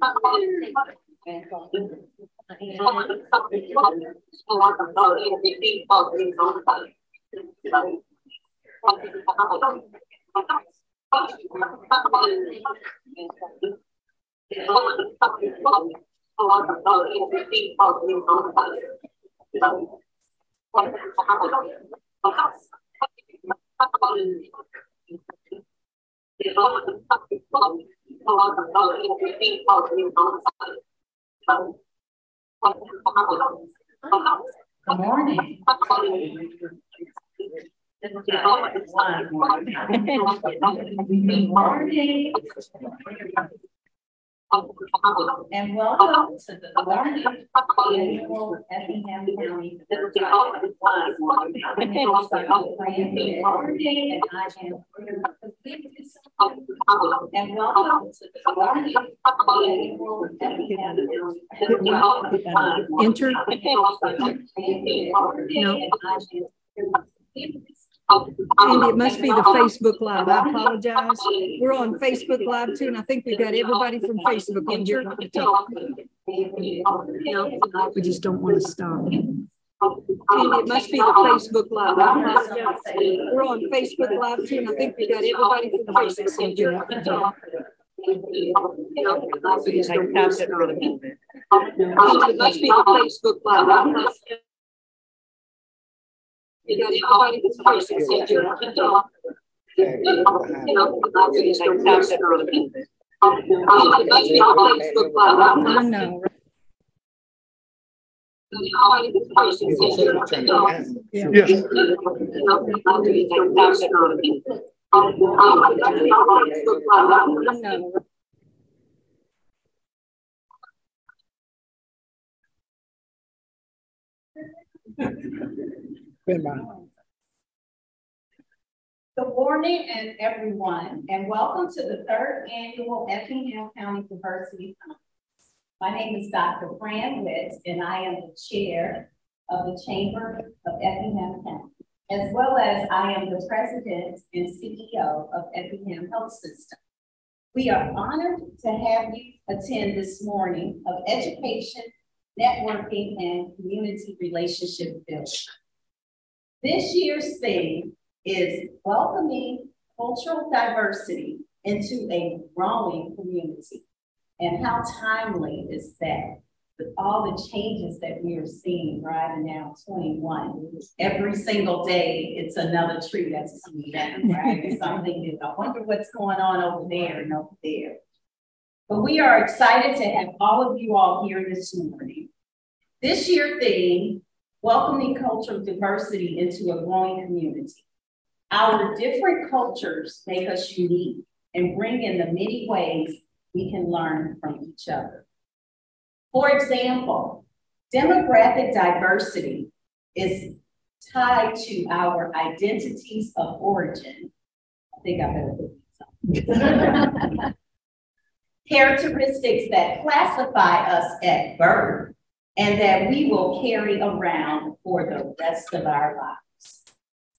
Good morning. And welcome to the annual Effingham County Diversity Council. My name is Dr. and welcome to the annual Effingham And it must be the Facebook Live. I apologize. We're on Facebook Live too, and I think we've got everybody from Facebook on here to talk. We just don't want to stop. And it must be the Facebook Live. We're on Facebook Live too, and I think we've got everybody from Facebook on here to talk. We just don't want to stop. It must be the Facebook Live. You got everybody that's person said you're not a dog. Good morning, and everyone, and welcome to the 3rd annual Effingham County Diversity Council. My name is Dr. Fran Witz, and I am the chair of the Chamber of Effingham County, as well as I am the president and CEO of Effingham Health System. We are honored to have you attend this morning of education, networking, and community relationship building. This year's theme is welcoming cultural diversity into a growing community. And how timely is that with all the changes that we are seeing right now, 21. Every single day, it's another tree that's coming down, right? It's something new. I wonder what's going on over there and over there. But we are excited to have all of you all here this morning. This year's theme, welcoming cultural diversity into a growing community. Our different cultures make us unique and bring in the many ways we can learn from each other. For example, demographic diversity is tied to our identities of origin. I think I better put these on. Characteristics that classify us at birth and that we will carry around for the rest of our lives.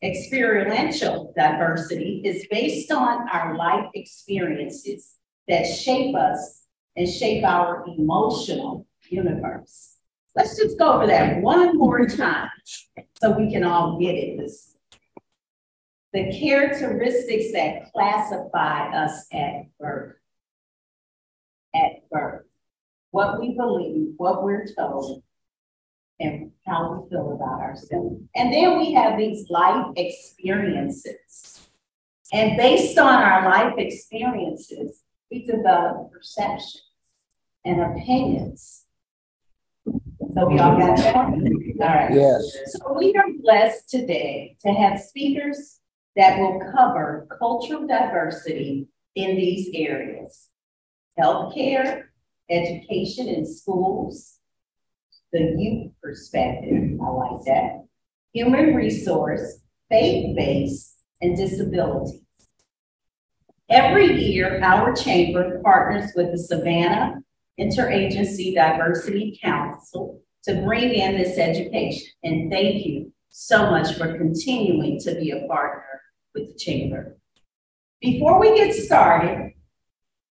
Experiential diversity is based on our life experiences that shape us and shape our emotional universe. Let's just go over that one more time so we can all get it. The characteristics that classify us at birth. At birth. What we believe, what we're told, and how we feel about ourselves. And then we have these life experiences. And based on our life experiences, we develop perceptions and opinions. So we all got that? All right. Yes. So we are blessed today to have speakers that will cover cultural diversity in these areas. Healthcare, education in schools, the youth perspective, I like that, human resource, faith-based, and disabilities. Every year, our chamber partners with the Savannah Interagency Diversity Council to bring in this education. And thank you so much for continuing to be a partner with the chamber. Before we get started,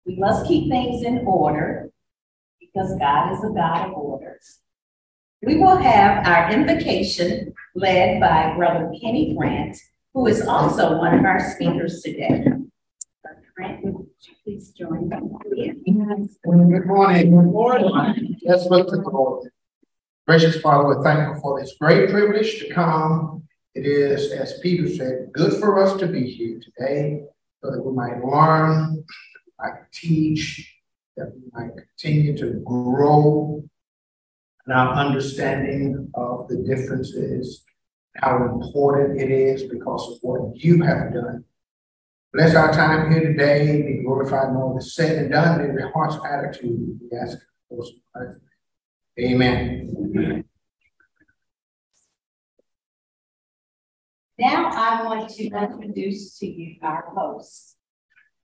we must keep things in order. because God is a God of order. We will have our invocation led by Brother Kenny Grant, who is also one of our speakers today. Brother Grant, would you please join me? Good morning. Good morning. Let's look to the Lord. Gracious Father, we're thankful for this great privilege to come. It is, as Peter said, good for us to be here today so that we might learn, might teach, that we might continue to grow in our understanding of the differences, how important it is because of what you have done. Bless our time here today. Be glorified in all that's said and done in every heart's attitude. We ask for some. Amen. Amen. Now I want to introduce to you our host,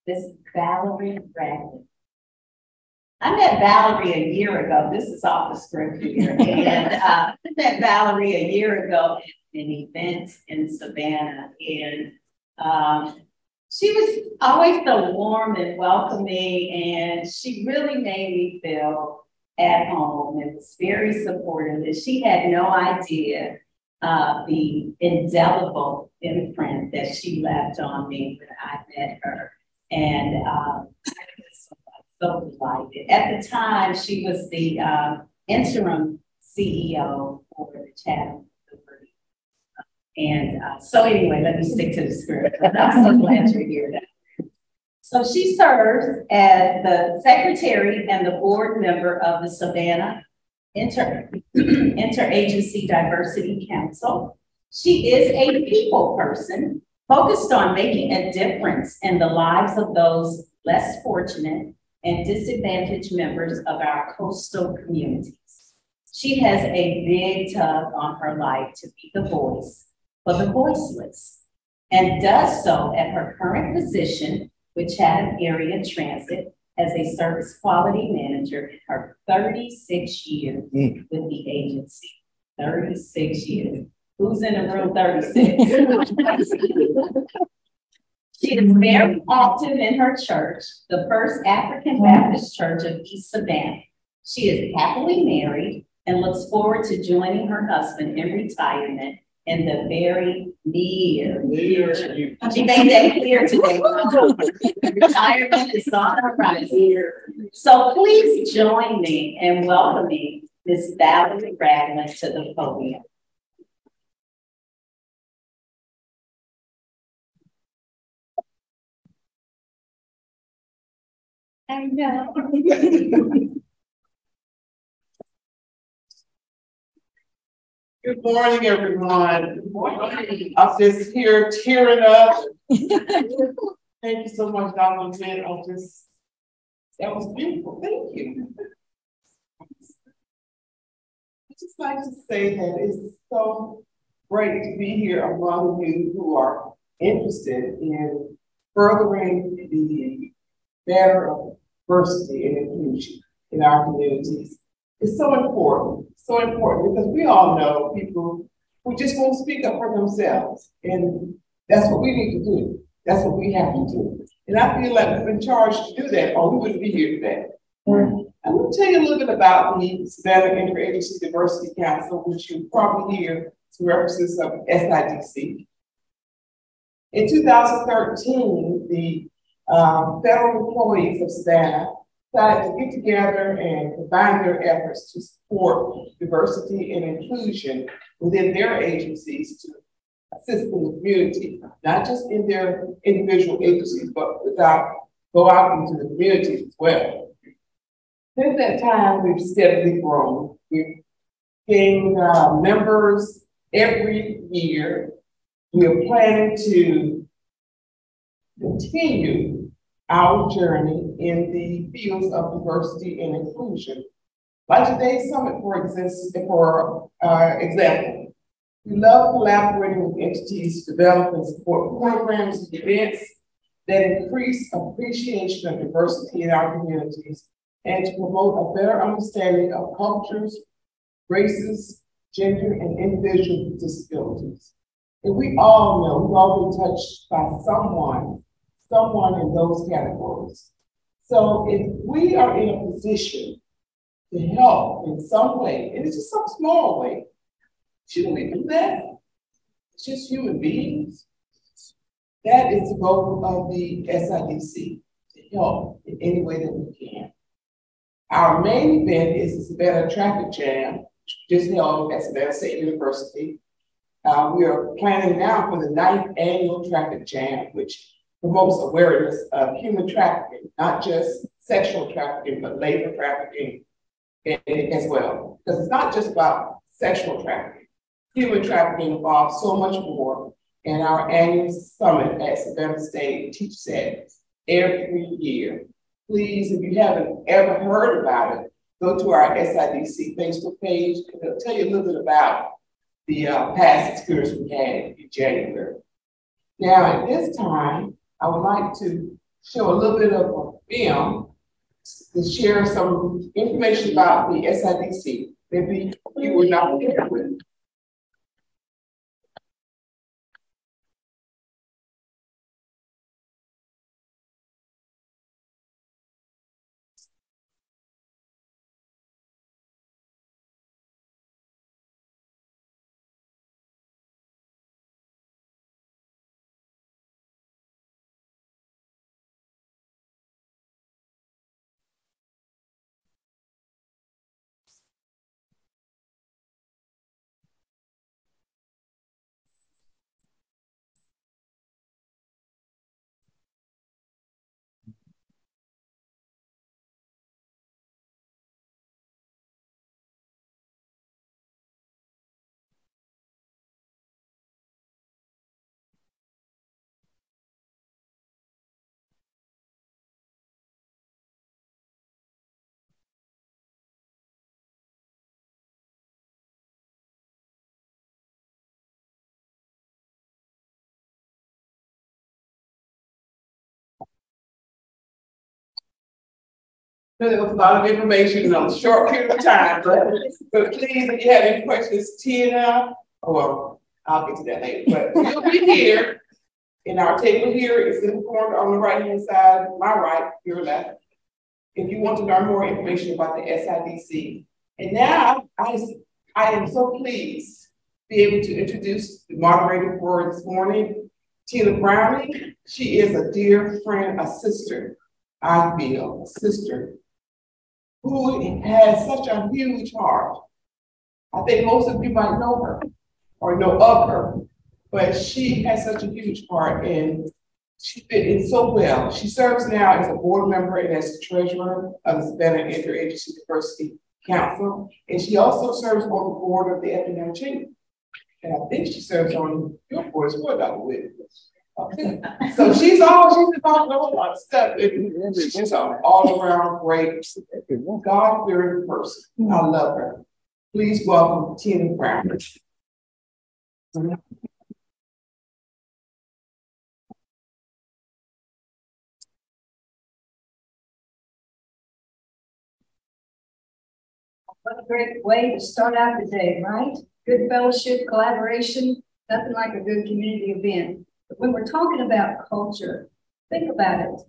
Miss Valerie Bradley. I met Valerie a year ago. This is off the script here. And I met Valerie a year ago at an event in Savannah. And she was always so warm and welcoming. And she really made me feel at home and was very supportive. And she had no idea the indelible imprint that she left on me when I met her. And so delighted. At the time, she was the interim CEO for the Chatham. And so anyway, let me stick to the script. I'm so glad you're here now. So she serves as the secretary and the board member of the Savannah Interagency Diversity Council. She is a people person focused on making a difference in the lives of those less fortunate and disadvantaged members of our coastal communities. She has a big tug on her life to be the voice for the voiceless and does so at her current position with Chatham Area Transit as a service quality manager in her 36 years with the agency. 36 years. Who's in the room 36? She is very often in her church, the First African Baptist Church of East Savannah. She is happily married and looks forward to joining her husband in retirement in the very near future. She made that clear today. Retirement is on the horizon. So please join me in welcoming Ms. Valerie Bradley to the podium. I know. Good morning, everyone. Good morning. I'm just here tearing up. Thank you so much, Dr. Lynn. That was beautiful. Thank you. I'd just like to say that it's so great to be here among you who are interested in furthering the banner of diversity and inclusion in our communities. It's so important because we all know people who just won't speak up for themselves. And that's what we need to do. That's what we have to do. And I feel like we've been charged to do that, or we wouldn't be here today. I'm going to tell you a little bit about the Savannah Interagency Diversity Council, which you probably hear some references of SIDC. In 2013, the federal employees of Savannah decided to get together and combine their efforts to support diversity and inclusion within their agencies to assist in the community, not just in their individual agencies, but go out into the communities as well. Since that time, we've steadily grown. We've gained members every year. We are planning to continue our journey in the fields of diversity and inclusion. Like today's summit, for example, we love collaborating with entities to develop and support programs and events that increase appreciation of diversity in our communities and to promote a better understanding of cultures, races, gender, and individual disabilities. And we all know, we've all been touched by someone in those categories. So if we are in a position to help in some way, and it's just some small way, shouldn't we do that? It's just human beings. That is the goal of the SIDC, to help in any way that we can. Our main event is the Savannah Traffic Jam, just held at Savannah State University. We are planning now for the 9th annual traffic jam, which promotes awareness of human trafficking, not just sexual trafficking, but labor trafficking as well. Because it's not just about sexual trafficking. Human trafficking involves so much more, and our annual summit at Savannah State teaches that every year. Please, if you haven't ever heard about it, go to our SIDC Facebook page, and it'll tell you a little bit about the past experience we had in January. Now, at this time, I would like to show a little bit of a film to share some information about the SIDC. Maybe you were not aware with it. There was a lot of information in a short period of time, but please, if you have any questions, Tina, well, I'll get to that later, but you'll be here. And our table here is in the corner on the right-hand side, my right, your left. If you want to learn more information about the SIDC. And now, I am so pleased to be able to introduce the moderator for this morning, Tina Browning. She is a dear friend, a sister, I feel, a sister, who has such a huge heart. I think most of you might know her or know of her, but she has such a huge heart and she fit in so well. She serves now as a board member and as the treasurer of the Savannah Interagency Diversity Council. And she also serves on the board of the Effingham Chamber. And I think she serves on your board as well, Dr. Whitney. Okay. So she's involved in a lot of stuff. She's just an all-around great, God-fearing person. I love her. Please welcome Tina Brown. What a great way to start out the day, right? Good fellowship, collaboration, nothing like a good community event. But when we're talking about culture, think about it.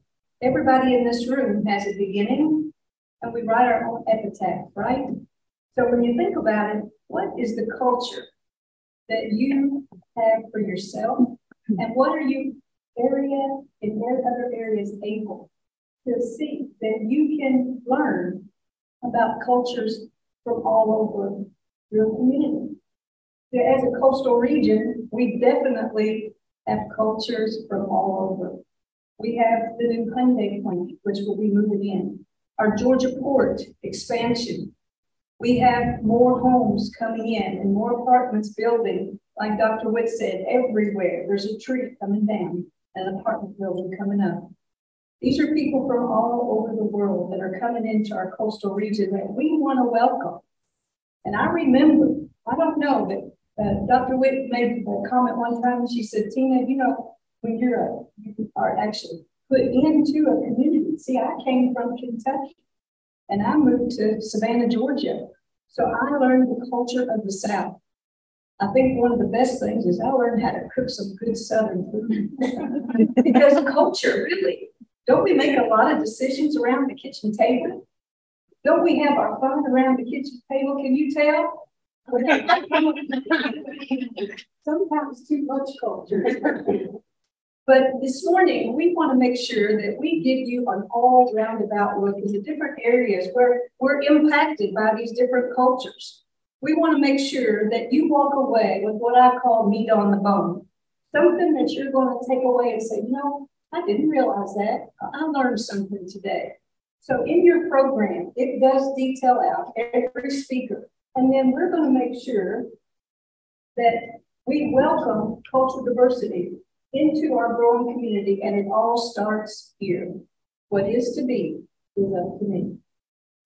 Everybody in this room has a beginning, and we write our own epitaph, right? So when you think about it, what is the culture that you have for yourself? And what are you in other areas able to see that you can learn about cultures from all over your community? So as a coastal region, we definitely have cultures from all over. We have the new Hyundai plant, which will be moving in. Our Georgia port expansion. We have more homes coming in and more apartments building. Like Dr. Witt said, everywhere there's a tree coming down and an apartment building coming up. These are people from all over the world that are coming into our coastal region that we want to welcome. And I remember, I don't know, but Dr. Witt made a comment one time and she said, Tina, you know, when you are actually put into a community. See, I came from Kentucky and I moved to Savannah, Georgia. So I learned the culture of the South. I think one of the best things is I learned how to cook some good Southern food. Because of culture, really. Don't we make a lot of decisions around the kitchen table Don't we have our fun around the kitchen table? Can you tell? Sometimes too much culture. But this morning, we want to make sure that we give you an all roundabout look in the different areas where we're impacted by these different cultures. We want to make sure that you walk away with what I call meat on the bone. Something that you're going to take away and say, you know, I didn't realize that. I learned something today. So in your program, it does detail out every speaker. And then we're going to make sure that we welcome cultural diversity into our growing community, and it all starts here. What is to be is up to me.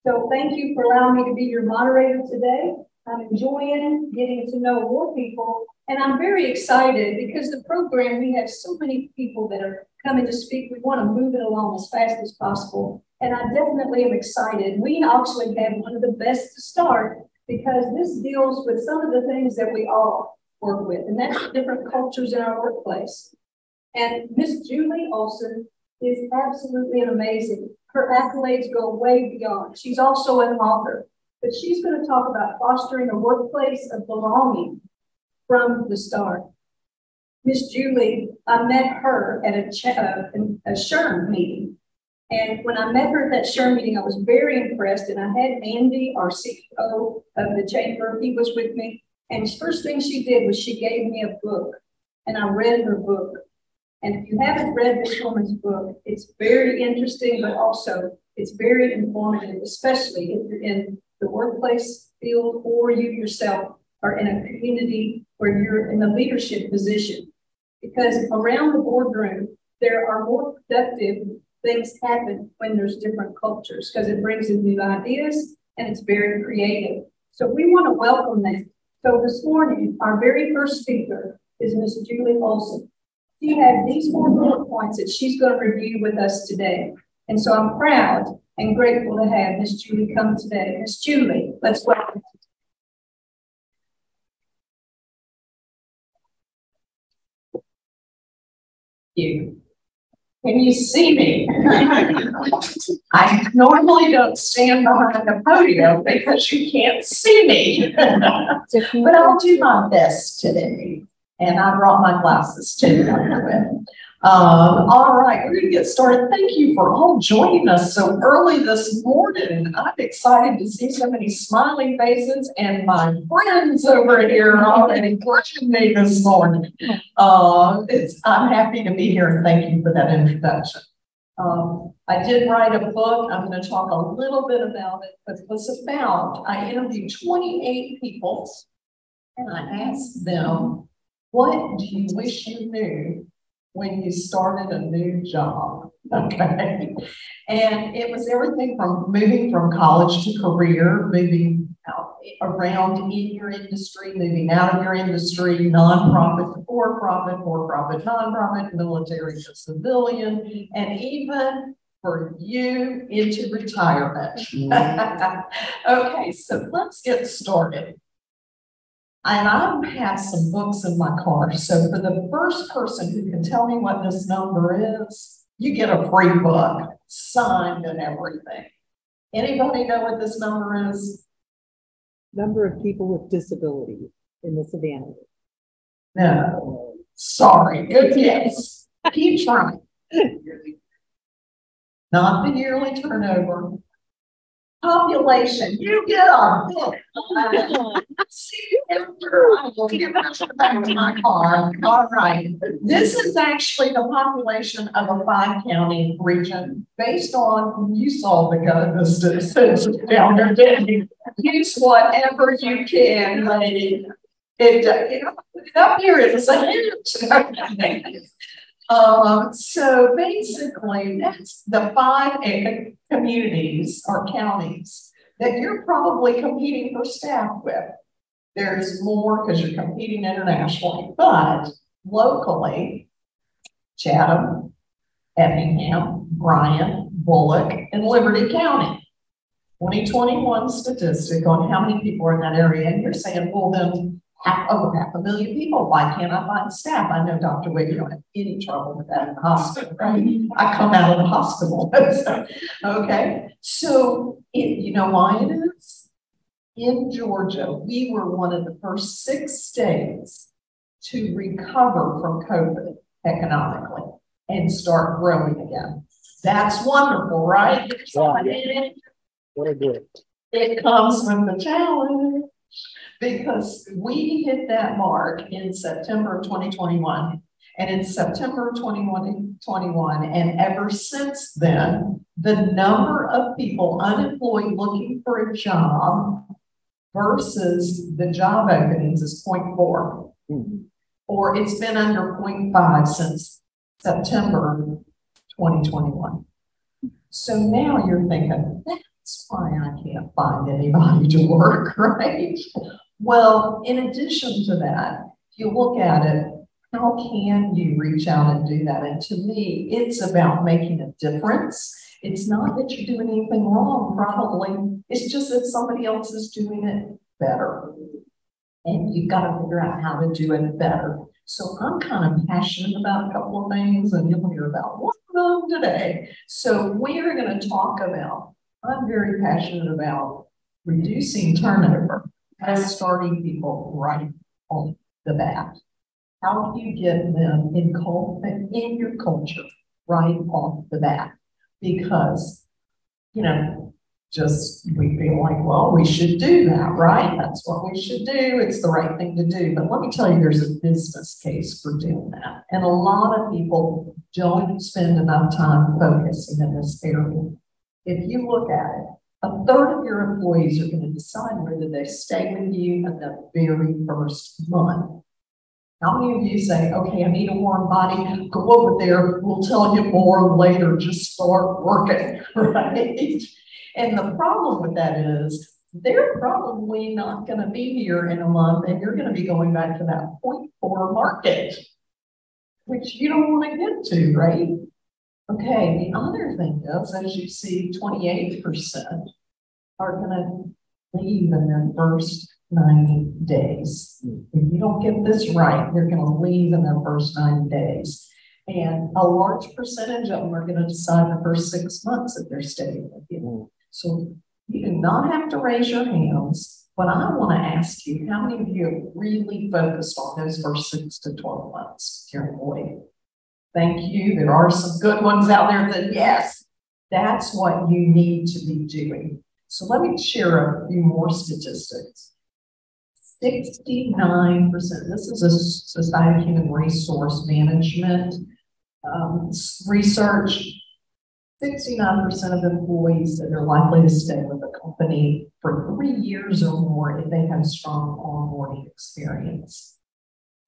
So thank you for allowing me to be your moderator today. I'm enjoying getting to know more people, and I'm very excited because the program, we have so many people that are coming to speak. We want to move it along as fast as possible, and I definitely am excited. We actually have one of the best to start because this deals with some of the things that we all work with, and that's the different cultures in our workplace. And Miss Julie Olsen is absolutely amazing. Her accolades go way beyond. She's also an author, but she's going to talk about fostering a workplace of belonging from the start. Miss Julie, I met her at a SHRM meeting. And when I met her at that SHRM meeting, I was very impressed. And I had Andy, our CEO of the chamber, he was with me. And the first thing she did was she gave me a book. And I read her book. And if you haven't read this woman's book, it's very interesting, but also it's very informative, especially if you're in the workplace field or you yourself are in a community where you're in a leadership position. Because around the boardroom, there are more productive things happen when there's different cultures, because it brings in new ideas and it's very creative. So we want to welcome that. So this morning, our very first speaker is Ms. Julie Olsen. She has these 4 bullet points that she's going to review with us today. And so I'm proud and grateful to have Ms. Julie come today. Ms. Julie, let's welcome. You. Can you see me? I normally don't stand behind the podium because you can't see me. But I'll do my best today. And I brought my glasses too. All right, we're going to get started. Thank you for all joining us so early this morning. I'm excited to see so many smiling faces, and my friends over here are already watching me this morning. I'm happy to be here, and thank you for that introduction. I did write a book. I'm going to talk a little bit about it, but it was about, I interviewed 28 people, and I asked them, what do you wish you knew when you started a new job? Okay. And it was everything from moving from college to career, moving out around in your industry, moving out of your industry, nonprofit to for-profit, for-profit, nonprofit, military to civilian, and even for you into retirement. Okay, so let's get started. And I have some books in my car. So for the first person who can tell me what this number is, you get a free book, signed and everything. Anybody know what this number is? Number of people with disabilities in the Savannah. No. Sorry. Good guess. Keep trying. Not the yearly turnover. Population. You get a book. See you after. I will get back to my car. All right. This is actually the population of a 5-county region based on, you saw the census down there, didn't you? Use whatever you can, lady. Up here is a hint. So basically, that's the 5 communities or counties that you're probably competing for staff with. There's more because you're competing internationally, but locally, Chatham, Effingham, Bryan, Bullock, and Liberty County. 2021 statistic on how many people are in that area. And you're saying, well, then over 500,000 people. Why can't I find staff? I know Dr. Wade, you don't have any trouble with that in the hospital, right? I come out of the hospital. Okay. So you know why it is? In Georgia, we were one of the first 6 states to recover from COVID economically and start growing again. That's wonderful, right? Wow. What a good. It comes from the challenge because we hit that mark in September of 2021. And in September of 2021, and ever since then, the number of people unemployed looking for a job versus the job openings is 0.4. Or it's been under 0.5 since September 2021. So now you're thinking, that's why I can't find anybody to work, right? Well, in addition to that, if you look at it, how can you reach out and do that? And to me, it's about making a difference. It's not that you're doing anything wrong, probably. It's just that somebody else is doing it better. And you've got to figure out how to do it better. So I'm kind of passionate about a couple of things, and you'll hear about one of them today. So we're going to talk about, I'm very passionate about reducing turnover and starting people right on the bat. How do you get them in your culture right off the bat? Because, you know, we feel like, well, we should do that, right? That's what we should do. It's the right thing to do. But let me tell you, there's a business case for doing that. And a lot of people don't spend enough time focusing in this area. If you look at it, 1/3 of your employees are going to decide whether they stay with you in the very first month. How many of you say, okay, I need a warm body, go over there, we'll tell you more later, just start working, right? And the problem with that is they're probably not going to be here in a month, and you're going to be going back to that 0.4 market, which you don't want to get to, right? Okay, the other thing is, as you see, 28% are going to leave in their first 90 days. If you don't get this right, they're going to leave in their first 90 days. And a large percentage of them are going to decide the first 6 months if they're staying with you. So you do not have to raise your hands, but I want to ask you, how many of you have really focused on those first 6 to 12 months with your employee? Thank you. There are some good ones out there that, yes, that's what you need to be doing. So let me share a few more statistics. 69%, this is a Society of Human Resource Management research. 69% of employees that are likely to stay with a company for 3 years or more if they have strong onboarding experience.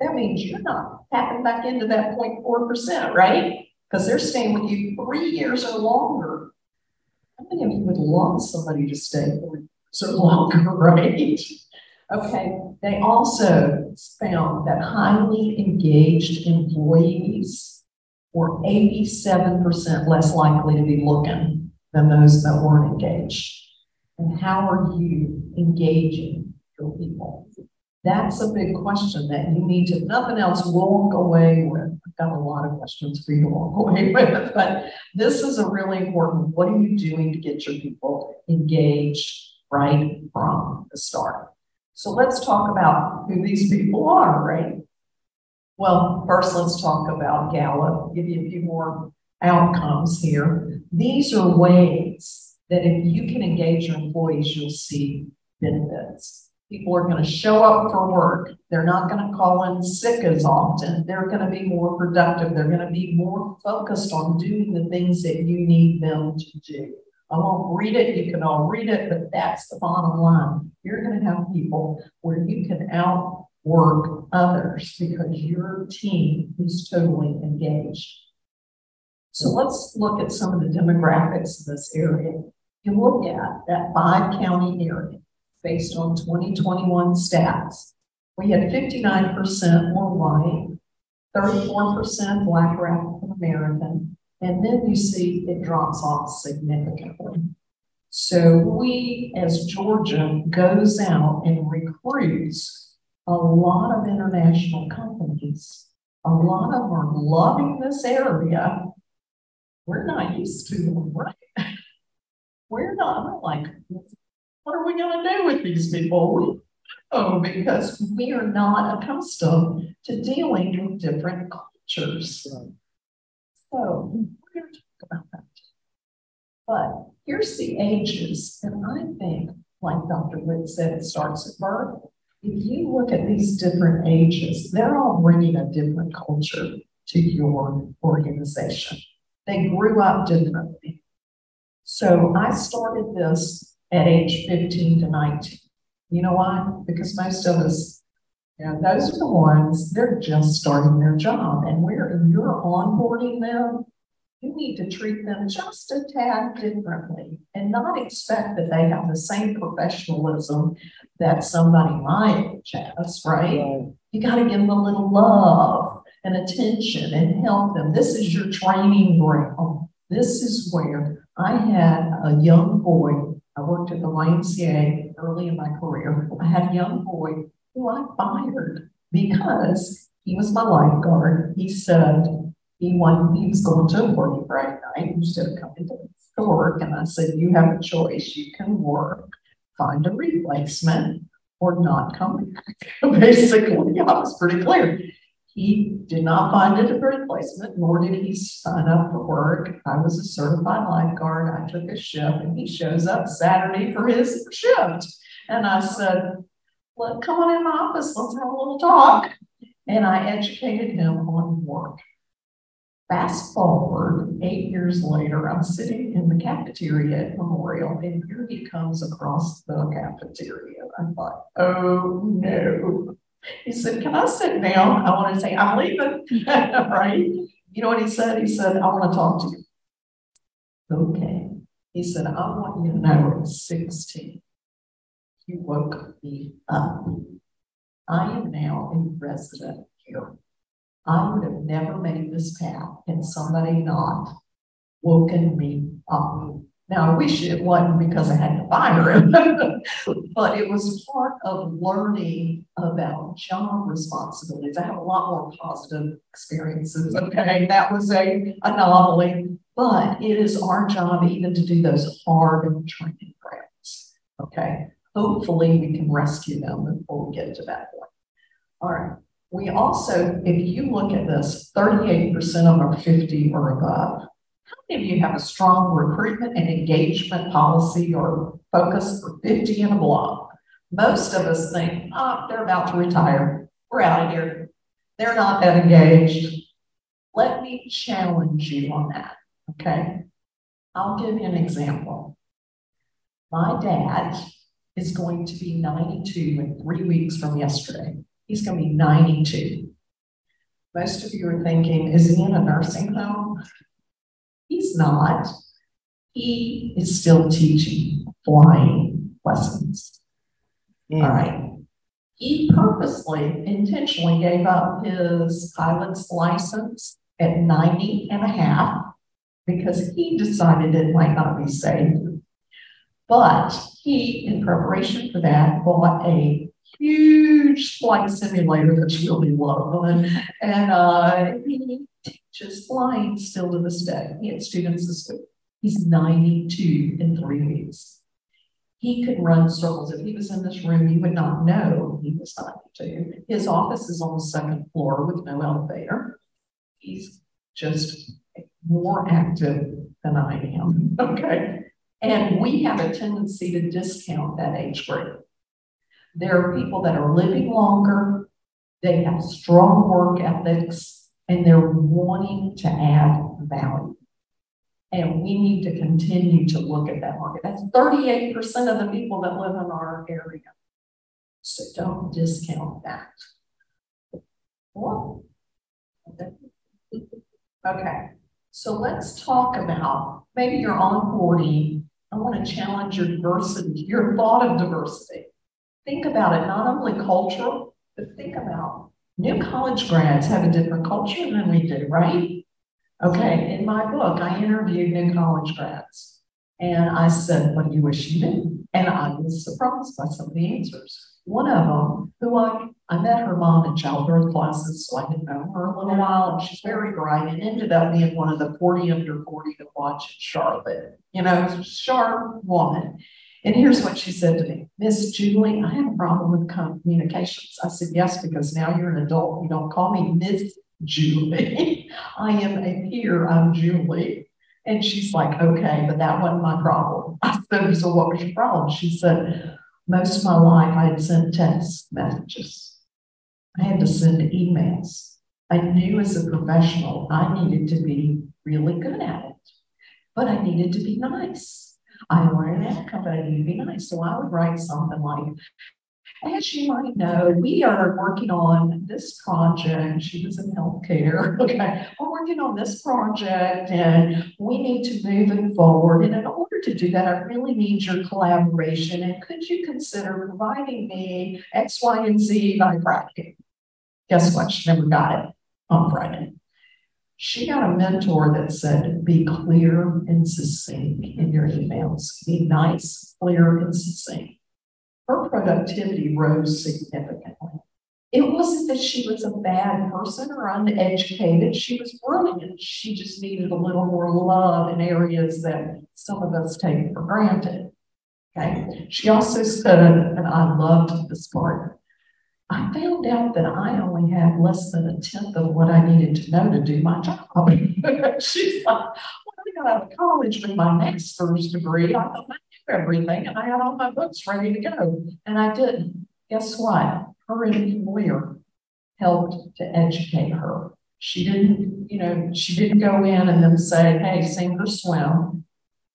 That means you're not tapping back into that 0.4%, right? Because they're staying with you 3 years or longer. How many of you would love somebody to stay 3 years or longer, right? Okay, they also found that highly engaged employees were 87% less likely to be looking than those that weren't engaged. And how are you engaging your people? That's a big question that you need to, nothing else, walk away with. I've got a lot of questions for you to walk away with, but this is a really important, what are you doing to get your people engaged right from the start? So let's talk about who these people are, right? Well, first let's talk about Gallup, give you a few more outcomes here. These are ways that if you can engage your employees, you'll see benefits. People are going to show up for work. They're not going to call in sick as often. They're going to be more productive. They're going to be more focused on doing the things that you need them to do. I won't read it. You can all read it, but that's the bottom line. You're going to have people where you can outwork others because your team is totally engaged. So let's look at some of the demographics in this area. You look at that 5-county area based on 2021 stats. We had 59% more white, 34% Black or African American, and then you see it drops off significantly. So we, as Georgia, goes out and recruits a lot of international companies, a lot of them are loving this area. We're not used to them, right? We're not like, what are we going to do with these people? Because we are not accustomed to dealing with different cultures. Right. So we're going to talk about that. But here's the ages, and I think, like Dr. Witt said, it starts at birth. If you look at these different ages, they're all bringing a different culture to your organization. They grew up differently. So I started this at age 15 to 19. You know why? Because most of us, those are the ones, they're just starting their job. And you're onboarding them, you need to treat them just a tad differently and not expect that they have the same professionalism that somebody my age has, right? You got to give them a little love and attention and help them. This is your training ground. This is where I had a young boy. I worked at the YMCA early in my career. I had a young boy who I fired because he was my lifeguard. He said he was going to a party Friday night instead of coming to work. And I said, you have a choice. You can work, find a replacement, or not come back. Basically, I was pretty clear. He did not find it a replacement, nor did he sign up for work. I was a certified lifeguard. I took a shift, and he shows up Saturday for his shift. And I said, well, come on in my office. Let's have a little talk. And I educated him on work. Fast forward 8 years later, I'm sitting in the cafeteria at Memorial, and here he comes across the cafeteria. I thought, oh no. He said, can I sit down? I want to say, I'm leaving, right? You know what he said? He said, I want to talk to you. Okay. He said, I want you to know at 16, you woke me up. I am now a resident here. I would have never made this path had somebody not woken me up. Now, I wish it wasn't because I had to fire him, but it was part of learning about job responsibilities. I have a lot more positive experiences. Okay, that was an anomaly, but it is our job even to do those hard training grounds. Okay, hopefully we can rescue them before we get to that point. All right. We also, if you look at this, 38% of them are 50 or above. How many of you have a strong recruitment and engagement policy or focus for 50 and above? Most of us think, oh, they're about to retire. We're out of here. They're not that engaged. Let me challenge you on that, okay? I'll give you an example. My dad is going to be 92 in 3 weeks from yesterday. He's going to be 92. Most of you are thinking, is he in a nursing home? He's not. He is still teaching flying lessons. All right. He purposely, intentionally gave up his pilot's license at 90 and a half because he decided it might not be safe. But he, in preparation for that, bought a huge flight simulator that you really love. And he teaches flying still to this day. He had students this week. He's 92 in 3 weeks. He could run circles. If he was in this room, you would not know he was 92. His office is on the second floor with no elevator. He's just more active than I am, okay? And we have a tendency to discount that age group. There are people that are living longer, they have strong work ethics, and they're wanting to add value. And we need to continue to look at that market. That's 38% of the people that live in our area. So don't discount that. Well, okay, so let's talk about, maybe you're onboarding. I want to challenge your diversity, your thought of diversity. Think about it, not only cultural, but think about new college grads have a different culture than we do, right? Okay, in my book, I interviewed new college grads. And I said, what do you wish you knew? And I was surprised by some of the answers. One of them, who I met her mom in childbirth classes, so I had known her a little while, and she's very bright, and ended up being one of the 40 under 40 to watch in Charlotte. You know, sharp woman. And here's what she said to me: Miss Julie, I have a problem with communications. I said, yes, because now you're an adult. You don't call me Miss Julie. I am a peer. I'm Julie. And she's like, okay, but that wasn't my problem. I said, so what was your problem? She said, most of my life I had sent text messages. I had to send emails. I knew as a professional I needed to be really good at it, but I needed to be nice. I wanted an outcome, but I needed to be nice. So I would write something like, as you might know, we are working on this project. She was in healthcare. Okay, we're working on this project and we need to move it forward. And in order to do that, I really need your collaboration. And could you consider providing me X, Y, and Z by Friday? Guess what? She never got it on Friday. She got a mentor that said, be clear and succinct in your emails. Be nice, clear, and succinct. Her productivity rose significantly. It wasn't that she was a bad person or uneducated. She was brilliant. She just needed a little more love in areas that some of us take for granted. Okay. She also said, and I loved this part, I found out that I only had less than a tenth of what I needed to know to do my job. She's like, when I got out of college with my master's degree, I thought I knew everything and I had all my books ready to go. And I didn't. Guess what? Her employer helped to educate her. She didn't go in and then say, hey, sink or swim.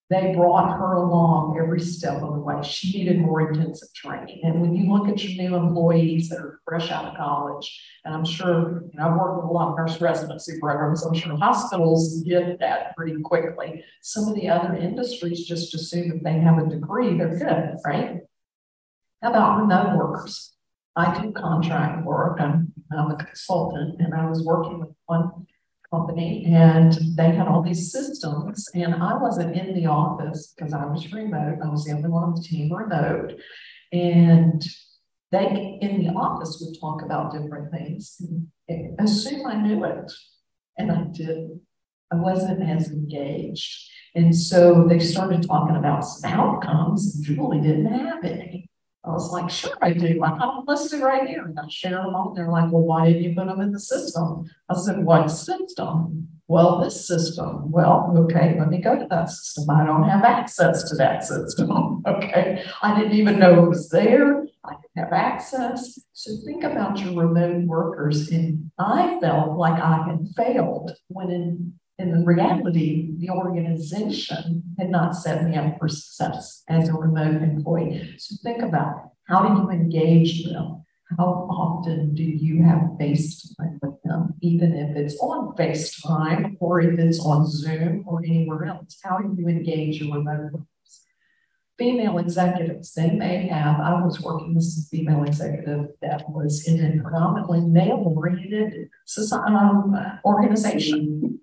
They brought her along every step of the way. She needed more intensive training. And when you look at your new employees that are fresh out of college, and I'm sure, I've worked with a lot of nurse residency programs, I'm sure hospitals get that pretty quickly. Some of the other industries just assume that they have a degree, they're good, right? How about remote workers? I do contract work. I'm a consultant, and I was working with one company and they had all these systems and I wasn't in the office because I was remote. I was the only one on the team remote, and they in the office would talk about different things and assume I knew it, and I didn't. I wasn't as engaged, and so they started talking about some outcomes and Julie didn't have any. I was like, sure I do. I have them listed right here. And I share them all. They're like, well, why didn't you put them in the system? I said, what system? Well, this system. Well, okay, let me go to that system. I don't have access to that system. Okay, I didn't even know it was there. I didn't have access. So think about your remote workers. And I felt like I had failed when in reality, the organization had not set me up for success as a remote employee. So think about it. How do you engage them? How often do you have FaceTime with them, even if it's on FaceTime or if it's on Zoom or anywhere else? How do you engage your remote workers? Female executives, they may have, I was working with some female executive that was in a predominantly male-oriented organization.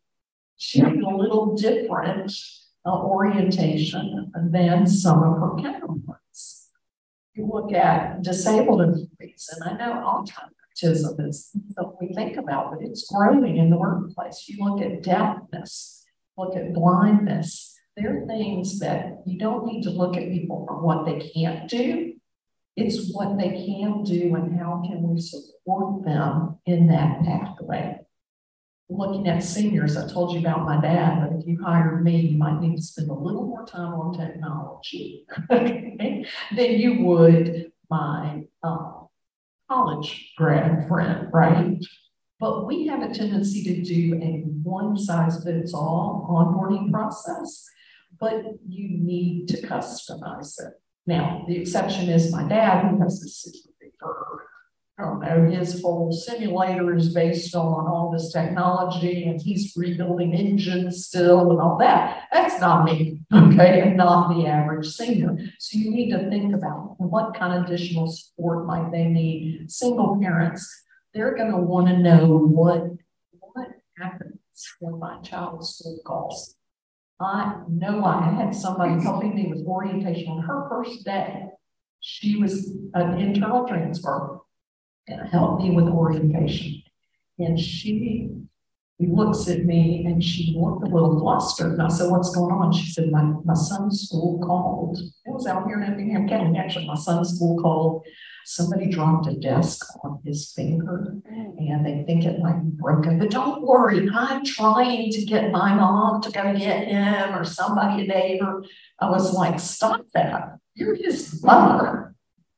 She had a little different orientation than some of her counterparts. You look at disabled employees, and I know autism is something we think about, but it's growing in the workplace. You look at deafness, look at blindness. There are things that you don't need to look at people for what they can't do. It's what they can do and how can we support them in that pathway. Looking at seniors, I told you about my dad, but if you hired me, you might need to spend a little more time on technology than you would my college grad friend, right? But we have a tendency to do a one-size-fits-all onboarding process, but you need to customize it. Now, the exception is my dad, who has this super big bird. I don't know, his whole simulator is based on all this technology and he's rebuilding engines still and all that. That's not me, okay, and not the average senior. So you need to think about what kind of additional support might they need. Single parents, they're going to want to know what happens when my child's school calls. I know I had somebody helping me with orientation on her first day. She was an internal transfer and helped me with orientation. And she looks at me and she looked a little flustered. And I said, what's going on? She said, my son's school called. It was out here in Effingham County. Actually, my son's school called. Somebody dropped a desk on his finger and they think it might be broken. But don't worry, I'm trying to get my mom to go get him or somebody, a neighbor. I was like, stop that. You're his mother.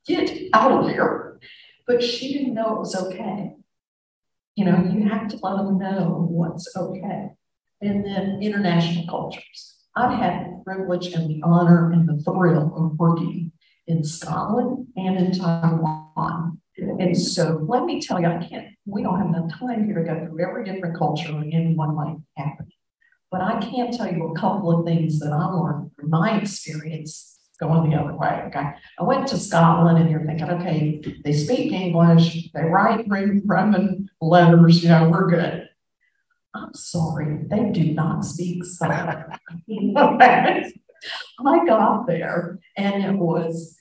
Get out of here. But she didn't know it was okay. You know, you have to let them know what's okay. And then international cultures. I've had the privilege and the honor and the thrill of working in Scotland and in Taiwan. And so let me tell you, we don't have enough time here to go through every different culture in one might happen. But I can tell you a couple of things that I learned from my experience going the other way, okay? I went to Scotland and you're thinking, okay, they speak English, they write Roman letters, you know, we're good. I'm sorry, they do not speak Scottish. Okay. I got there and it was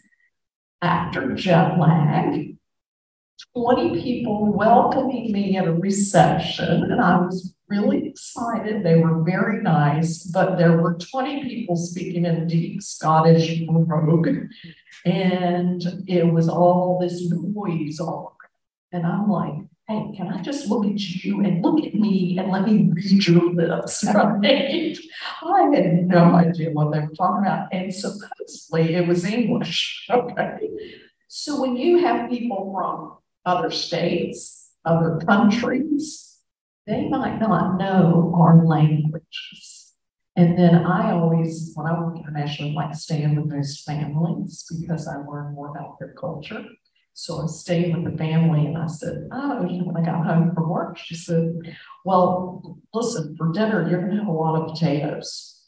after jet lag, 20 people welcoming me at a reception, and I was really excited. They were very nice, but there were 20 people speaking in deep Scottish brogue, and it was all this noise all around. And I'm like, hey, can I just look at you and look at me and let me read your lips, right? I had no idea what they were talking about, and supposedly it was English, okay? So when you have people from other states, other countries, they might not know our languages. And then I always, when I work internationally, like staying with those families because I learn more about their culture. So I stayed with the family and I said, oh, when I got home from work, she said, well, listen, for dinner, you're gonna have a lot of potatoes.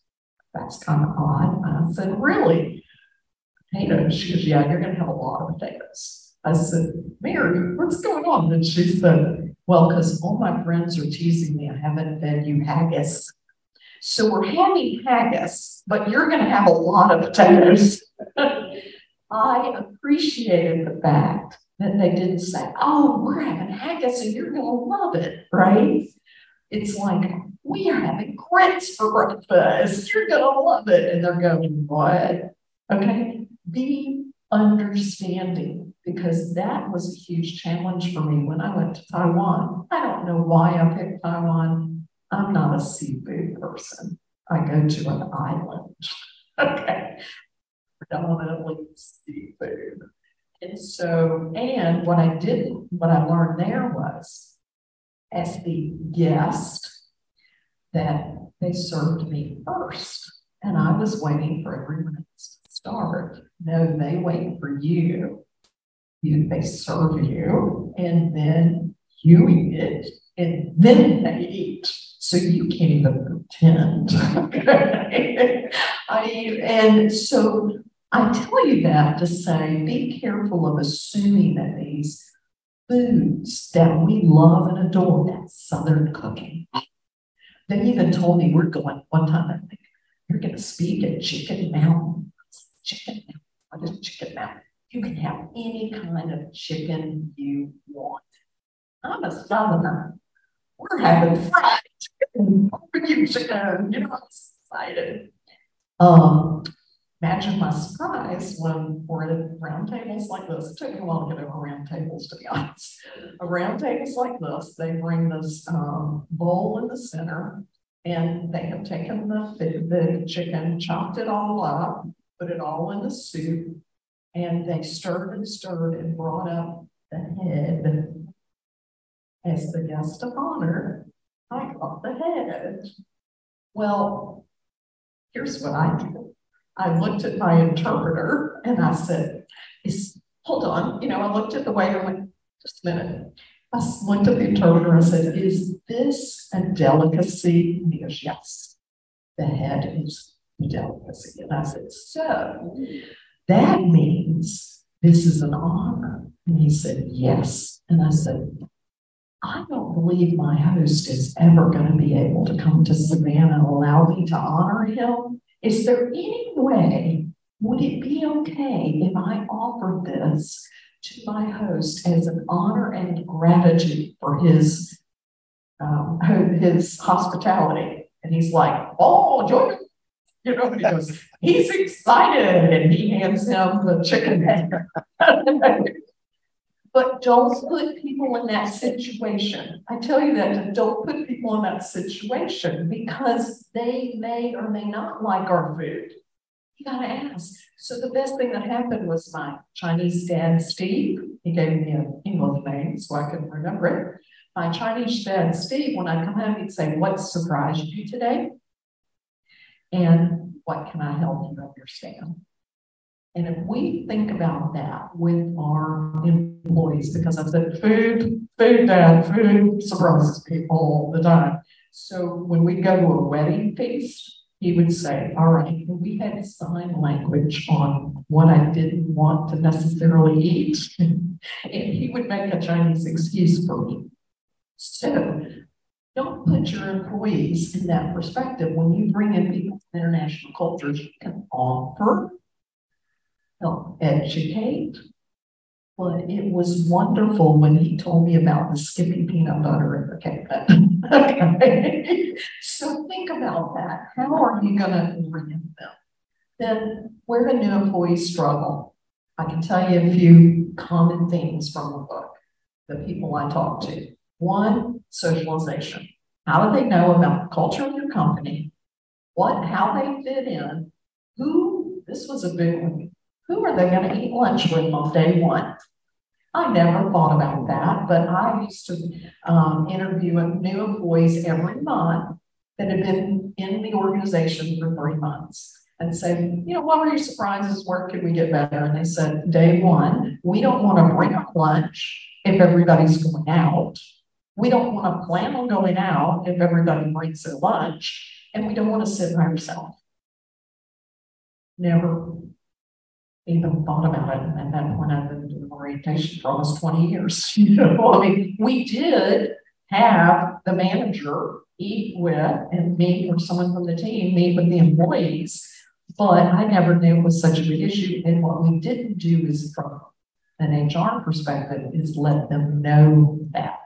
That's kind of odd. And I said, really? Potatoes? She goes, yeah, you're gonna have a lot of potatoes. I said, Mary, what's going on? And she said, well, because all my friends are teasing me, I haven't fed you haggis. So we're having haggis, but you're going to have a lot of potatoes. I appreciated the fact that they didn't say, oh, we're having haggis and you're going to love it, right? It's like, we are having grits for breakfast. You're going to love it. And they're going, what? Okay, be understanding, because that was a huge challenge for me when I went to Taiwan. I don't know why I picked Taiwan. I'm not a seafood person. I go to an island, okay, predominantly seafood. And so, and what I learned there was, as the guest, that they served me first. And I was waiting for everyone else to start. No, they wait for you. They serve you, and then you eat it, and then they eat. So you can't even pretend. And so I tell you that to say, be careful of assuming that these foods that we love and adore, that Southern cooking. They even told me, we're going one time, I think, you're going to speak at Chicken Mountain. Chicken Mountain. What is Chicken Mountain? You can have any kind of chicken you want. I'm a Southerner. We're having fried chicken, barbecue chicken. You know, I'm excited. Imagine my surprise when we're at round tables like this. It took me a while to get over round tables, to be honest. Around tables like this, they bring this bowl in the center, and they have taken the chicken, chopped it all up, put it all in the soup, and they stirred and brought up the head. As the guest of honor, I got the head. Well, here's what I did. I looked at my interpreter and I said, hold on. You know, I looked at the waiter and went, just a minute. I looked at the interpreter and I said, is this a delicacy? And he goes, yes, the head is a delicacy. And I said, so that means this is an honor. And he said, yes. And I said, I don't believe my host is ever going to be able to come to Savannah and allow me to honor him. Is there any way would it be okay if I offered this to my host as an honor and gratitude for his hospitality? And he's like, oh, join. You know, and he goes, he's excited, and he hands him the chicken finger. But don't put people in that situation. I tell you that, don't put people in that situation because they may or may not like our food. You gotta ask. So the best thing that happened was my Chinese dad, Steve. He gave me an English name so I could remember it. My Chinese dad, Steve, when I come home, he'd say, what surprised you today? And what can I help you understand? And if we think about that with our employees, because I said food, dad, food surprises people all the time. So when we go to a wedding feast, he would say, all right, we had sign language on what I didn't want to necessarily eat. And he would make a Chinese excuse for me. So don't put your employees in that perspective. When you bring in people from international cultures, you can offer, help educate. But it was wonderful when he told me about the Skippy peanut butter in the cake. Okay. So think about that. How are you going to bring them? Then where do new employees struggle? I can tell you a few common themes from the book, the people I talk to. One, socialization. How do they know about the culture of your company? How they fit in? This was a big one. Who are they going to eat lunch with on day one? I never thought about that, but I used to interview new employees every month that had been in the organization for 3 months and say, you know, what were your surprises? Where could we get better? And they said, day one, we don't want to bring up lunch if everybody's going out. We don't want to plan on going out if everybody brings their lunch, and we don't want to sit by ourselves. Never even thought about it. And at that point, I've been doing orientation for almost 20 years. You know, I mean, we did have the manager eat with and meet, or someone from the team meet with the employees, but I never knew it was such a big issue. And what we didn't do is, from an HR perspective, is let them know that.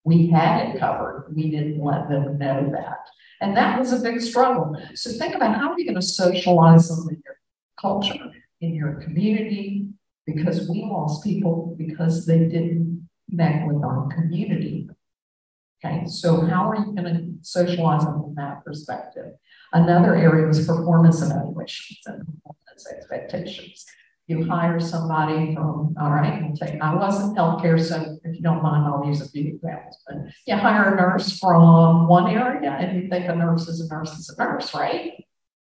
We had it covered. We didn't let them know that. And that was a big struggle. So think about, how are you going to socialize them in your culture, in your community? Because we lost people because they didn't connect with our community. Okay, so how are you going to socialize them from that perspective? Another area was performance evaluations and performance expectations. You hire somebody from, all right, I was in healthcare, so if you don't mind, I'll use a few examples. But you hire a nurse from one area and you think a nurse is a nurse is a nurse, right?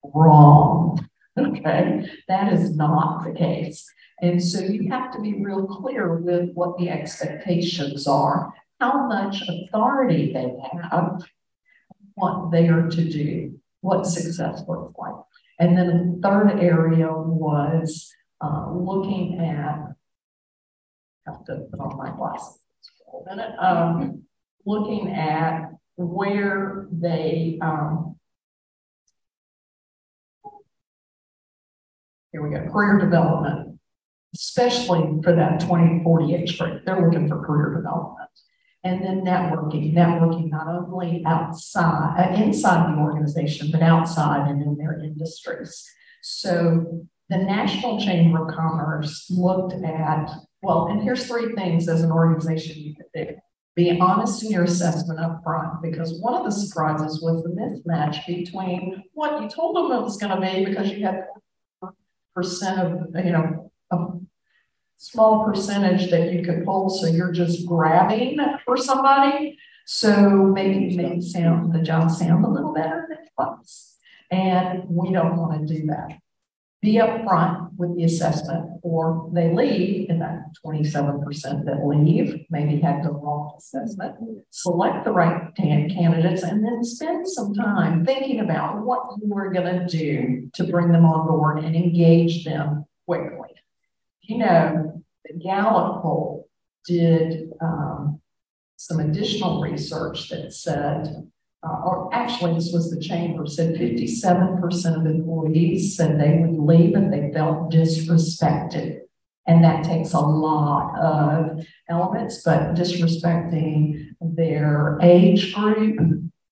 Wrong. Okay, that is not the case. And so you have to be real clear with what the expectations are, how much authority they have, what they are to do, what success looks like. And then the third area was looking at, I have to put on my glasses for a minute, looking at where they, here we go, career development, especially for that 20 to 40 age group. They're looking for career development. And then networking not only outside, inside the organization, but outside and in their industries. So the National Chamber of Commerce looked at, well, and here's 3 things as an organization you could do. Be honest in your assessment up front, because one of the surprises was the mismatch between what you told them it was going to be, because you had percent of, you know, a small percentage that you could pull, so you're just grabbing for somebody. So maybe you made the job sound a little better than it was. And we don't want to do that. Be upfront with the assessment, or they leave, and that 27% that leave maybe had the wrong assessment. Select the right candidates, and then spend some time thinking about what you were going to do to bring them on board and engage them quickly. You know, the Gallup poll did some additional research that said or actually this was the chamber, said 57% of employees said they would leave if they felt disrespected. And that takes a lot of elements, but disrespecting their age group,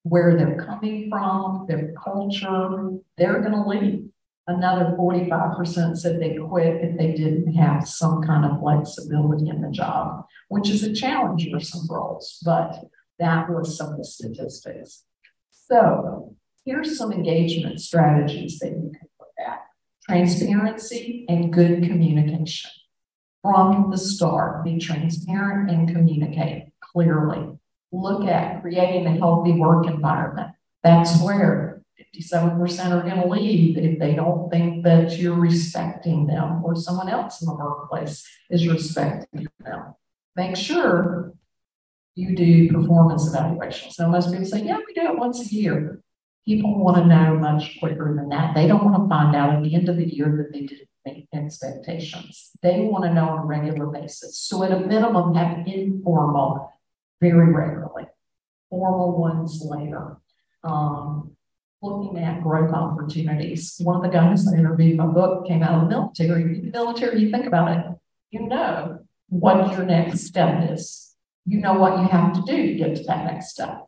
where they're coming from, their culture, they're going to leave. Another 45% said they quit if they didn't have some kind of flexibility in the job, which is a challenge for some roles, but that was some of the statistics. So here's some engagement strategies that you can look at. Transparency and good communication. From the start, be transparent and communicate clearly. Look at creating a healthy work environment. That's where 57% are going to leave if they don't think that you're respecting them or someone else in the workplace is respecting them. Make sure you do performance evaluations. Now, most people say, yeah, we do it once a year. People want to know much quicker than that. They don't want to find out at the end of the year that they didn't meet expectations. They want to know on a regular basis. So at a minimum, have informal very regularly, formal ones later. Looking at growth opportunities. One of the guys I interviewed in my book came out of the military. In the military, you think about it, you know what your next step is. You know what you have to do to get to that next step.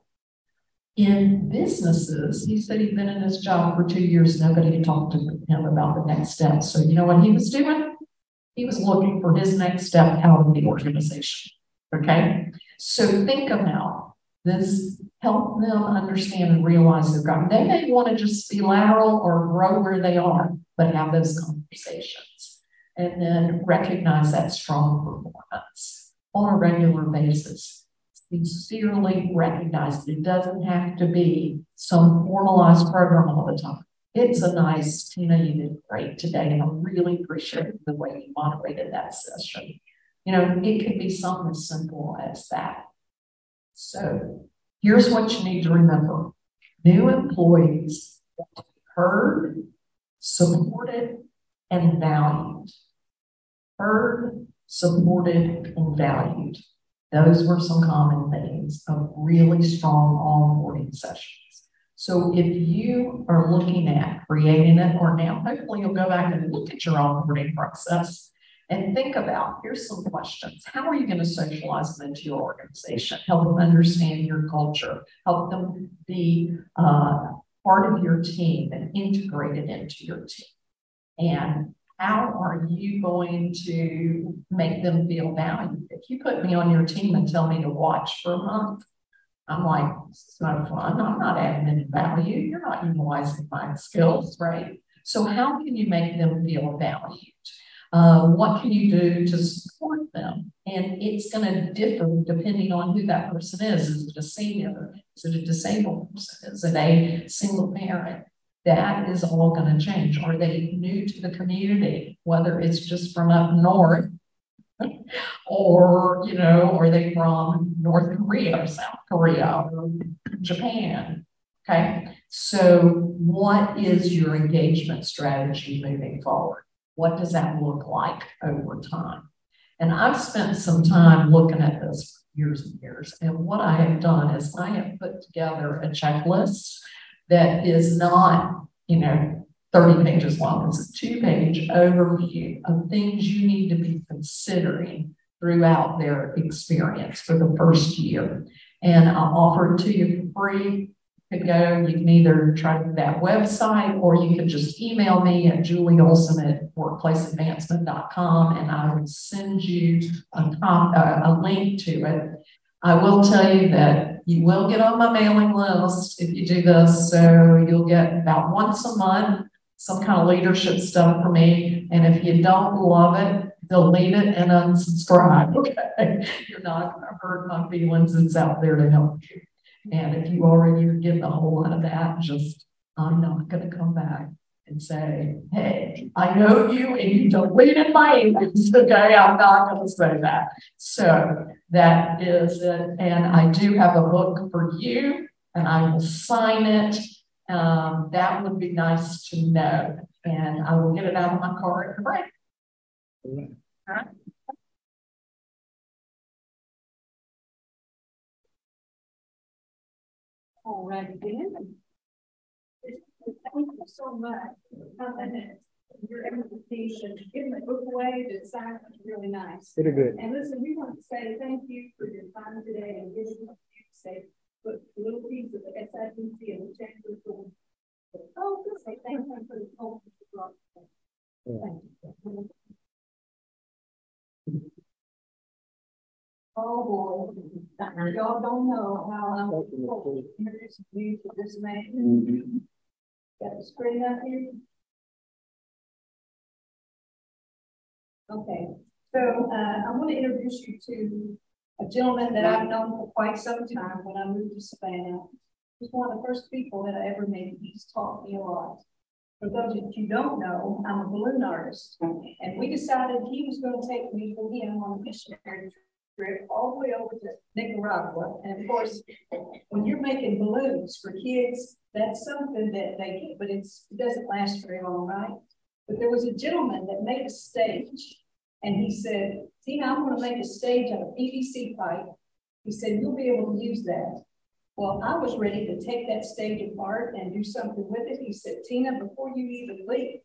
In businesses, he said he'd been in his job for 2 years. Nobody had talked to him about the next step. So you know what he was doing? He was looking for his next step out of the organization. Okay? So think about this, help them understand and realize their growth. They may want to just be lateral or grow where they are, but have those conversations. And then recognize that strong performance on a regular basis. Sincerely recognize that it doesn't have to be some formalized program all the time. It's a nice, Tina, you did great today, and I really appreciate the way you moderated that session. You know, it could be something as simple as that. So here's what you need to remember. New employees want to be heard, supported, and valued. Heard, supported, and valued. Those were some common themes of really strong onboarding sessions. So if you are looking at creating it, or now hopefully you'll go back and look at your onboarding process and think about, here's some questions. How are you going to socialize them into your organization? Help them understand your culture. Help them be part of your team and integrated into your team. And how are you going to make them feel valued? If you put me on your team and tell me to watch for a month, I'm like, this is no fun. I'm not adding any value. You're not utilizing my skills, right? So how can you make them feel valued? What can you do to support them? And it's going to differ depending on who that person is. Is it a senior? Is it a disabled person? Is it a single parent? That is all going to change. Are they new to the community? Whether it's just from up north, or, you know, are they from North Korea or South Korea or Japan? Okay. So what is your engagement strategy moving forward? What does that look like over time? And I've spent some time looking at this for years and years. And what I have done is I have put together a checklist that is not, you know, 30 pages long. It's a 2-page overview of things you need to be considering throughout their experience for the first year. And I'll offer it to you for free. You could go, you can either try that website, or you could just email me at julieolsen@workplaceadvancement.com, and I will send you a link to it. I will tell you that you will get on my mailing list if you do this. So you'll get about once a month some kind of leadership stuff from me. And if you don't love it, delete it and unsubscribe. Okay. You're not going to hurt my feelings. It's out there to help you. And if you already are getting a whole lot of that, just, I'm not going to come back and say, hey, I know you and you deleted my emails. Okay. I'm not going to say that. So that is it. And I do have a book for you, and I will sign it. That would be nice to know. And I will get it out of my car at the break. All right. All right, then. Thank you so much for coming. Your invitation, giving the book away, the sign was really nice. Pretty good. And listen, we want to say thank you for your time today and giving us you say put a little piece of the SIDC and the chamber for. Oh, good. Say thank you for the whole. Thank you. Oh boy, y'all don't know how I'm introducing you to this man. Got the screen up here. Okay, so I want to introduce you to a gentleman that I've known for quite some time. When I moved to Savannah, he's one of the first people that I ever met. He's taught me a lot. For those of you who don't know, I'm a balloon artist, and we decided he was going to take me with him on a missionary trip all the way over to Nicaragua. And of course, when you're making balloons for kids, that's something that they get, but it doesn't last very long, right? But there was a gentleman that made a stage, and he said, Tina, I'm going to make a stage out of PVC pipe. He said, you'll be able to use that. Well, I was ready to take that stage apart and do something with it. He said, Tina, before you even leave,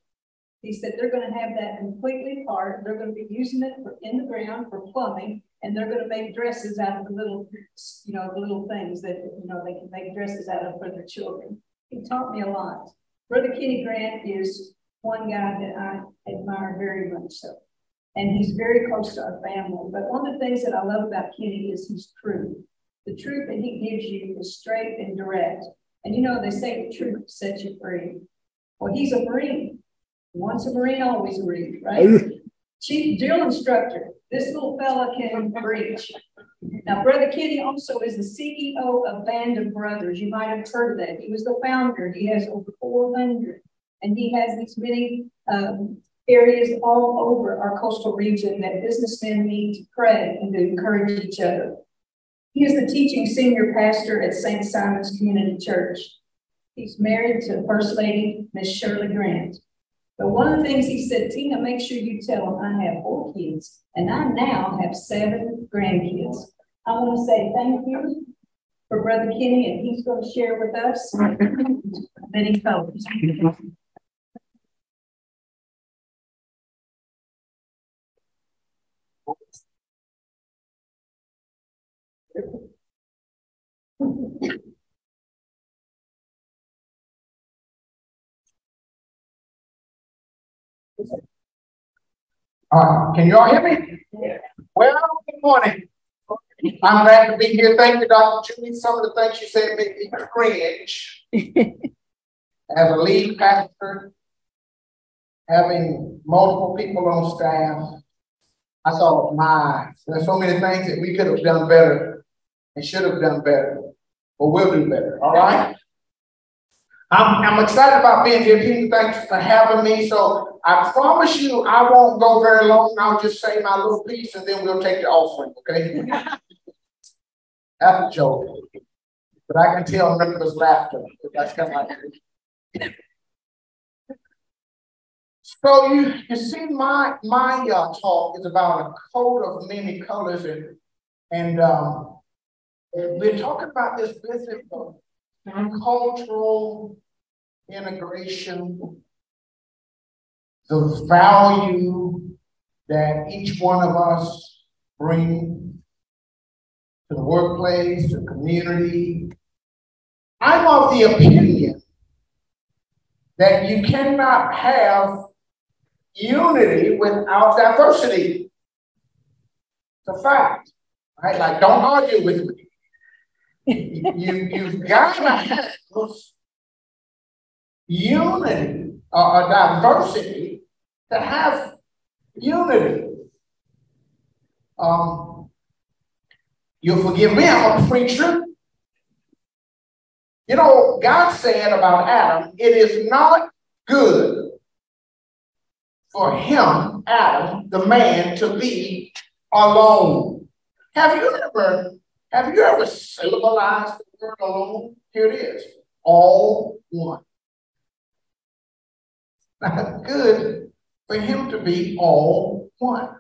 he said, they're going to have that completely apart. They're going to be using it in the ground for plumbing, and they're going to make dresses out of the little, the little things that, they can make dresses out of for their children. He taught me a lot. Brother Kenny Grant is one guy that I admire very much so. And he's very close to our family. But one of the things that I love about Kenny is his truth. The truth that he gives you is straight and direct. And they say the truth sets you free. Well, he's a Marine. Once a Marine, always a Marine, right? Chief drill instructor. This little fella can preach. Now, Brother Kenny also is the CEO of Band of Brothers. You might have heard of that. He was the founder. He has over 400. And he has these many areas all over our coastal region that businessmen meet to pray and to encourage each other. He is the teaching senior pastor at St. Simon's Community Church. He's married to First Lady, Miss Shirley Grant. But one of the things he said, Tina, make sure you tell him I have 4 kids, and I now have 7 grandkids. I want to say thank you for Brother Kenny, and he's going to share with us many colors. Can you all hear me? Yeah. Well, good morning. I'm glad to be here. Thank you, Dr. Julie. Some of the things you said make me cringe. As a lead pastor, having multiple people on staff, I thought, there's so many things that we could have done better and should have done better, but we'll do better, all right? I'm excited about being here. People, thanks for having me. So I promise you I won't go very long. I'll just say my little piece and then we'll take the offering, okay? That's a joke. But I can tell members' laughter. That's kind of like So you see my talk is about a coat of many colors, and we're talking about this business of cultural integration, the value that each one of us bring to the workplace, to the community. I'm of the opinion that you cannot have unity without diversity. It's a fact, right? Like, don't argue with me. You've got to have unity or diversity to have unity. You'll forgive me, I'm a preacher. God said about Adam, it is not good for him, Adam, the man, to be alone. Have you ever syllabalized the word alone? Here it is, all one. Not good for him to be all one.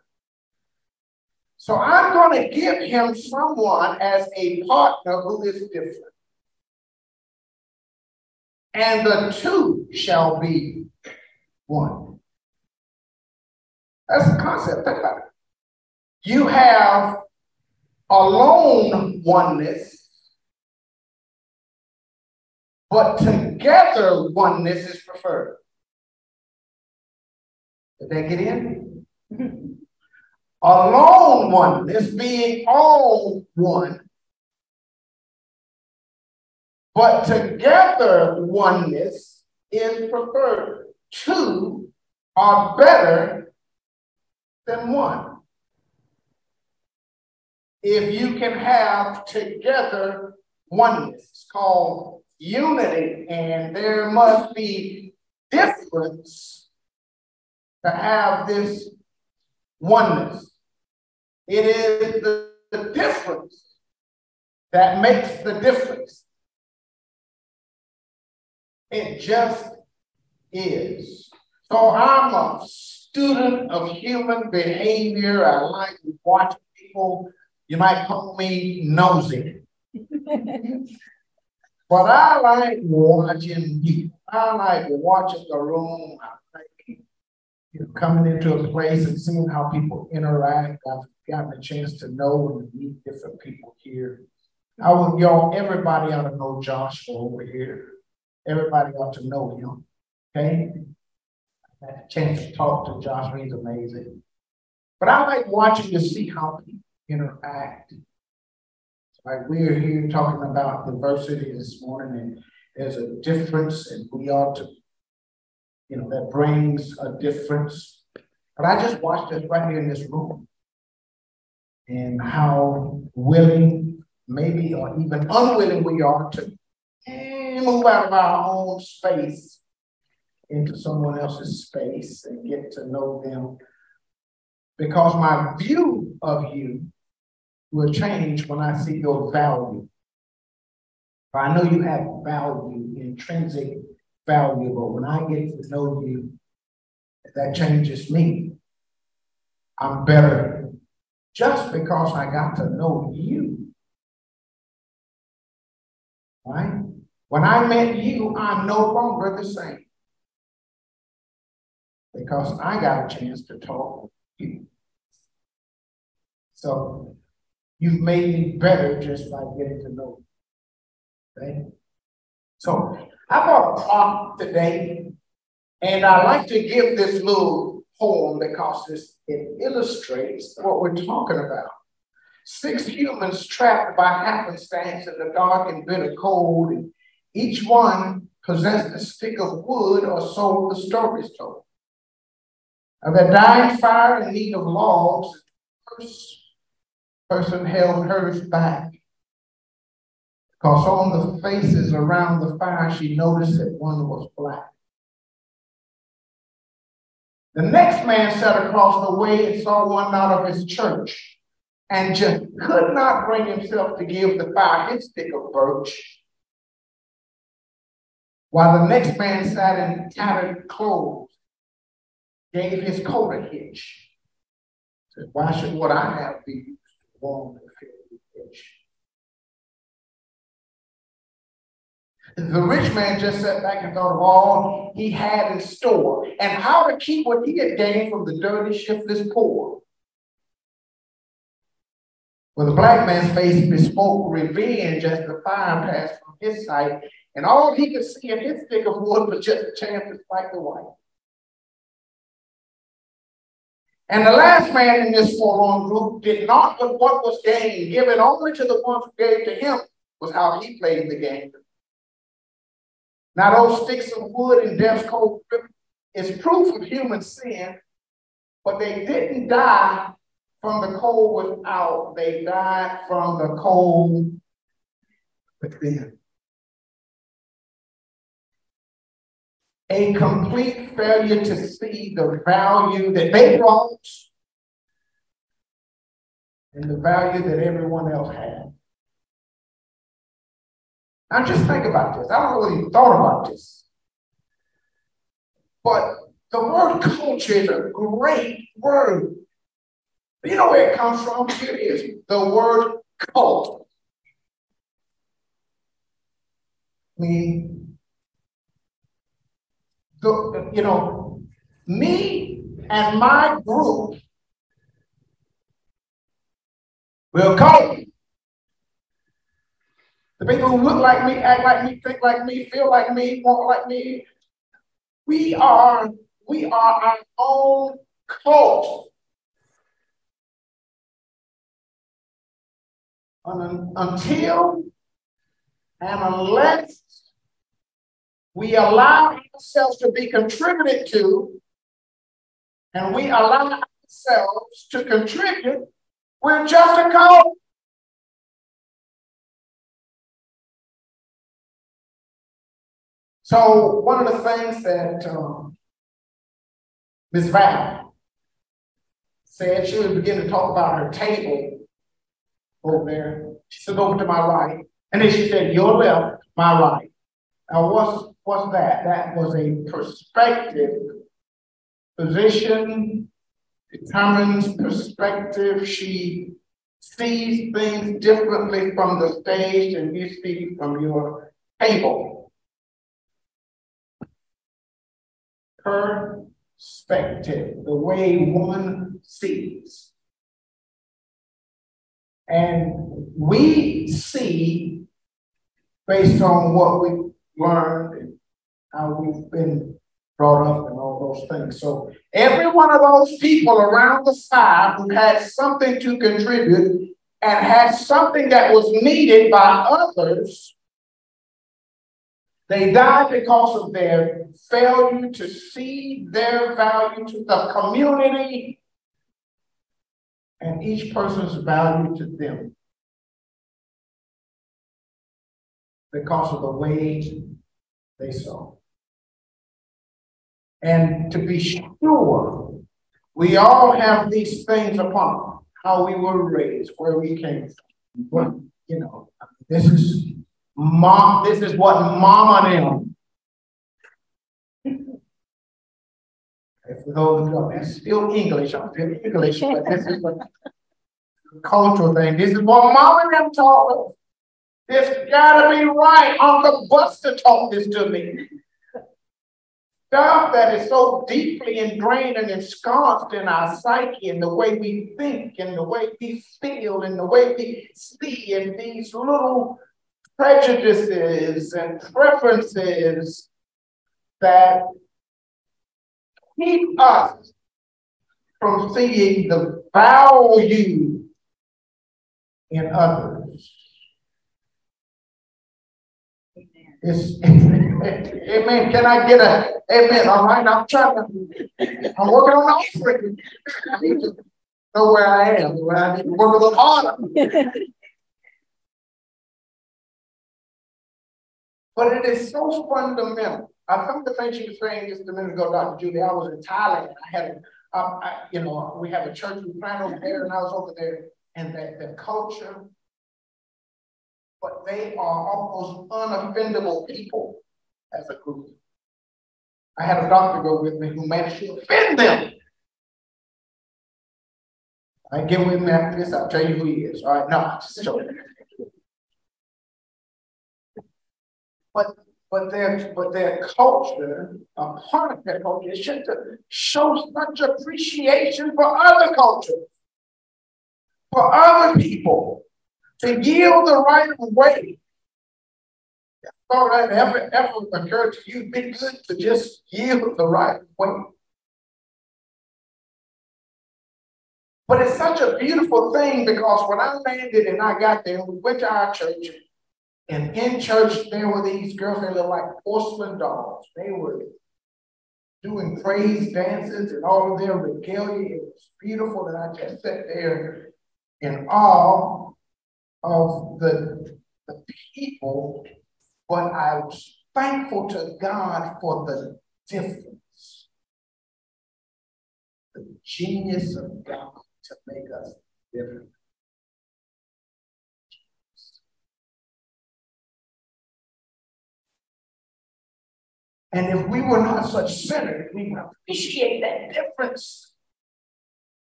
So I'm going to give him someone as a partner who is different. and the two shall be one. That's the concept. Think about it. You have alone oneness, but together oneness is preferred. Did that get in? Alone oneness, being all one, but together oneness is preferred. Two are better than one. If you can have together oneness, it's called unity, and there must be difference to have this oneness. It is the difference that makes the difference. It just is. So I'm a student of human behavior. I like watching people. You might call me nosy. But I like watching people. I like watching the room. I like coming into a place and seeing how people interact. I've gotten a chance to know and meet different people here. Everybody ought to know Joshua over here. Everybody ought to know him. Okay? I had a chance to talk to Joshua. He's amazing. But I like watching to see how people interact. Like we're here talking about diversity this morning, and there's a difference, and we ought to, that brings a difference. But I just watched this right here in this room, and how willing, maybe, or even unwilling we are to move out of our own space into someone else's space and get to know them. Because my view of you will change when I see your value. I know you have value, intrinsic value, but when I get to know you, that changes me. I'm better just because I got to know you. Right? When I met you, I'm no longer the same. Because I got a chance to talk with you. So you've made me better just by getting to know you. Okay? So I brought a prompt today, and I like to give this little poem because it illustrates what we're talking about. 6 humans trapped by happenstance in the dark and bitter cold, and each one possessed a stick of wood or so the stories told. Of the dying fire in need of logs, the first person held hers back. Because on the faces around the fire, she noticed that one was black. The next man sat across the way and saw one out of his church and just could not bring himself to give the fire his stick of birch. While the next man sat in tattered clothes, gave his coat a hitch. Said, why should what I have be used to warm and fill the hitch? The rich man just sat back and thought of all he had in store and how to keep what he had gained from the dirty, shiftless poor. Well, the black man's face bespoke revenge as the fire passed from his sight, and all he could see in his stick of wood was just a chance to strike the white. And the last man in this forlorn group did not with what was gained, given only to the ones who gave to him, was how he played the game. Now those sticks of wood in death's cold grip is proof of human sin, but they didn't die from the cold without. They died from the cold within. A complete failure to see the value that they brought and the value that everyone else had. Now just think about this. I don't really thought about this. But the word culture is a great word. You know where it comes from? Here it is. The word cult. Meaning So, you know, me and my group will cope. The people who look like me, act like me, think like me, feel like me, walk like me, we are our own cult. Until and unless we allow ourselves to be contributed to, and we allow ourselves to contribute, we're just a cult. So one of the things that Ms. Val said, she would begin to talk about her table over there. She said, over to my right. And then she said, your left, my right. Now, what's that? That was a perspective. Position determines perspective. She sees things differently from the stage than you see from your table. Perspective, the way one sees. And we see based on what we've learned and how we've been brought up and all those things. So every one of those people around the side who had something to contribute and had something that was needed by others, they died because of their failure to see their value to the community and each person's value to them because of the way they saw. And to be sure, we all have these things upon how we were raised, where we came from. But, you know, this is what mama and for those who don't, it's still English, I'm still English, but this is what cultural thing. This is what mama and them taught us. This gotta be right. Uncle Buster taught this to me. Stuff that is so deeply ingrained and ensconced in our psyche, and the way we think, and the way we feel, and the way we see, and these little prejudices and preferences that keep us from seeing the value in others. Amen. Can I get a amen? All right, I'm working on the offering. I need to know where I am, where I need to work a little harder. But it is so fundamental. I think the thing she was saying just a minute ago, Dr. Julie, I was in Thailand. I had, we have a church we plan over there, and I was over there, and the culture, but they are almost unoffendable people as a group. I had a doctor go with me who managed to offend them. I get with me after this, I'll tell you who he is. All right, no, just joking. But their culture, a part of their culture, is just to show such appreciation for other cultures, for other people, to yield the right way. All right, ever occurred to you, be good to just yield the right way. But it's such a beautiful thing, because when I landed and I got there, we went to our church. And in church, there were these girls that looked like porcelain dolls. They were doing praise dances and all of their regalia. It was beautiful, and I just sat there in awe of the people, but I was thankful to God for the difference, the genius of God to make us different. And if we were not such sinners, we would appreciate that difference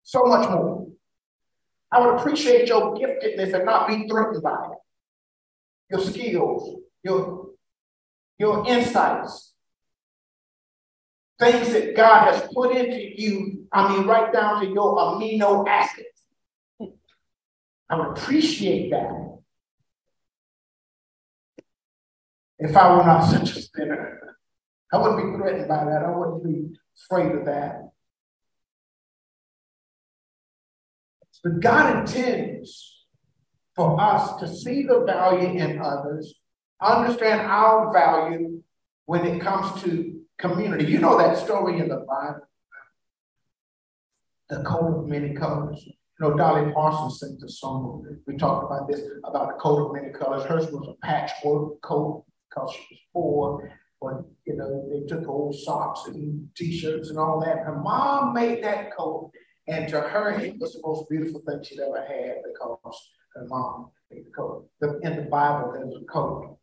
so much more. I would appreciate your giftedness and not be threatened by it. Your skills, your insights. things that God has put into you, I mean, right down to your amino acids. I would appreciate that if I were not such a sinner. I wouldn't be threatened by that. I wouldn't be afraid of that. But God intends for us to see the value in others, understand our value when it comes to community. You know that story in the Bible, the coat of many colors. You know, Dolly Parton sings a song. We talked about this, about the coat of many colors. Hers was a patchwork coat because she was poor. But, you know, they took old socks and t-shirts and all that. Her mom made that coat. And to her, it was the most beautiful thing she'd ever had because her mom made the coat. In the Bible, there's a coat,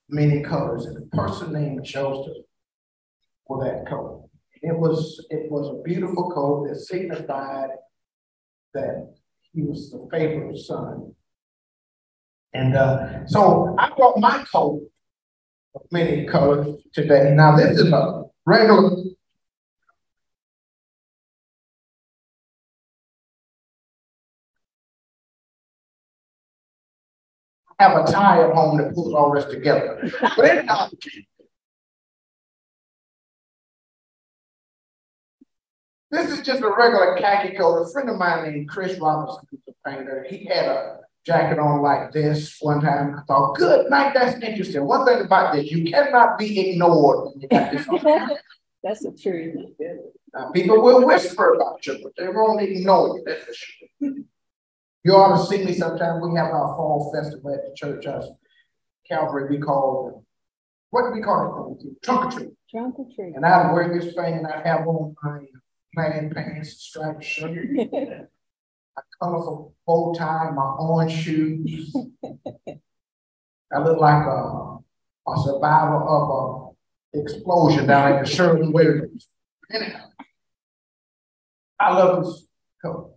many colors, and a person named Joseph wore that coat. It was a beautiful coat that signified that he was the favorite son. And so I brought my coat of many colors today. Now this is a regular. I have a tie at home that pulls all this together. But anyhow, this is just a regular khaki coat. A friend of mine named Chris Robinson, who's a painter, he had a jacket on like this one time. I thought, good night, that's interesting. One thing about this, you cannot be ignored when you got this on. That's the truth. People will whisper about you, but they won't ignore you, that's for sure. You ought to see me sometime. We have our fall festival at the church house. Calvary, we call, what do we call it? Trunk or treat. Trunk or treat. And I'd wear this thing and I'd have on my plain pants, striped shirt, a colorful bow tie, my orange shoes. I look like a survivor of an explosion down at the Sherman-Williams. Anyhow, I love this coat.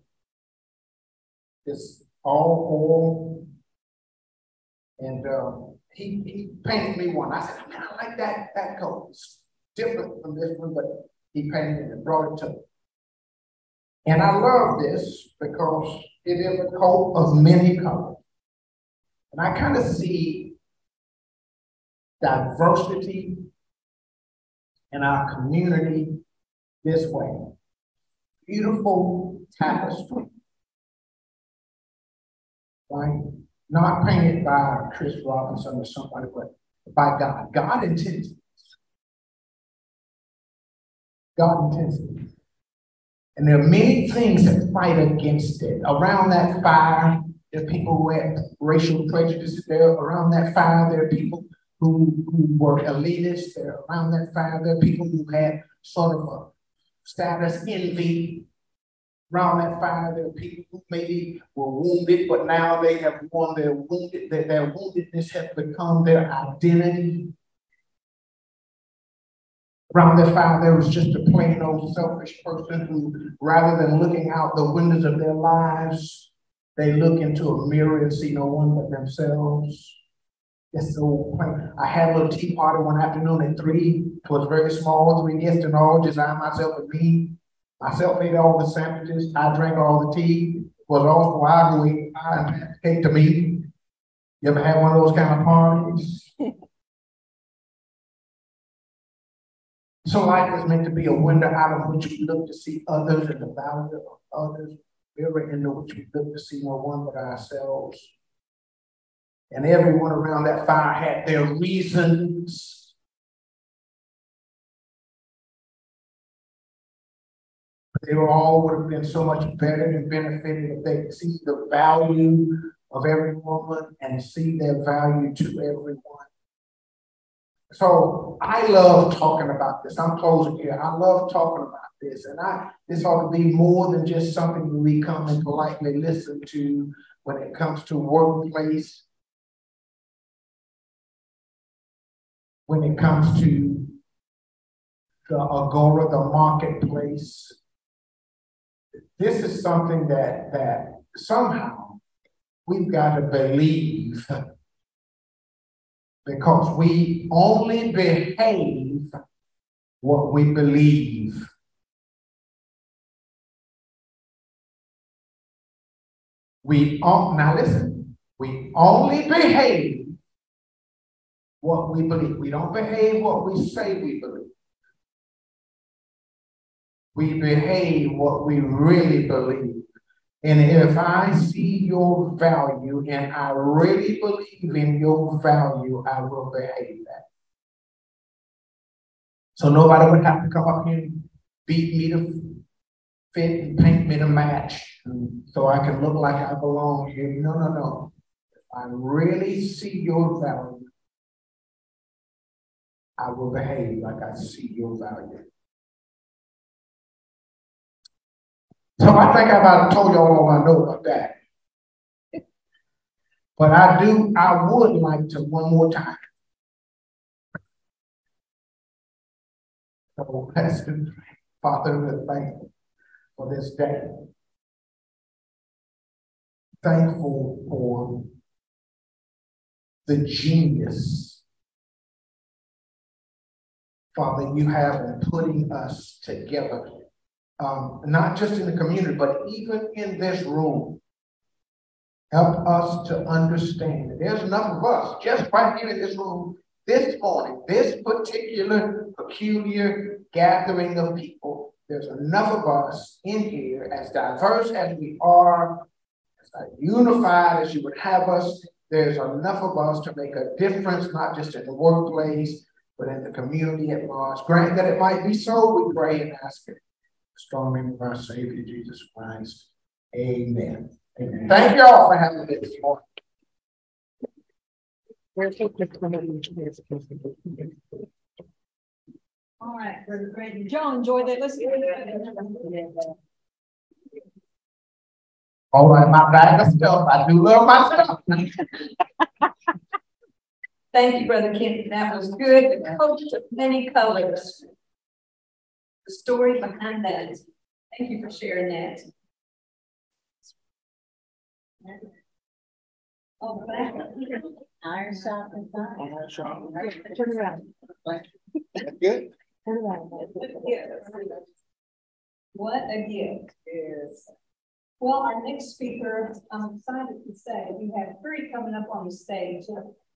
It's all oil. And he painted me one. I said, man, I like that coat. It's different from this one, but he painted it and brought it to me. And I love this because it is a coat of many colors. And I kind of see diversity in our community this way. Beautiful tapestry. Right? Not painted by Chris Robinson or somebody, but by God. God intends it. God intends it. And there are many things that fight against it. Around that fire, there are people who had racial prejudice. There around that fire, there are people who were elitists. There around that fire, there are people who had sort of a status envy. Around that fire, there are people who maybe were wounded, but now they have won their wounded. Their woundedness has become their identity. Around that fire, there was just a plain old selfish person who, rather than looking out the windows of their lives, they look into a mirror and see no one but themselves. It's so plain. I had a little tea party one afternoon at 3. It was very small, 3 guests and all, just I, myself, and me. Myself ate all the sandwiches. I drank all the tea. It was all for I who ate pie and cake to me. You ever had one of those kind of parties? So life is meant to be a window out of which we look to see others and the value of others. Mirror into which we look to see no one but ourselves. And everyone around that fire had their reasons. But they all would have been so much better and benefited if they could see the value of every woman and see their value to everyone. So I love talking about this. I'm closing here. I love talking about this. And this ought to be more than just something that we come and politely listen to when it comes to workplace, when it comes to the agora, the marketplace. This is something that somehow we've got to believe, because we only behave what we believe. Now listen, we only behave what we believe. We don't behave what we say we believe. We behave what we really believe. And if I see your value and I really believe in your value, I will behave that. So nobody would have to come up here and beat me to fit and paint me to match so I can look like I belong here. No, no, no. If I really see your value, I will behave like I see your value. So I think I about told y'all all I know about that. But I would like to one more time. So, Father, we're thankful for this day. Thankful for the genius, Father, you have in putting us together. Not just in the community, but even in this room. Help us to understand that there's enough of us just right here in this room this morning, this particular peculiar gathering of people. There's enough of us in here, as diverse as we are, as unified as you would have us. There's enough of us to make a difference, not just in the workplace, but in the community at large. Grant that it might be so, we pray and ask it. Strong name of our Savior, Jesus Christ. Amen. Amen. Thank you all for having me this morning. All right, Brother Grant. Did y'all enjoy that? Let's get All right, my bag of stuff. I do love my stuff. Thank you, Brother Kent. That was good. The coat of many colors. The story behind that. Thank you for sharing that. Oh, the back. Iron shop and Iron shop. Turn around. Good. Turn around. What a gift. Yes. Well, our next speaker, I'm excited to say we have three coming up on the stage.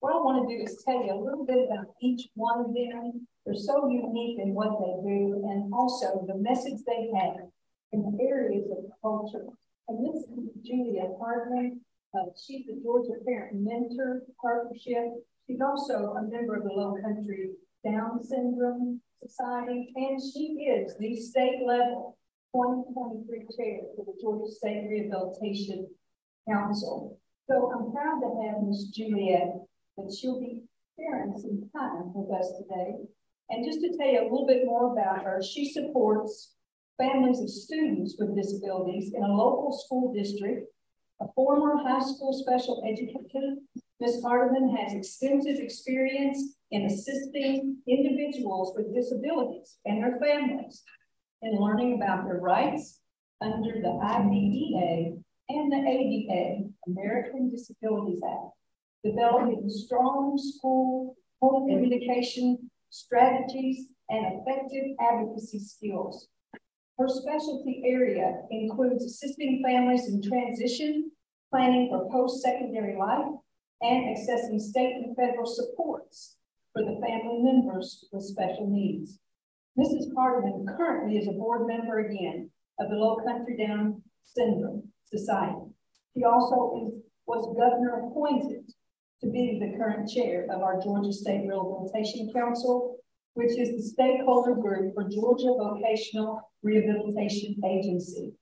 What I want to do is tell you a little bit about each one of them. They're so unique in what they do, and also the message they have in the areas of culture. And this is Juliet Hardeman. She's the Georgia Parent Mentor Partnership. She's also a member of the Low Country Down Syndrome Society, and she is the state level 2023 chair for the Georgia State Rehabilitation Council. So I'm proud to have Ms. Juliet, and she'll be sharing some time with us today. And just to tell you a little bit more about her, she supports families of students with disabilities in a local school district. A former high school special educator, Ms. Hardeman has extensive experience in assisting individuals with disabilities and their families in learning about their rights under the IDEA and the ADA, American Disabilities Act, developing strong school home communication strategies and effective advocacy skills. Her specialty area includes assisting families in transition, planning for post-secondary life, and accessing state and federal supports for the family members with special needs. Mrs. Hardeman currently is a board member again of the Low Country Down Syndrome Society. She also was governor appointed to be the current chair of our Georgia State Rehabilitation Council, which is the stakeholder group for Georgia Vocational Rehabilitation Agency.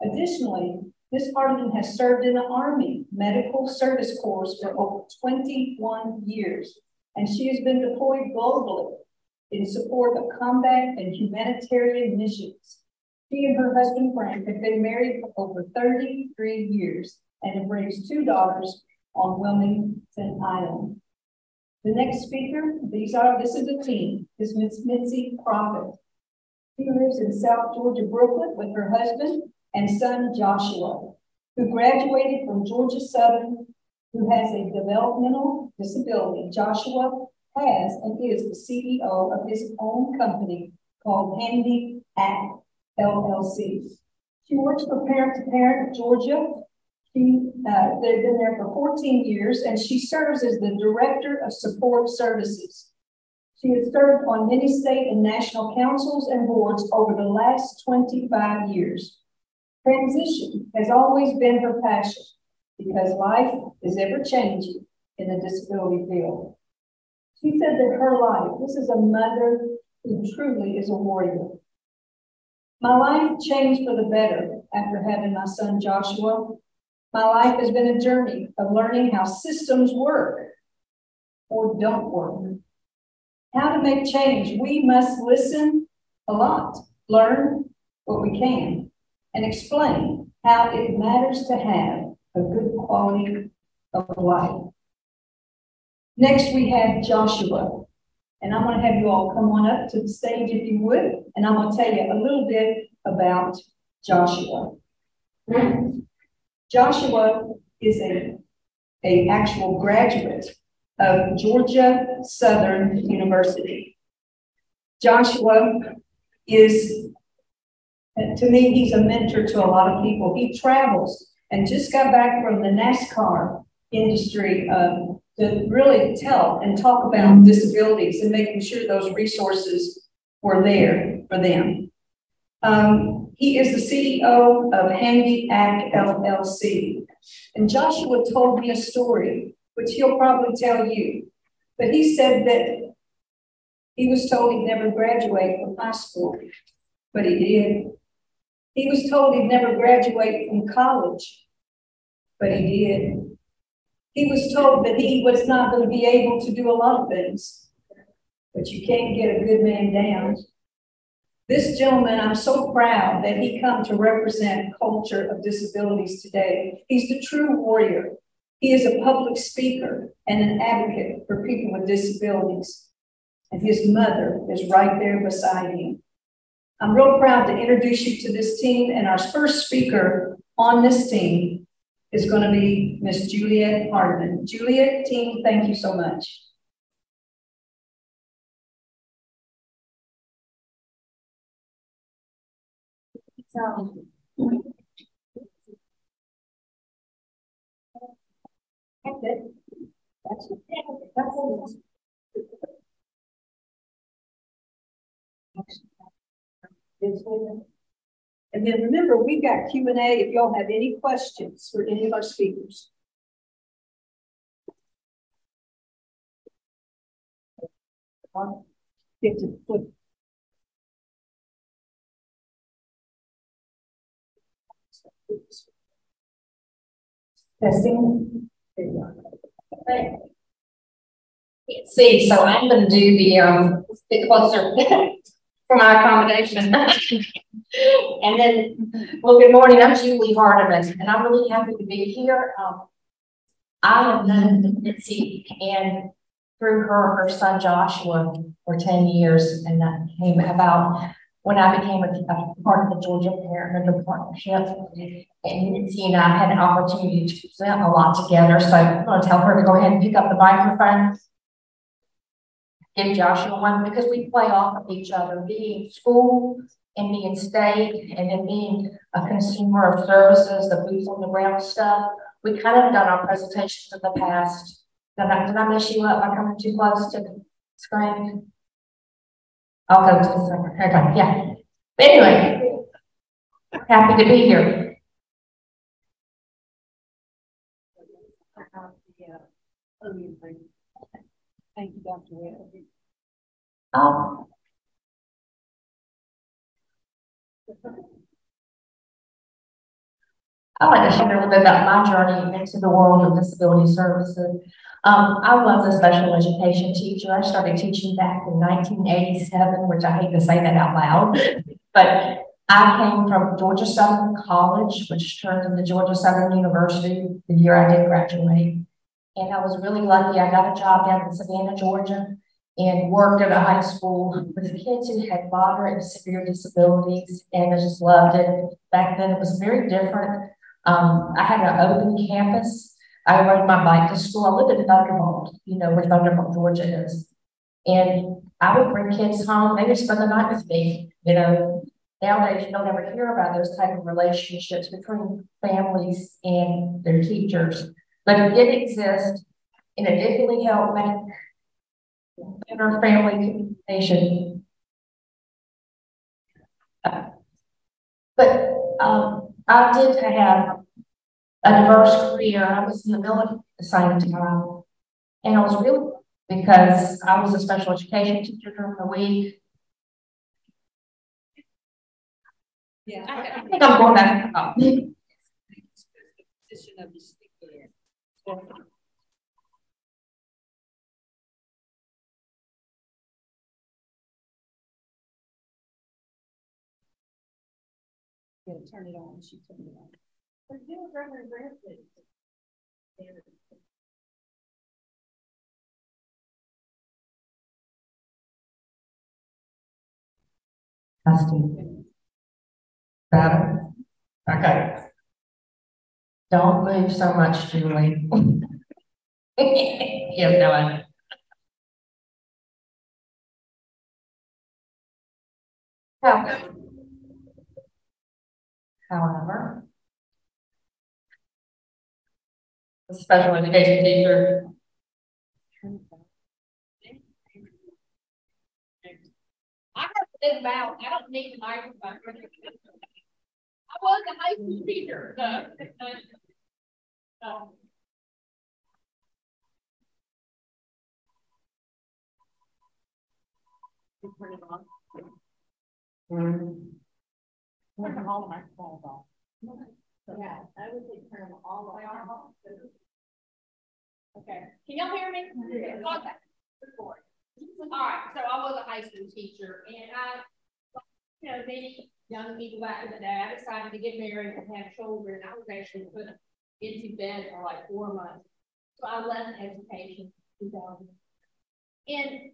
Additionally, Ms. Hardeman has served in the Army Medical Service Corps for over 21 years, and she has been deployed globally in support of combat and humanitarian missions. She and her husband, Frank, have been married for over 33 years and have raised 2 daughters on Wilmington Island. The next speaker, this is a team. This is Ms. Mitzi Proffitt. She lives in South Georgia, Brooklyn, with her husband and son, Joshua, who graduated from Georgia Southern, who has a developmental disability. Joshua has and is the CEO of his own company called HandiAcc LLC. She works for Parent to Parent Georgia. They've been there for 14 years, and she serves as the Director of Support Services. She has served on many state and national councils and boards over the last 25 years. Transition has always been her passion because life is ever changing in the disability field. She said that her life, this is a mother who truly is a warrior. My life changed for the better after having my son Joshua. My life has been a journey of learning how systems work or don't work. How to make change. We must listen a lot, learn what we can, and explain how it matters to have a good quality of life. Next, we have Joshua. And I'm going to have you all come on up to the stage if you would. And I'm going to tell you a little bit about Joshua. Joshua is an actual graduate of Georgia Southern University. Joshua is, to me, he's a mentor to a lot of people. He travels and just got back from the NASCAR industry to really tell and talk about disabilities and making sure those resources were there for them. He is the CEO of HandiAcc LLC. And Joshua told me a story, which he'll probably tell you. But he said that he was told he'd never graduate from high school, but he did. He was told he'd never graduate from college, but he did. He was told that he was not going to be able to do a lot of things, but you can't get a good man down. This gentleman, I'm so proud that he come to represent culture of disabilities today. He's the true warrior. He is a public speaker and an advocate for people with disabilities. And his mother is right there beside him. I'm real proud to introduce you to this team, and our first speaker on this team is going to be Miss Juliet Hardeman. Juliet, team, thank you so much. That's it. That's it. That's it. And then remember, we've got Q&A if y'all have any questions for any of our speakers. Get to the foot. Testing. There you go. See, so I'm going to do the bit closer for my accommodation. And then, well, good morning. I'm Juliet Hardeman, and I'm really happy to be here. I have known Mitzi and through her son Joshua for 10 years, and that came about when I became a part of the Georgia Parent Member Partnership. And Mitzi and I had an opportunity to present a lot together. So I'm going to tell her to go ahead and pick up the microphone. Give Joshua one, because we play off of each other, being school and being state, and then being a consumer of services, the boots on the ground stuff. We kind of done our presentations in the past. Did I mess you up by coming too close to the screen? I'll go to the center. Okay, yeah. But anyway, happy to be here. Thank you, Dr. Webb. I'd like to share a little bit about my journey into the world of disability services. I was a special education teacher. I started teaching back in 1987, which I hate to say that out loud, but I came from Georgia Southern College, which turned into Georgia Southern University the year I did graduate. And I was really lucky. I got a job down in Savannah, Georgia, and worked at a high school with kids who had moderate and severe disabilities, and I just loved it. Back then, it was very different. I had an open campus. I rode my bike to school. I lived in Thunderbolt, you know where Thunderbolt, Georgia is. And I would bring kids home, they would spend the night with me, you know. Nowadays, you don't ever hear about those type of relationships between families and their teachers, but it did exist, and it did really help make inter-family communication. But I did have a diverse career. I was in the military at the same time, and I was really, because I was a special education teacher during the week. Yeah. I think I'm going back up. Yeah, turn it on. She turned it on. Better. Okay. Don't move so much, Julie. You have no idea. However, the special education teacher. I have to think about, I don't need the microphone. I was a high school teacher. Turn it on. Turn all the microphones off. Yeah, I would say turn them all the way off. Okay. Can y'all hear me? Okay. All right. So I was a high school teacher, and many young people back in the day, I decided to get married and have children. I was actually put into bed for like 4 months. So I left education in 2000. And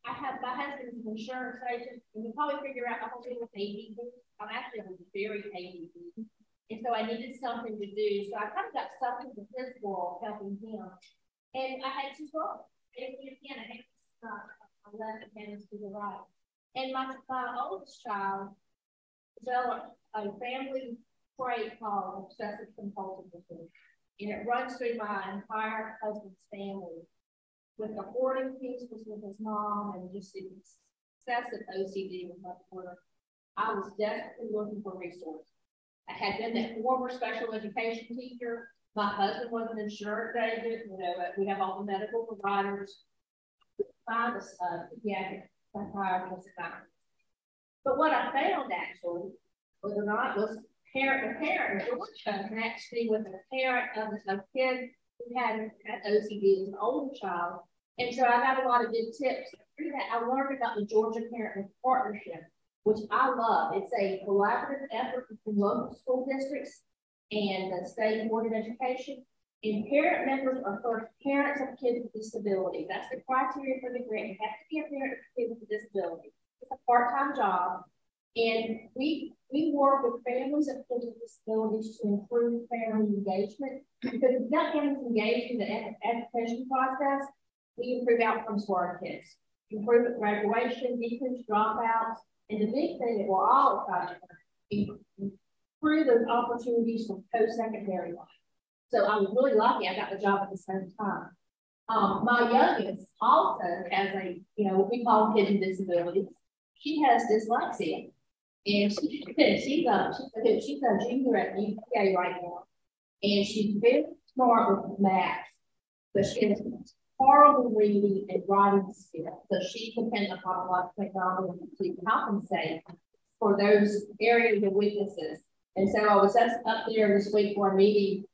I have my husband's an insurance agent, and you probably figure out the whole thing with ADD. I'm actually very ADD. And so I needed something to do. So I kind of got sucked into his world, helping him. And I had 2 girls. And again, I had I left the hands to the right. And my oldest child developed a family trait called obsessive compulsive disorder. And it runs through my entire husband's family. With the hoarding piece was with his mom, and just the excessive OCD with my daughter. I was desperately looking for resources. I had been that former special education teacher. My husband was an insurance agent. You know, we have all the medical providers. Find a psychiatric psychiatrist. But what I found actually, believe it or not, was parent to parent. And actually with a parent of a kid who had OCD as an older child. And so I got a lot of good tips. Through that, I learned about the Georgia Parent Partnership, which I love. It's a collaborative effort between local school districts and the state board of education. And parent members are first parents of kids with disabilities. That's the criteria for the grant. You have to be a parent of kids with disabilities. It's a part-time job. And we work with families of kids with disabilities to improve family engagement. Because if you got families engaged in the education process, we improve outcomes for our kids. Improve at graduation, decrease dropouts, and the big thing that we're all trying to improve those opportunities for post-secondary life. So I was really lucky I got the job at the same time. My youngest also has what we call kids with disabilities. She has dyslexia. And she's a junior at UTA right now. And she's very smart with math, but she has horrible reading and writing skills. So she depends upon a lot of technology to compensate for those areas of weaknesses. And so I was up there this week for a meeting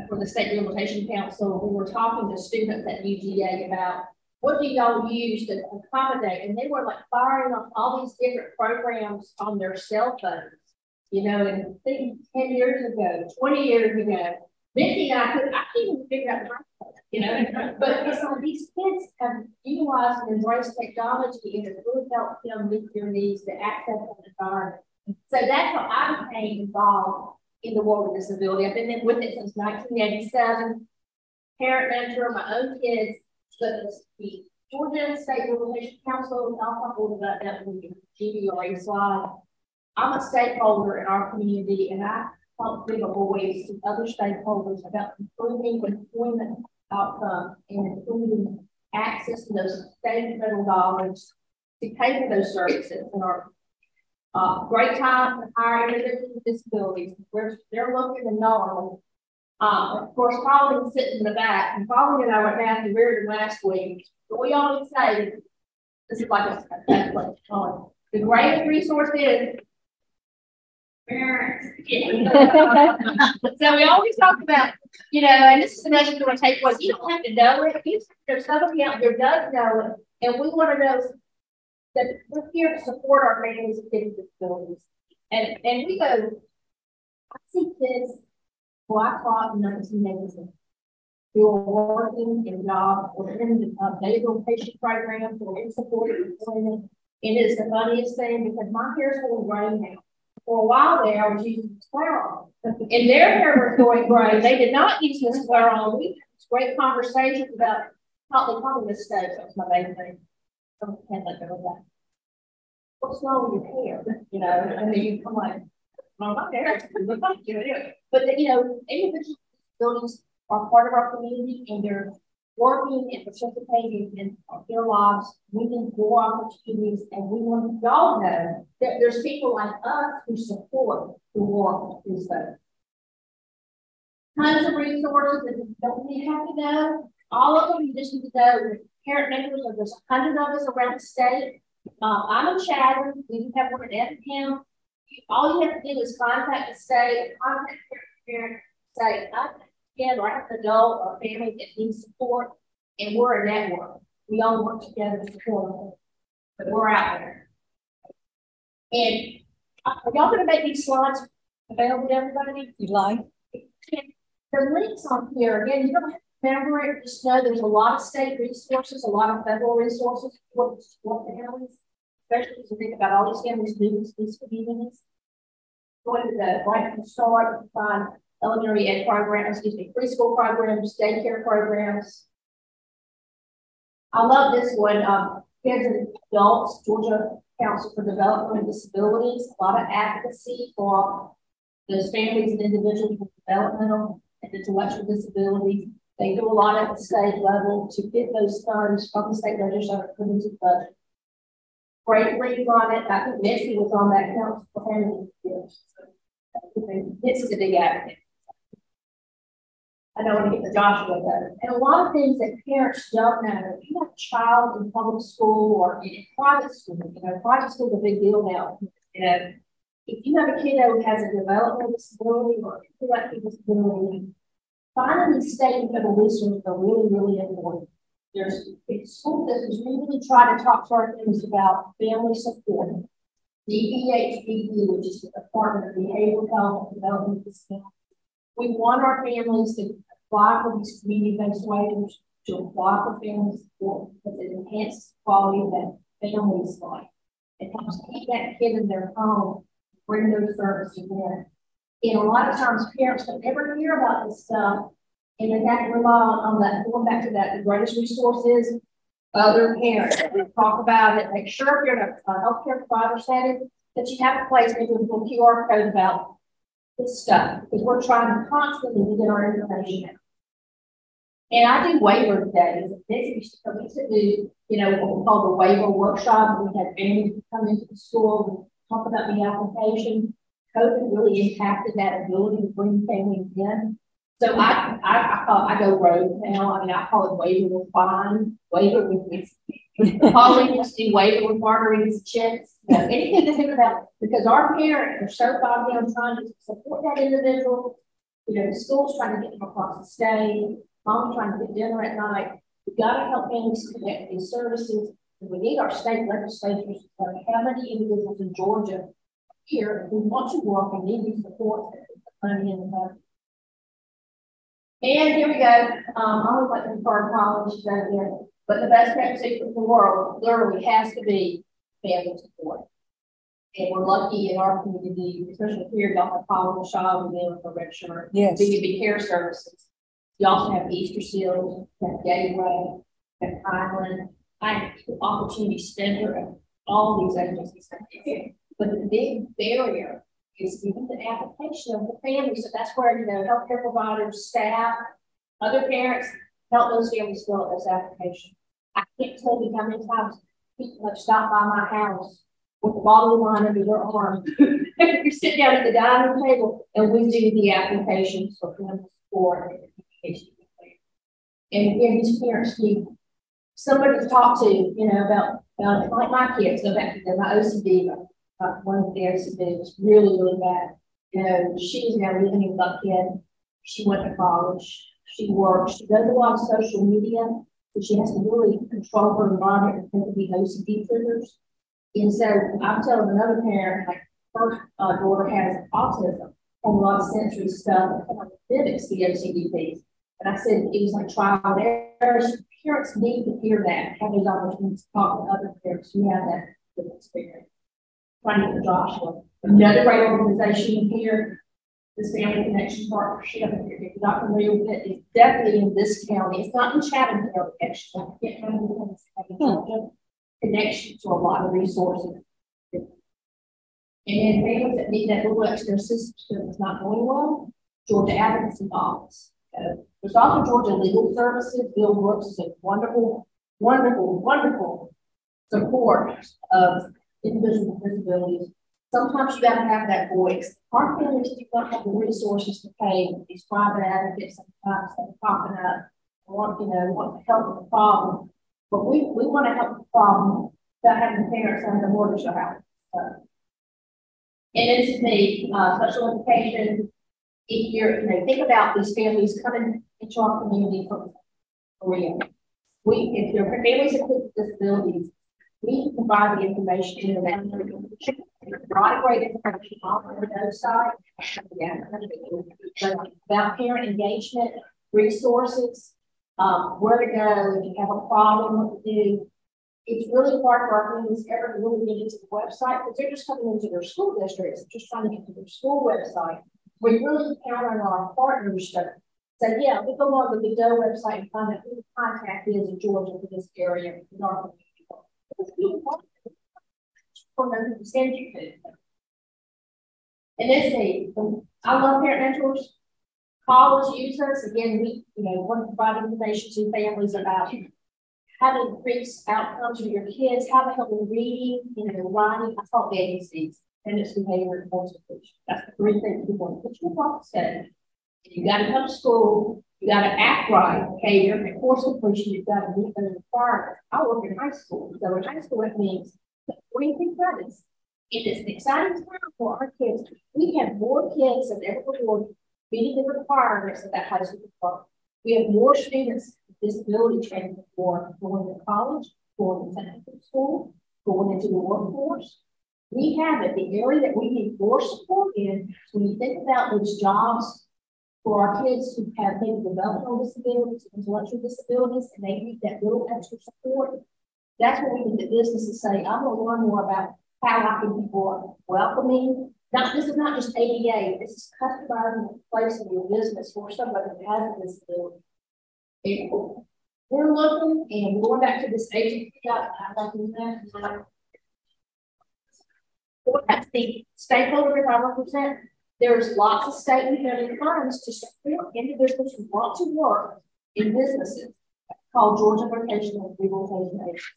for the State Rehabilitation Council. We were talking to students at UGA about what do y'all use to accommodate? And they were like firing off all these different programs on their cell phones, and think 10 years ago, 20 years ago, Mitzi and I couldn't even figure out the right, but it's like these kids have utilized and embraced technology, and it's really helped them meet their needs to access the environment. So that's how I became involved in the world of disability. I've been with it since 1987, parent mentor, my own kids. So the Georgia State Relocation Council, I'll talk a little about that when we GBRA slide. I'm a stakeholder in our community, and I help bring a voice to other stakeholders about improving employment outcomes and improving access to those state and federal dollars to pay for those services in our great time to hire individuals with disabilities, where they're looking and knowing. Of course, Pauline sitting in the back, and Pauline and I went down to Rincon last week. But we always say, this is like a template. The greatest resource is parents. Yeah. So we always talk about, you know, and this is the message we're going to take was you don't have to know it. There's somebody out there does know it, and we want to know that we're here to support our families with disabilities. And we go, I see kids who I taught in 1980s who are working in jobs or in the behavioral patient programs or in supported employment. It is the funniest thing because my hair's going gray now. For a while there, I was using scleral. And their hair was going gray. They did not use the scleral. We had great conversations about probably mistakes. That's my main thing. I can't let go of that. What's wrong with your hair? You know, and then you come like, well, my hair. But you know, individual disabilities are part of our community, and they're working and participating in their lives. We need more opportunities, and we want y'all know that there's people like us who support the work through stuff. Tons of resources that you don't even have to know. All of them you just need to know. Parent members, there's 100 of us around the state. I'm in Chatham. We do have one in Effingham. All you have to do is contact the state, contact the parent, say, or I have an adult or family that needs support, and we're a network. We all work together to support them, but we're out there. And are y'all going to make these slides available to everybody? You like? The links on here, again, you don't have to remember it, just know there's a lot of state resources, a lot of federal resources to support families, especially as you think about all these families moving to these communities. Going to the right from the start, find elementary ed programs, preschool programs, daycare programs. I love this one, Kids and Adults, Georgia Council for Development and Disabilities, a lot of advocacy for those families and individuals with developmental and intellectual disabilities. They do a lot at the state level to get those funds from the state legislature put into the budget. Great reading on it. I think Mitzi was on that council for many years. This is a big advocate. I know when to get the Joshua better. And a lot of things that parents don't know. If you have a child in public school or in private school, you know, private school is a big deal now. You know, if you have a kiddo who has a developmental disability or intellectual disability, finding these state and federal resources are really, really important. There's school systems, we really try to talk to our families about family support. DBHBD, which is the Department of Behavioral Health and Development Disability. We want our families to apply for these community-based waivers, to apply for family support, because it enhances the quality of that family's life. It helps keep that kid in their home, bring those services in. And a lot of times parents don't ever hear about this stuff, and they have to rely on that. Going back to that, the greatest resource is other parents. We talk about it. Make sure if you're in a healthcare provider setting that you have a place maybe with a QR code about this stuff, because we're trying to constantly get our information out. And I do waiver days. This used to do, you know, what we call the waiver workshop. We had families come into the school and talk about the application. COVID really impacted that ability to bring families in. So I go rogue now. I mean, I call it waiver with fine, waiver with Pauline used to do waiver with margaritas, chips, you know, anything to think about, because our parents are so bogged down trying to support that individual. You know, the school's trying to get them across the state, mom's trying to get dinner at night. We've got to help families connect these services. And we need our state legislatures to tell how many individuals in Georgia here who want to work and need these support money in the budget. And here we go. I always like to refer to college out there, but the best kept secret in the world literally has to be family support. And we're lucky in our community, especially here, y'all have College Shaw, we live for Red Shirt, yes. B&B Care Services. You also have Easter Seals, you have Gateway, you have Highland, I have the opportunity to spend at all these agencies. But the big barrier is even the application of the family. So that's where, healthcare providers, staff, other parents help those families fill out those applications. I can't tell you how many times people have stopped by my house with a bottle of wine under their arm. You sit down at the dining table and we do the applications for family support and education. And again, these parents need somebody to talk to, about like my kids, go back to my OCD, one of the OCD was really, really bad. She's now living in Buckhead. She went to college. She works. She does a lot of social media, but she has to really control her environment and think of these OCD triggers. And so I'm telling another parent, like her daughter has autism and a lot of sensory stuff that mimics the OCD piece. And I said it was like trial and error. Parents need to hear that, have those opportunities to talk to other parents who have that good experience. Trying to Joshua, another great organization here, this Family Connection Partnership. If you're not familiar with it, it's definitely in this county. It's not in Chatham County, actually. I can't remember the connection to a lot of resources. And then families that need that little extra assistance that's not going well, Georgia Advocacy Office. There's also Georgia Legal Services. Bill Brooks is a wonderful, wonderful, wonderful support of individuals with disabilities. Sometimes you got to have that voice. Our families do not have the resources to pay these private advocates. Sometimes they're popping up, want to help with the problem. But we want to help the problem without having the parents having to mortgage their house. And it's the special education. If you're, think about these families coming into our community from Korea. If your families with disabilities, we provide the information in that. A lot of great information on the website. About parent engagement, resources, where to go if you have a problem, what to do. It's really hard for our families ever to really get into the website because they're just coming into their school districts, just trying to get to their school website. We really count on our partners to say, yeah, we go on the Go website and find out who the contact is in Georgia for this area in our community. Send you to. And it's I love parent mentors. Call us, use us. Again, we want to provide information to families about how to increase outcomes for your kids, how to help them reading, writing. I call it ABCs. And it's behavior and concentration. That's the three things we want to put you on set. You got to come to school, you got to act right, behavior, and course completion, you've got to meet the requirements. I work in high school. So in high school, that means 43 credits. It is an exciting time for our kids. We have more kids than ever before meeting the requirements of that high school department. We have more students with disability training before going to college, going to technical school, going into the workforce. We have it. The area that we need more support in, when you think about those jobs for our kids who have maybe developmental disabilities, intellectual disabilities, and they need that little extra support, that's what we need the businesses say, I'm going to learn more about how I can be more welcoming. This is not just ADA, this is customizing the place in your business for somebody who has a disability. And we're looking, and going back to this agency, that's the stakeholders I represent. There's lots of state and federal funds to support individuals who want to work in businesses called Georgia Vocational Rehabilitation Agency.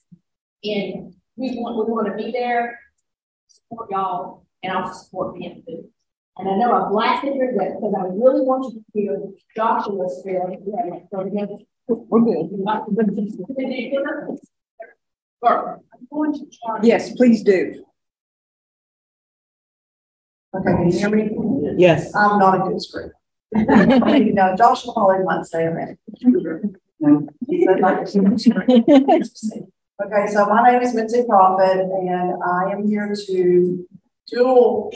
And we want to be there, support y'all, and also support me too. And I know I blasted your gut because I really want you to feel Joshua's feeling. We're good. I'm going to try. Yes, please do. Okay, can you hear me? Yes. I'm not a good script. Joshua probably might say that. He said like okay, so my name is Mitzi Proffitt, and I am here to dual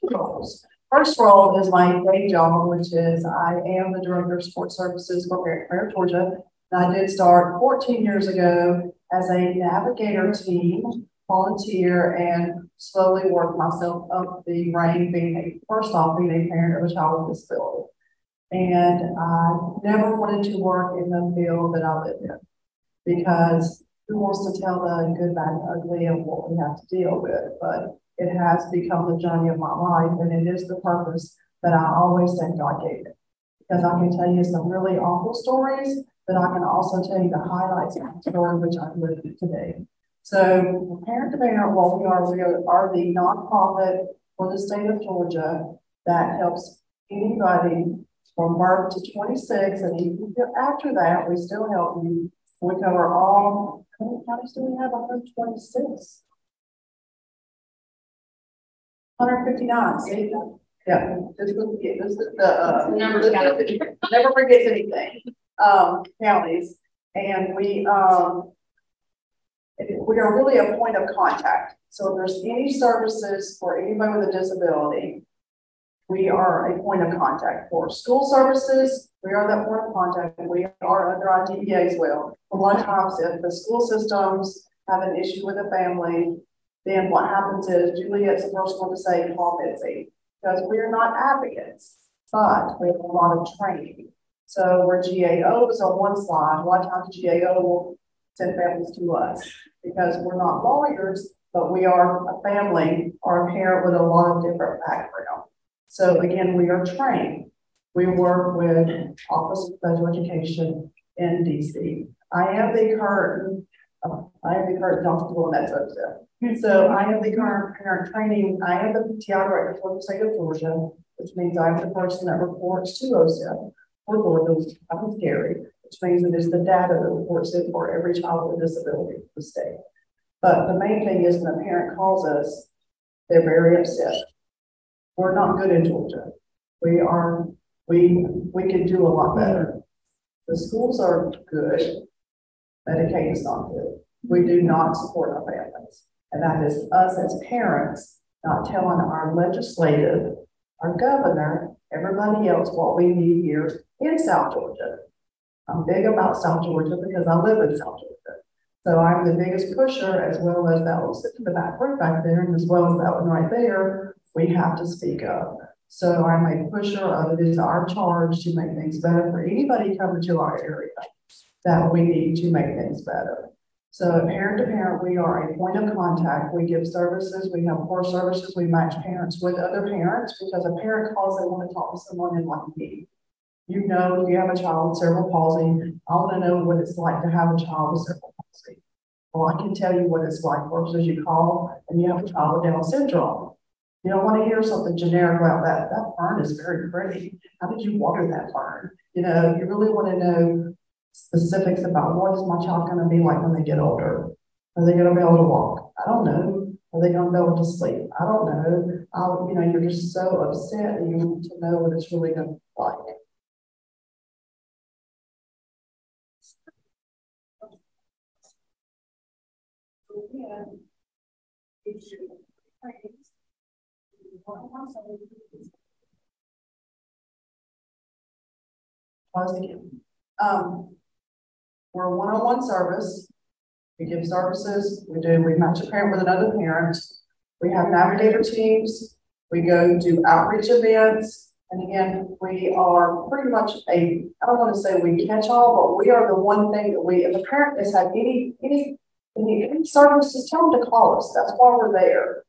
roles. First role is my day job, which is I am the Director of Support Services for Fair Georgia. And I did start 14 years ago as a navigator team, volunteer, and slowly work myself up the rank, being a parent of a child with disability. And I never wanted to work in the field that I lived in because who wants to tell the good, bad, and ugly of what we have to deal with? But it has become the journey of my life, and it is the purpose that I always think God gave it. Because I can tell you some really awful stories, but I can also tell you the highlights of the story which I've lived today. So Parent to Parent, what we are the nonprofit for the state of Georgia that helps anybody from birth to 26, and even after that, we still help you. We cover all, how many counties do we have? 126. 159. See? Yeah, this is the numbers. Never forgets anything. Counties, and we are really a point of contact. So if there's any services for anybody with a disability, we are a point of contact. For school services, we are that point of contact. We are under IDEA as well. A lot of times, if the school systems have an issue with a family, then what happens is Juliet's the first one to say, call Mitzi, because we're not advocates, but we have a lot of training. So where GAO is on one slide, a lot of times GAO will send families to us because we're not lawyers, but we are a family or a parent with a lot of different background. So again, we are trained. We work with Office of Special Education in DC. I am the current Dr. That's upset. So I am the current parent training. I am the PTI director for the state of Georgia, which means I'm the person that reports to OSEP for Georgia. I'm Dietary, which means it is the data that reports it for every child with a disability in the state. But the main thing is when a parent calls us, they're very upset. We're not good in Georgia. We could do a lot better. The schools are good. Medicaid is not good. We do not support our families. And that is us as parents not telling our legislative, our governor, everybody else what we need here in South Georgia. I'm big about South Georgia because I live in South Georgia. So I'm the biggest pusher, as well as that will sit in the back room back there, and as well as that one right there, we have to speak up. So I'm a pusher of it is our charge to make things better for anybody coming to our area that we need to make things better. So parent to parent, we are a point of contact. We give services, we have core services, we match parents with other parents because a parent calls, they want to talk to someone in like me. You know, if you have a child with cerebral palsy, I want to know what it's like to have a child with cerebral palsy. Well, I can tell you what it's like versus you call and you have a child with Down syndrome. You don't want to hear something generic about that. That fern is very pretty. How did you water that fern? You know, you really want to know specifics about what is my child going to be like when they get older. Are they going to be able to walk? I don't know. Are they going to be able to sleep? I don't know. You know, you're just so upset and you want to know what it's really going to be like. We're a one-on-one service. We give services. We match a parent with another parent. We have navigator teams. We go do outreach events. And again, we are pretty much I don't want to say we catch all, but we are the one thing that if a parent has had any services, tell them to call us. That's why we're there.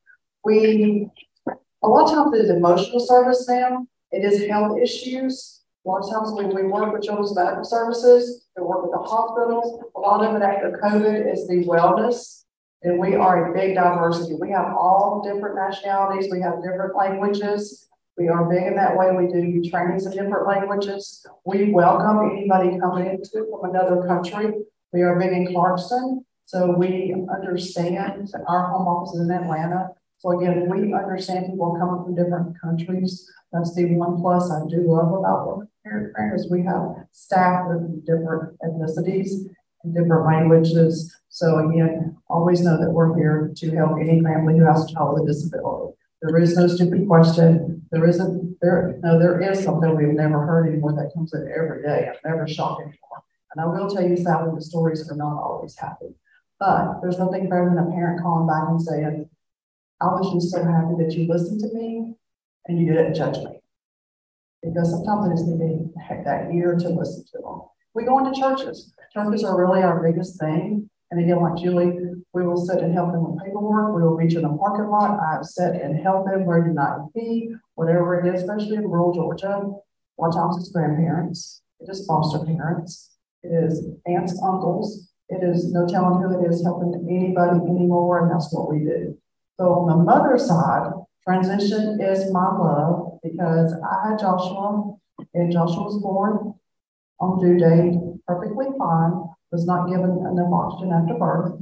A lot of times it is emotional service now. It is health issues. A lot of times when we work with children's medical services, we work with the hospitals. A lot of it after COVID is the wellness. And we are a big diversity. We have all different nationalities. We have different languages. We are big in that way. We do trainings in different languages. We welcome anybody coming into from another country. We are big in Clarkston. So we understand our home office is in Atlanta. So again, we understand people coming from different countries. That's the one plus I do love about working here is we have staff with different ethnicities and different languages. So again, always know that we're here to help any family who has a child with a disability. There is no stupid question. There is something we've never heard anymore that comes in every day. I'm never shocked anymore. And I will tell you, sadly, the stories are not always happy. But there's nothing better than a parent calling back and saying, I was just so happy that you listened to me and you didn't judge me. Because sometimes it is needing that ear to listen to them. We go into churches. turkeys are really our biggest thing. And again, like Julie, we will sit and help them with paperwork. We will reach in the parking lot. I've sat and helped them where to not be, whatever it is, especially in rural Georgia. A lot of times it's grandparents, it is foster parents, it is aunts, uncles. It is no telling who it is helping anybody anymore, and that's what we do. So on the mother side, transition is my love because I had Joshua, and Joshua was born on due date, perfectly fine, was not given enough oxygen after birth.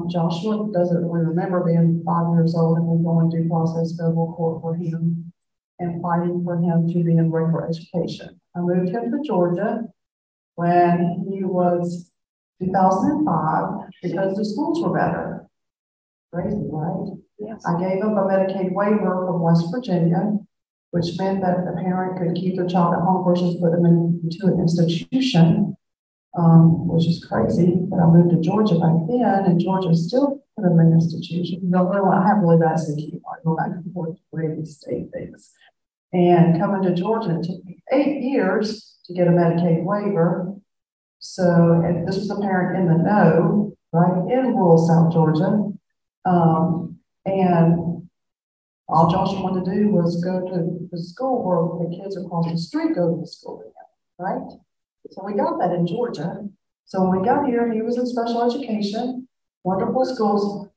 Joshua doesn't really remember being 5 years old and we going due process federal court for him and fighting for him to be in regular education. I moved him to Georgia when he was 2005 because the schools were better. Crazy, right? Yes. I gave him a Medicaid waiver from West Virginia, which meant that the parent could keep their child at home versus put them into an institution, which is crazy. But I moved to Georgia back then, and Georgia still put them in an institution. You don't really have really bad CQ. I go back and forth to where these state things. And coming to Georgia, it took me 8 years to get a Medicaid waiver. So, and this was a parent in the know, right, in rural South Georgia. And all Joshua wanted to do was go to the school where the kids across the street go to the school together, right? So we got that in Georgia. So when we got here, he was in special education, wonderful schools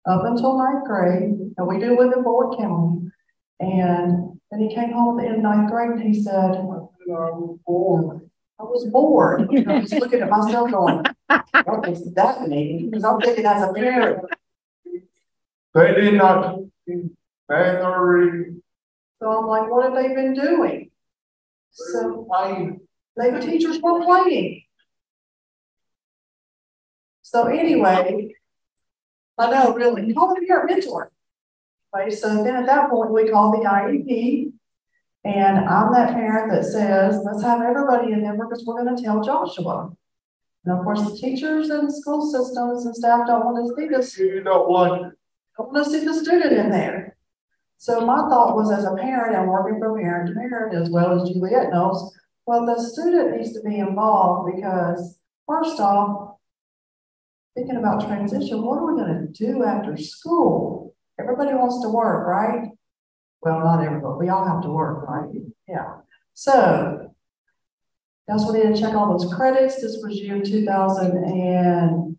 up until 9th grade, and we do live in Bullitt County. And then he came home at the end of 9th grade and he said, I was bored. I was looking at myself going, what does that mean? Because I'm thinking as a parent. They did not reading. So I'm like, what have they been doing? So maybe teachers were playing. So anyway, I know really, call them your mentor. Okay, so then at that point we call the IEP. And I'm that parent that says, let's have everybody in there because we're going to tell Joshua. And of course, the teachers and school systems and staff don't want to see this. You don't want it. Don't want to see the student in there. So my thought was, as a parent and working from parent to parent, as well as Juliet knows, well, the student needs to be involved because, first off, thinking about transition, what are we going to do after school? Everybody wants to work, right? Well, not everybody. We all have to work, right? Yeah. So that's what we did to check all those credits. This was year 2000 and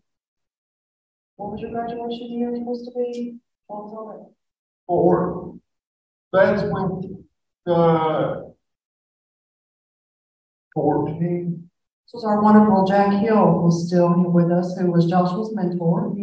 what was your graduation year supposed to be? What was it? 4. That's when the 14. This was our wonderful Jack Hill was still here with us, who was Joshua's mentor.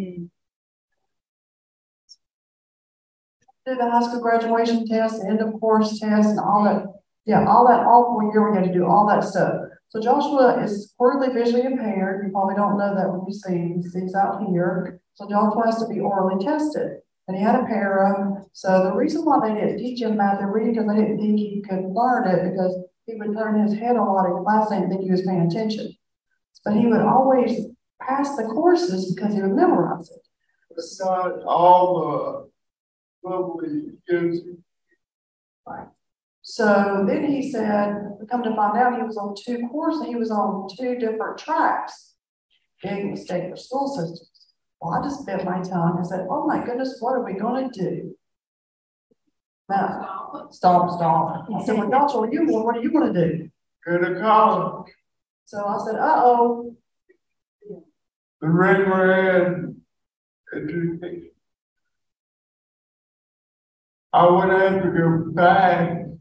Did the high school graduation test, the end of course test, and all that. Yeah, all 4 year we had to do all that stuff. So Joshua is poorly visually impaired. You probably don't know that when you see these out here. So Joshua has to be orally tested. And he had a para. So the reason why they didn't teach him math and reading, because they didn't think he could learn it, because he would turn his head a lot in class and think he was paying attention. But he would always pass the courses because he would memorize it. Besides all the lovely kids. Right. So then he said, come to find out, he was on 2 courses. He was on 2 different tracks. Big mistake for school systems. Well, I just bit my tongue and said, oh my goodness, what are we going to do? Now, stop. I said, well, Joshua, what are you going to do? Go to college. So I said, uh-oh. The regular education. I would have to go back to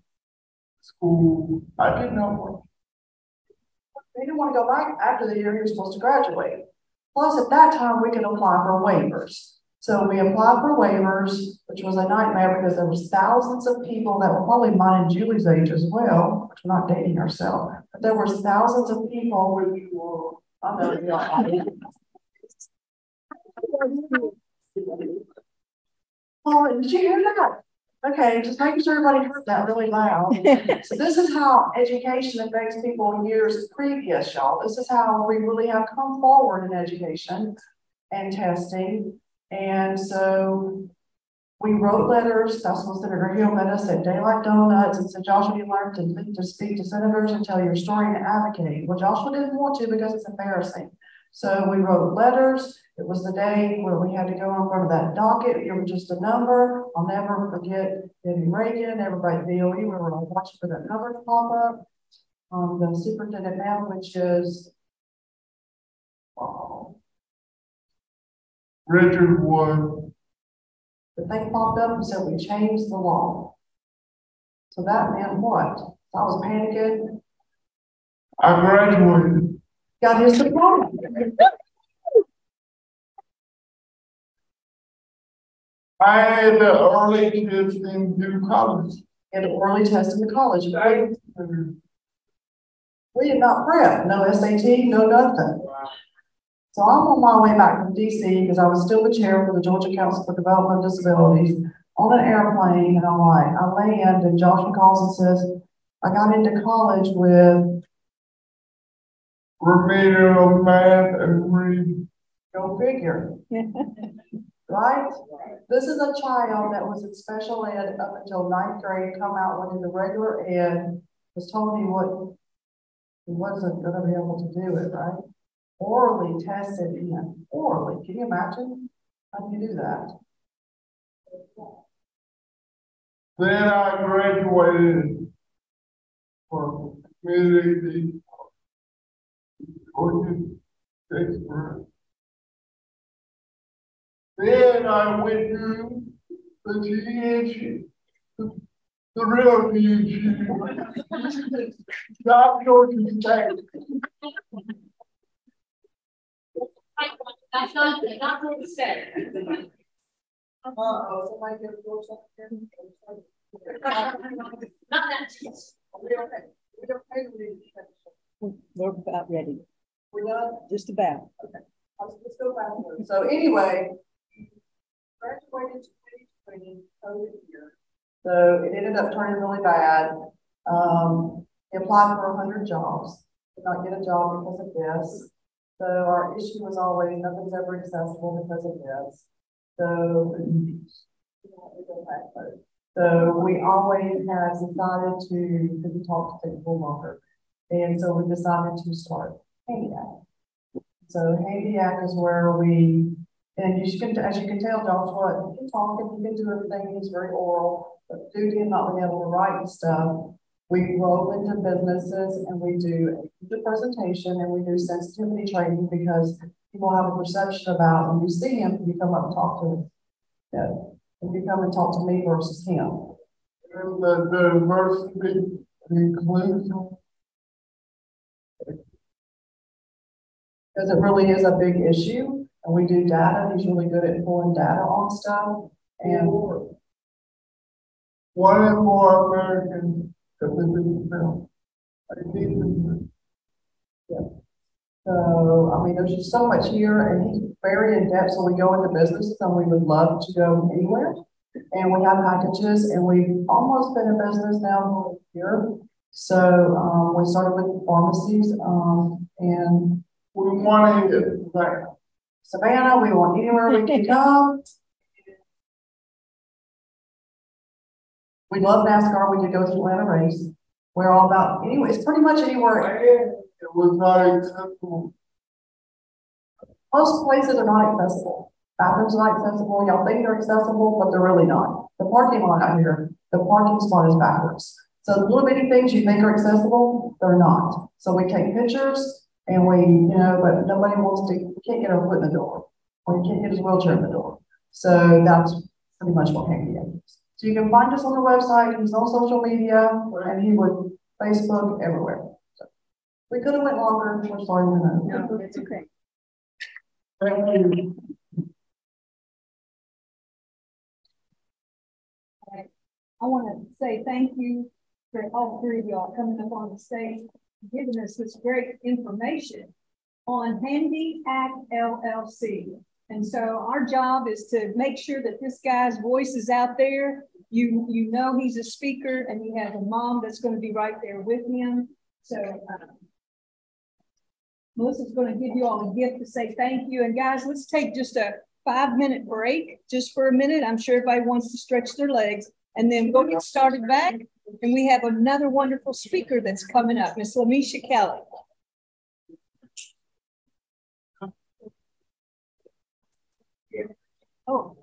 school. I did not want. He didn't want to go back after the year he was supposed to graduate. Plus, at that time, we could apply for waivers. So we applied for waivers, which was a nightmare because there was thousands of people that were probably mine and Julie's age as well, which we're not dating ourselves, but there were thousands of people. Oh, did you hear that? Okay, just making sure everybody heard that really loud. So this is how education affects people in years previous, y'all. This is how we really have come forward in education and testing. And so We wrote letters. That's when Senator Hill met us at Daylight Donuts and said, Joshua, you learned to speak to senators and tell your story and advocate. Well, Joshua didn't want to because it's embarrassing. So we wrote letters. It was the day where we had to go in front of that docket. It was just a number. I'll never forget Debbie Reagan, everybody at DOE. We were all watching for that number to pop up. The superintendent now, which is Richard Wood. the thing popped up and said we changed the law. So that meant what? I was panicking. I graduated. Got his diploma. I had the early testing through college. And an early test in the college. We did not prep, no SAT, no nothing. So I'm on my way back from DC because I was still the chair for the Georgia Council for Development of Disabilities on an airplane. And I'm like, I land and Joshua calls and says, I got into college with remedial math and reading. Go figure. Right? This is a child that was in special ed up until 9th grade, come out, went into regular ed, was told he wasn't going to be able to do it, right? Orally tested in. Orally. Can you imagine? How do you do that? Then I graduated from community expert. Then I went to the GNG, the real GNG, not Georgia State. That's not what it said. Somebody get a door something? Not that. We're about ready. We're done? Just about. Okay. Let's go back. So anyway, graduated 2020, COVID year. So it ended up turning really bad. He applied for 100 jobs, did not get a job because of this. So our issue was always nothing's ever accessible because of this. So we always had decided to talk to take a little longer. And so we decided to start HandiAcc. So HandiAcc is where we, and as you can tell, Joshua, you can talk and you can do everything. He's very oral, but due to him not being able to write and stuff, we roll into businesses and we do a presentation and we do sensitivity training because people have a perception about when you see him, you come up and talk to him. Yeah. If you come and talk to me versus him. And the diversity inclusion. Because it really is a big issue. And we do data. He's really good at pulling data on stuff. And one in more Americans that live in the film. Yeah. So, I mean, there's just so much here, and he's very in depth. So we go into businesses, and we would love to go anywhere. And we have packages, and we've almost been in business now for a year. So we started with pharmacies, and we want to like Savannah. We want anywhere we can come. We love NASCAR. We did go to Atlanta race. We're all about anyway. It's pretty much anywhere. It was not acceptable. Most places are not accessible. Bathrooms are not accessible. Y'all think they're accessible, but they're really not. The parking lot out here, the parking spot is backwards. So the little bitty things you think are accessible, they're not. So we take pictures and we, but nobody wants to, you can't get our foot in the door, or you can't get his wheelchair in the door. So that's pretty much what HandiAcc is. So you can find us on the website. He's on social media, and he would Facebook everywhere. So we could have went longer. We're sorry, we know. No, it's okay. Thank you. I want to say thank you for all three of y'all coming up on the stage, giving us this great information on HandiAcc LLC. And so our job is to make sure that this guy's voice is out there. You know he's a speaker, and he has a mom that's going to be right there with him. So Melissa's going to give you all a gift to say thank you. And guys, let's take just a 5-minute break, just for a minute. I'm sure everybody wants to stretch their legs, and then we'll get started back. And we have another wonderful speaker that's coming up, Miss LaMeisha Kelly. Oh.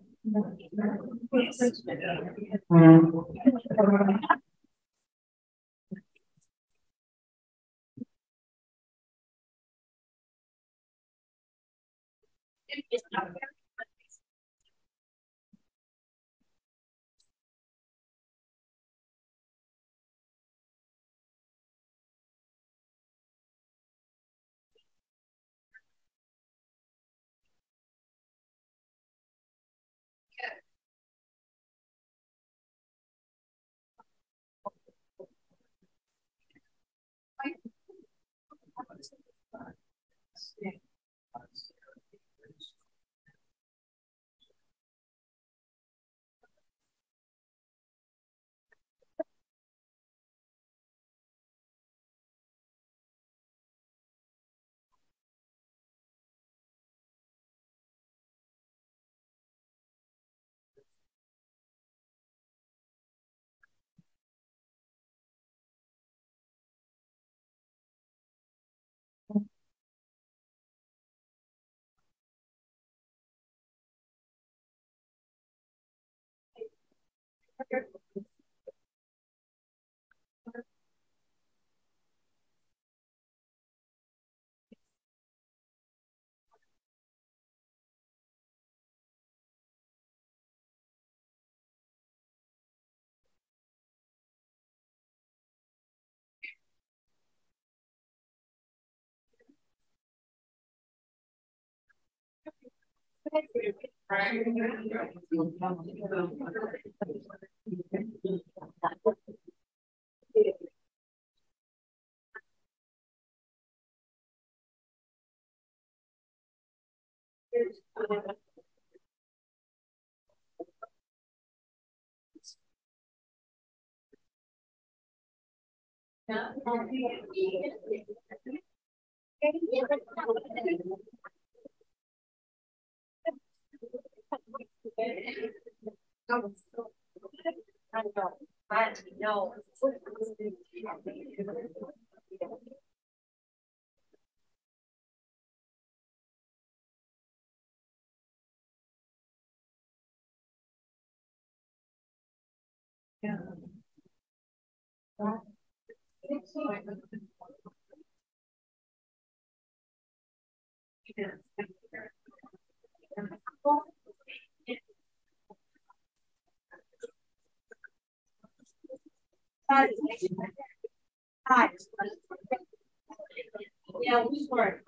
Hi. Yeah, we were.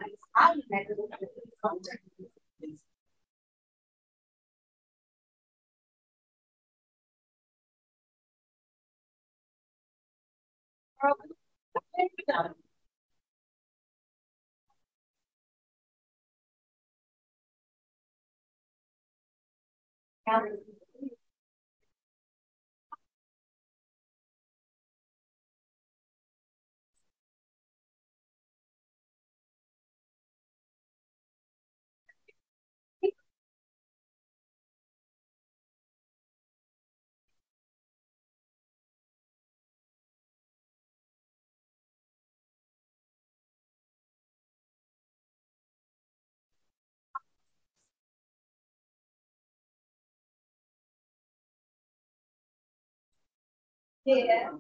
Yeah.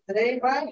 Today, right?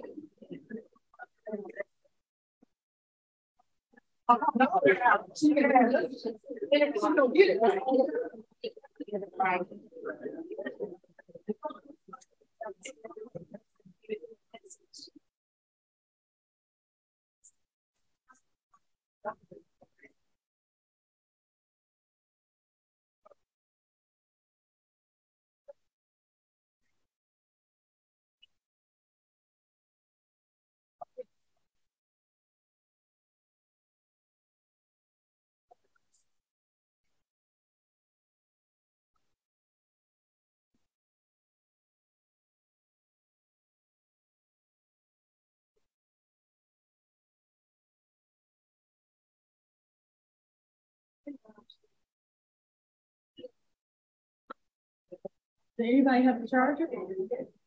Does anybody have the charger?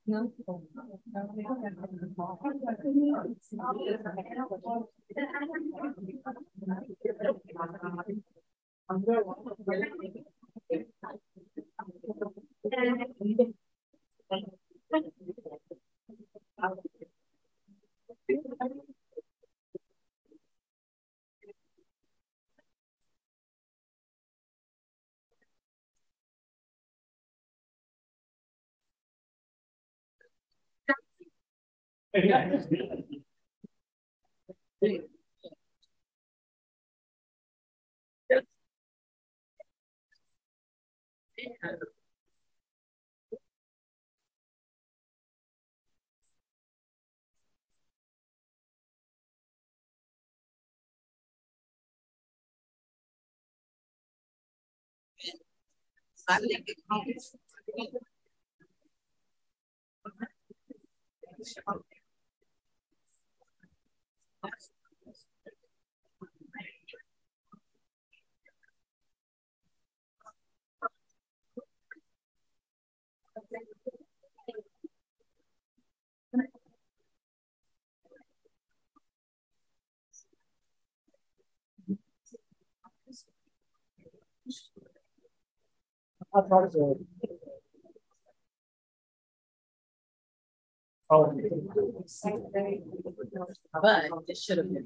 No. I think it counts. But it should have been.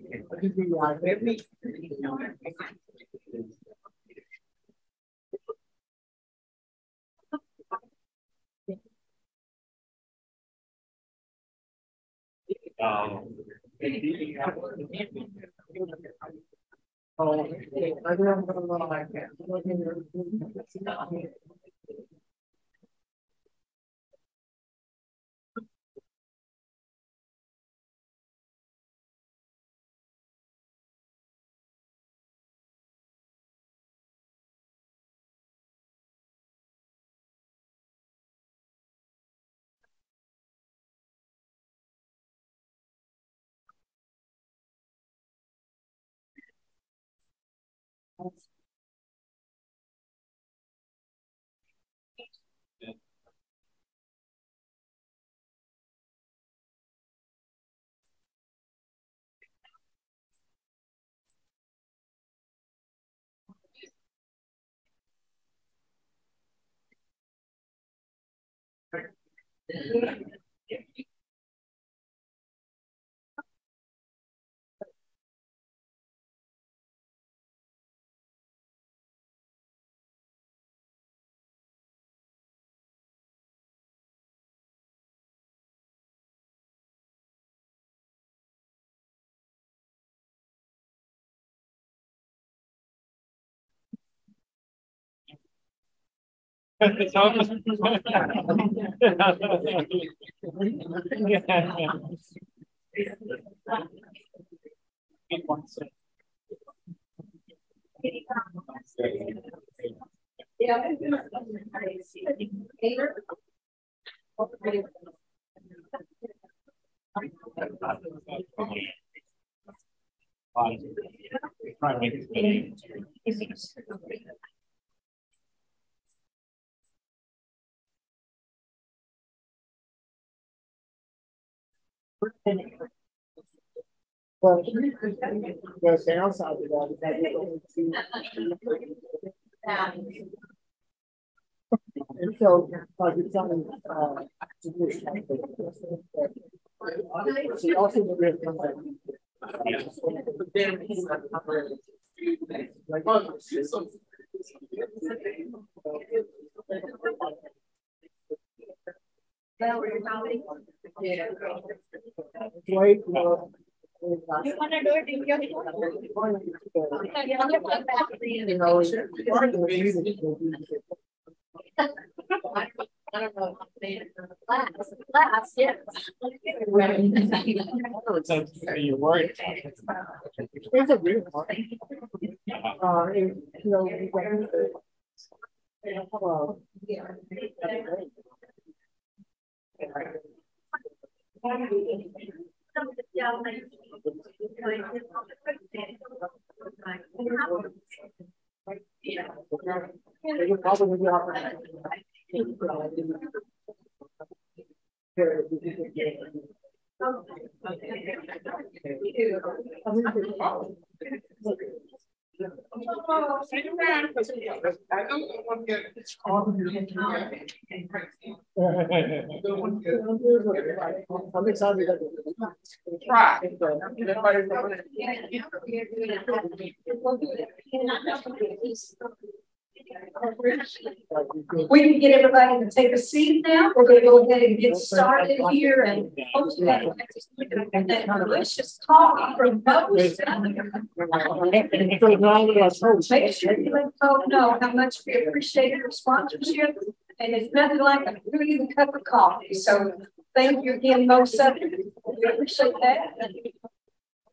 Well, the downside of that is that you don't see. And so, it's something, also the risk of wait, you want to do it in your I don't know. Class, yes. You're worried. It's a real part. I'm excited. We can get everybody to take a seat now. We're going to go ahead and get started here, and hopefully that delicious coffee from Bose. Make sure you let folks know how much we appreciate your sponsorship, and it's nothing like a really good cup of coffee. So thank you again, most of you. We appreciate that.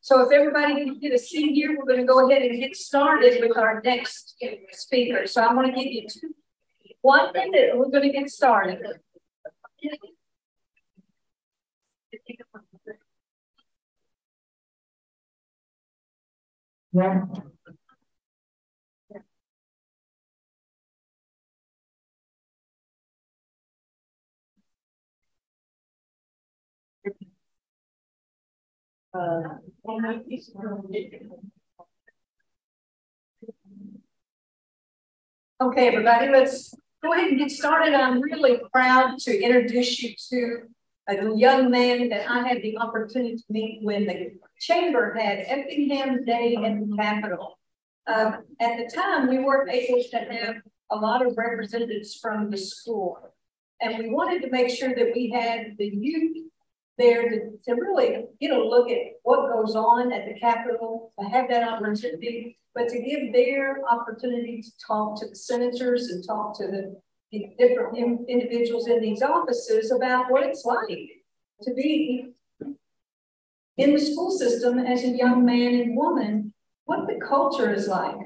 So if everybody can get a seat here, we're going to go ahead and get started with our next speaker. So I'm going to give you 1 minute, and we're going to get started. Yeah. Okay, everybody, let's go ahead and get started. I'm really proud to introduce you to a young man that I had the opportunity to meet when the chamber had Effingham Day in the Capitol. At the time, we weren't able to have a lot of representatives from the school, and we wanted to make sure that we had the youth there to really, look at what goes on at the Capitol, to have that opportunity, but to give their opportunity to talk to the senators and talk to the different individuals in these offices about what it's like to be in the school system as a young man and woman, what the culture is like.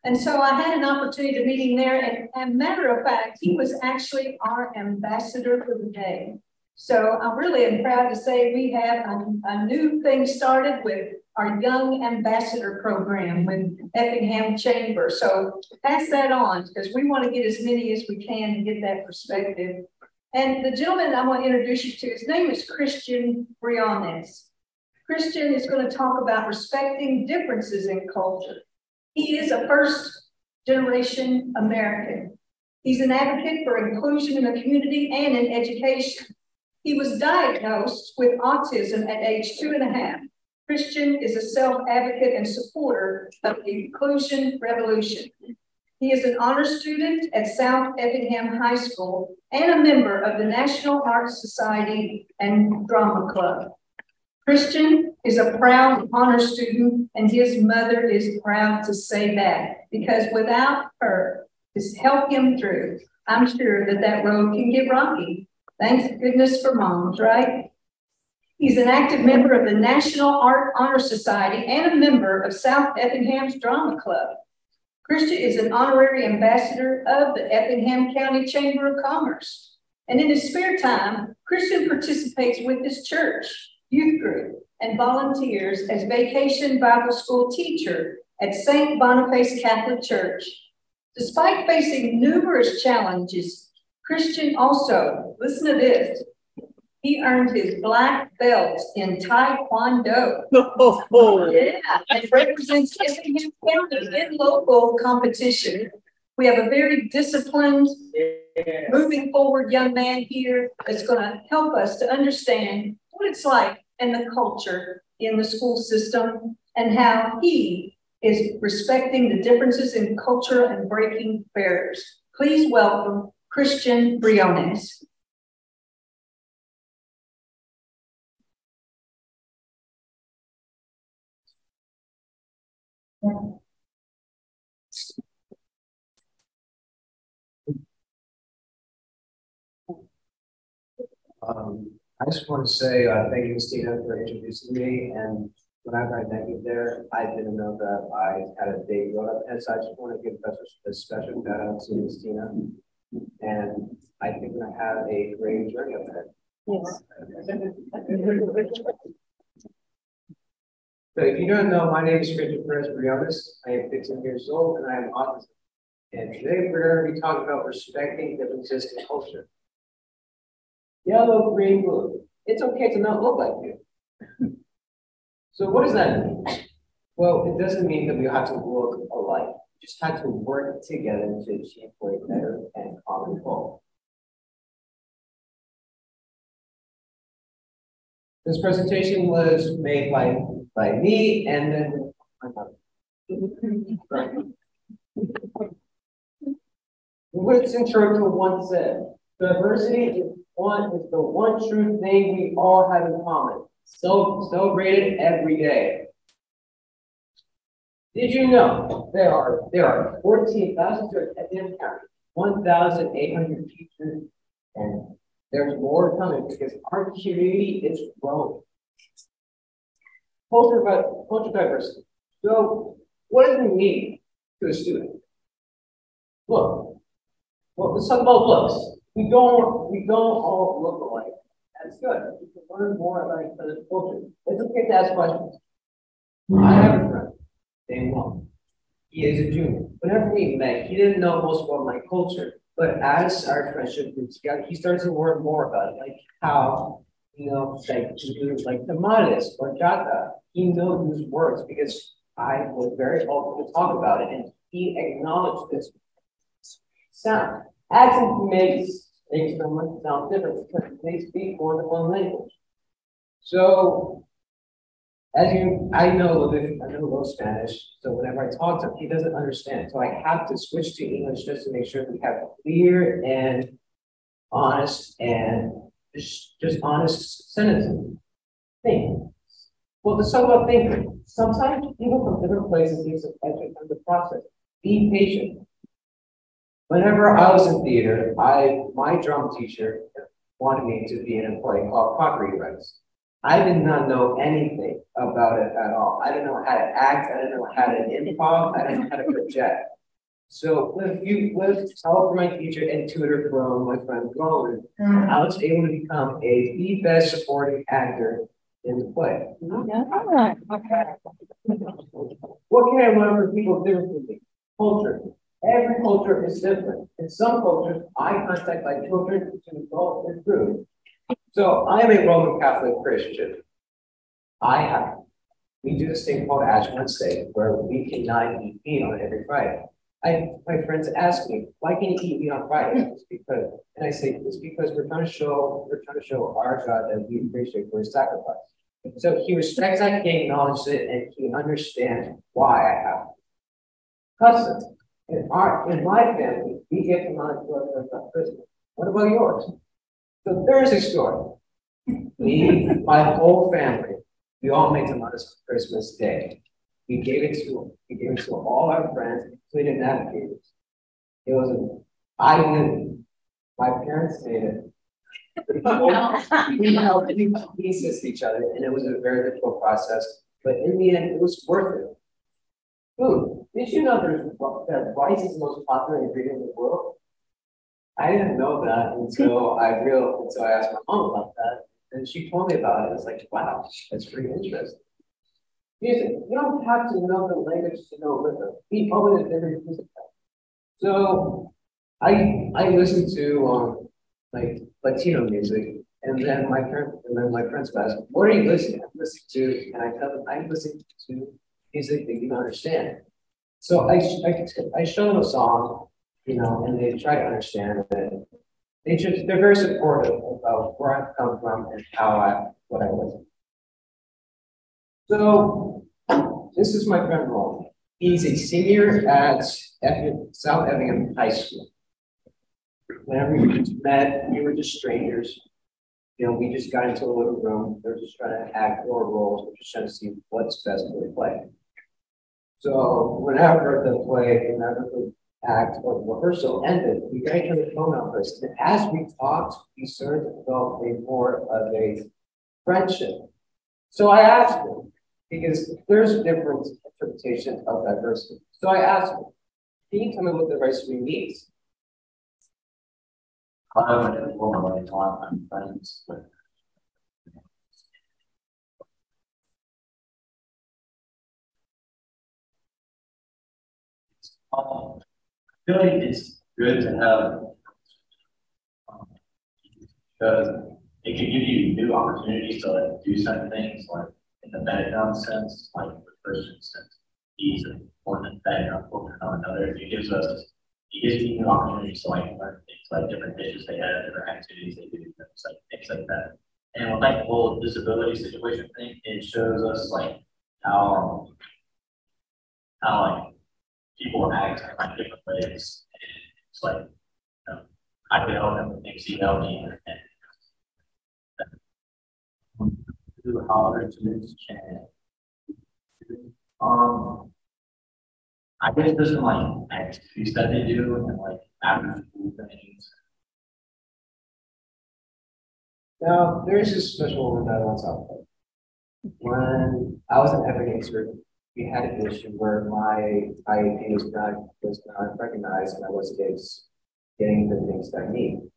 And so I had an opportunity to meet him there, and as a matter of fact, he was actually our ambassador for the day. So I really am proud to say we have a new thing started with our Young Ambassador Program with Effingham Chamber. So pass that on, because we want to get as many as we can to get that perspective. And the gentleman I want to introduce you to, his name is Christian Briones. Christian is going to talk about respecting differences in culture. He is a first-generation American. He's an advocate for inclusion in the community and in education. He was diagnosed with autism at age 2.5. Christian is a self-advocate and supporter of the inclusion revolution. He is an honor student at South Effingham High School and a member of the National Art Society and Drama Club. Christian is a proud honor student, and his mother is proud to say that, because without her to help him through, I'm sure that road can get rocky. Thanks goodness for moms, right? He's an active member of the National Art Honor Society and a member of South Effingham's Drama Club. Christian is an honorary ambassador of the Effingham County Chamber of Commerce. And in his spare time, Christian participates with his church, youth group, and volunteers as vacation Bible school teacher at St. Boniface Catholic Church. Despite facing numerous challenges, Christian also, listen to this, he earned his black belt in Taekwondo. Yeah, and represents Effingham County in local competition. We have a very disciplined, moving forward young man here that's going to help us to understand what it's like and the culture in the school system and how he is respecting the differences in culture and breaking barriers. Please welcome Christian Briones. I just want to say thank you, Christina, for introducing me. And whenever I met you there, I didn't know that I had a date wrote up. And so I just want to give a special shout out to Christina. And I think we're going to have a great journey of that. Yes. So if you don't know, my name is Christian Briones. I am 15 years old and I am autistic. And today we're going to be talking about respecting differences in culture. Yellow, green, blue. It's okay to not look like you. So what does that mean? Well, it doesn't mean that we have to look alike. We just have to work together to achieve a better and common goal. This presentation was made by me and then my mother. Winston Churchill once said, diversity is the one true thing we all have in common. So celebrated every day. Did you know there are 14,000 churches at the county, 1,800 teachers, and there's more coming because our community is growing. Culture diversity. So what does it mean to a student? Look. Well, let's talk about looks. We don't all look alike. That's good. We can learn more about each other's culture. It's okay to ask questions. I have a friend named Mom. He is a junior. Whenever we met, he didn't know most about my culture. But as our friendship grew together, he started to learn more about it, like how, like tamales or jata. He knows these words because I was very open to talk about it, and he acknowledged this sound. Accent makes someone sound different because they speak more than one language. So, I know a little Spanish, so whenever I talk to him, he doesn't understand. So I have to switch to English just to make sure that we have clear and honest and just honest sentences. Think. Well, let's talk about thinking. Sometimes people from different places need some extra time to process. Be patient. Whenever I was in theater, my drum teacher wanted me to be in a play called Property Rights. I did not know anything about it at all. I didn't know how to act. I didn't know how to improv. I didn't know how to project. So with help from my teacher and tutor from my friend Roland, I was able to become the best supporting actor in the play. What can I learn from people differently? Culture. Every culture is different. In some cultures, eye contact by children to adults is rude. So I am a Roman Catholic Christian. We do this thing called Ash Wednesday, where we cannot eat meat on every Friday. my friends ask me, why can't you eat meat on Friday? It's because, and I say, it's because we're trying to show our God that we appreciate for his sacrifice. So he respects that, he acknowledges it, and he understands why I have custom. In my family, we get to not on Christmas. What about yours? So there's a story. My whole family, we all made tamales for Christmas Day. We gave it to all our friends, including navigators. It was my parents made it. We helped assist each other, and it was a very difficult process. But in the end, it was worth it. Food. Did you know that rice is the most popular ingredient in the world? I didn't know that until I asked my mom about that, and she told me about it. It's like, wow, that's pretty interesting. Music. You don't have to know the language to know rhythm. We open a different music. So I listen to like Latino music, and then my friends ask, what are you listening? I'm listening to, and I tell them I'm listening to music that you don't understand. So I show them a song, and they try to understand it. They're very supportive about where I've come from and what I listen. So this is my friend Ron. He's a senior at South Effingham High School. Whenever we met, we were just strangers. We just got into a little room. They're just trying to act our roles. We're just trying to see what's best for the play. So whenever the act or rehearsal ended, we got each other phone numbers. And as we talked, we started to develop more of a friendship. So I asked him, because there's different interpretations of diversity. So I asked him, can you tell me what diversity means? I'm friends with. I feel like it's good to have because it can give you new opportunities to like do certain things, like in the background sense, like the first instance, he's more than background focused on another. It gives you new opportunities to like learn things like different dishes they have, different activities they do, things like that. And with like the whole disability situation thing, it shows us like how like people act in like different ways. It's like I can help them with things he helped me, and do how other students can. I guess there's some like activities that they do and like after school things. Now there's this special one that I want to talk about. When I was in Effingham, we had an issue where my IEP was not recognized, and I wasn't getting the things that I need.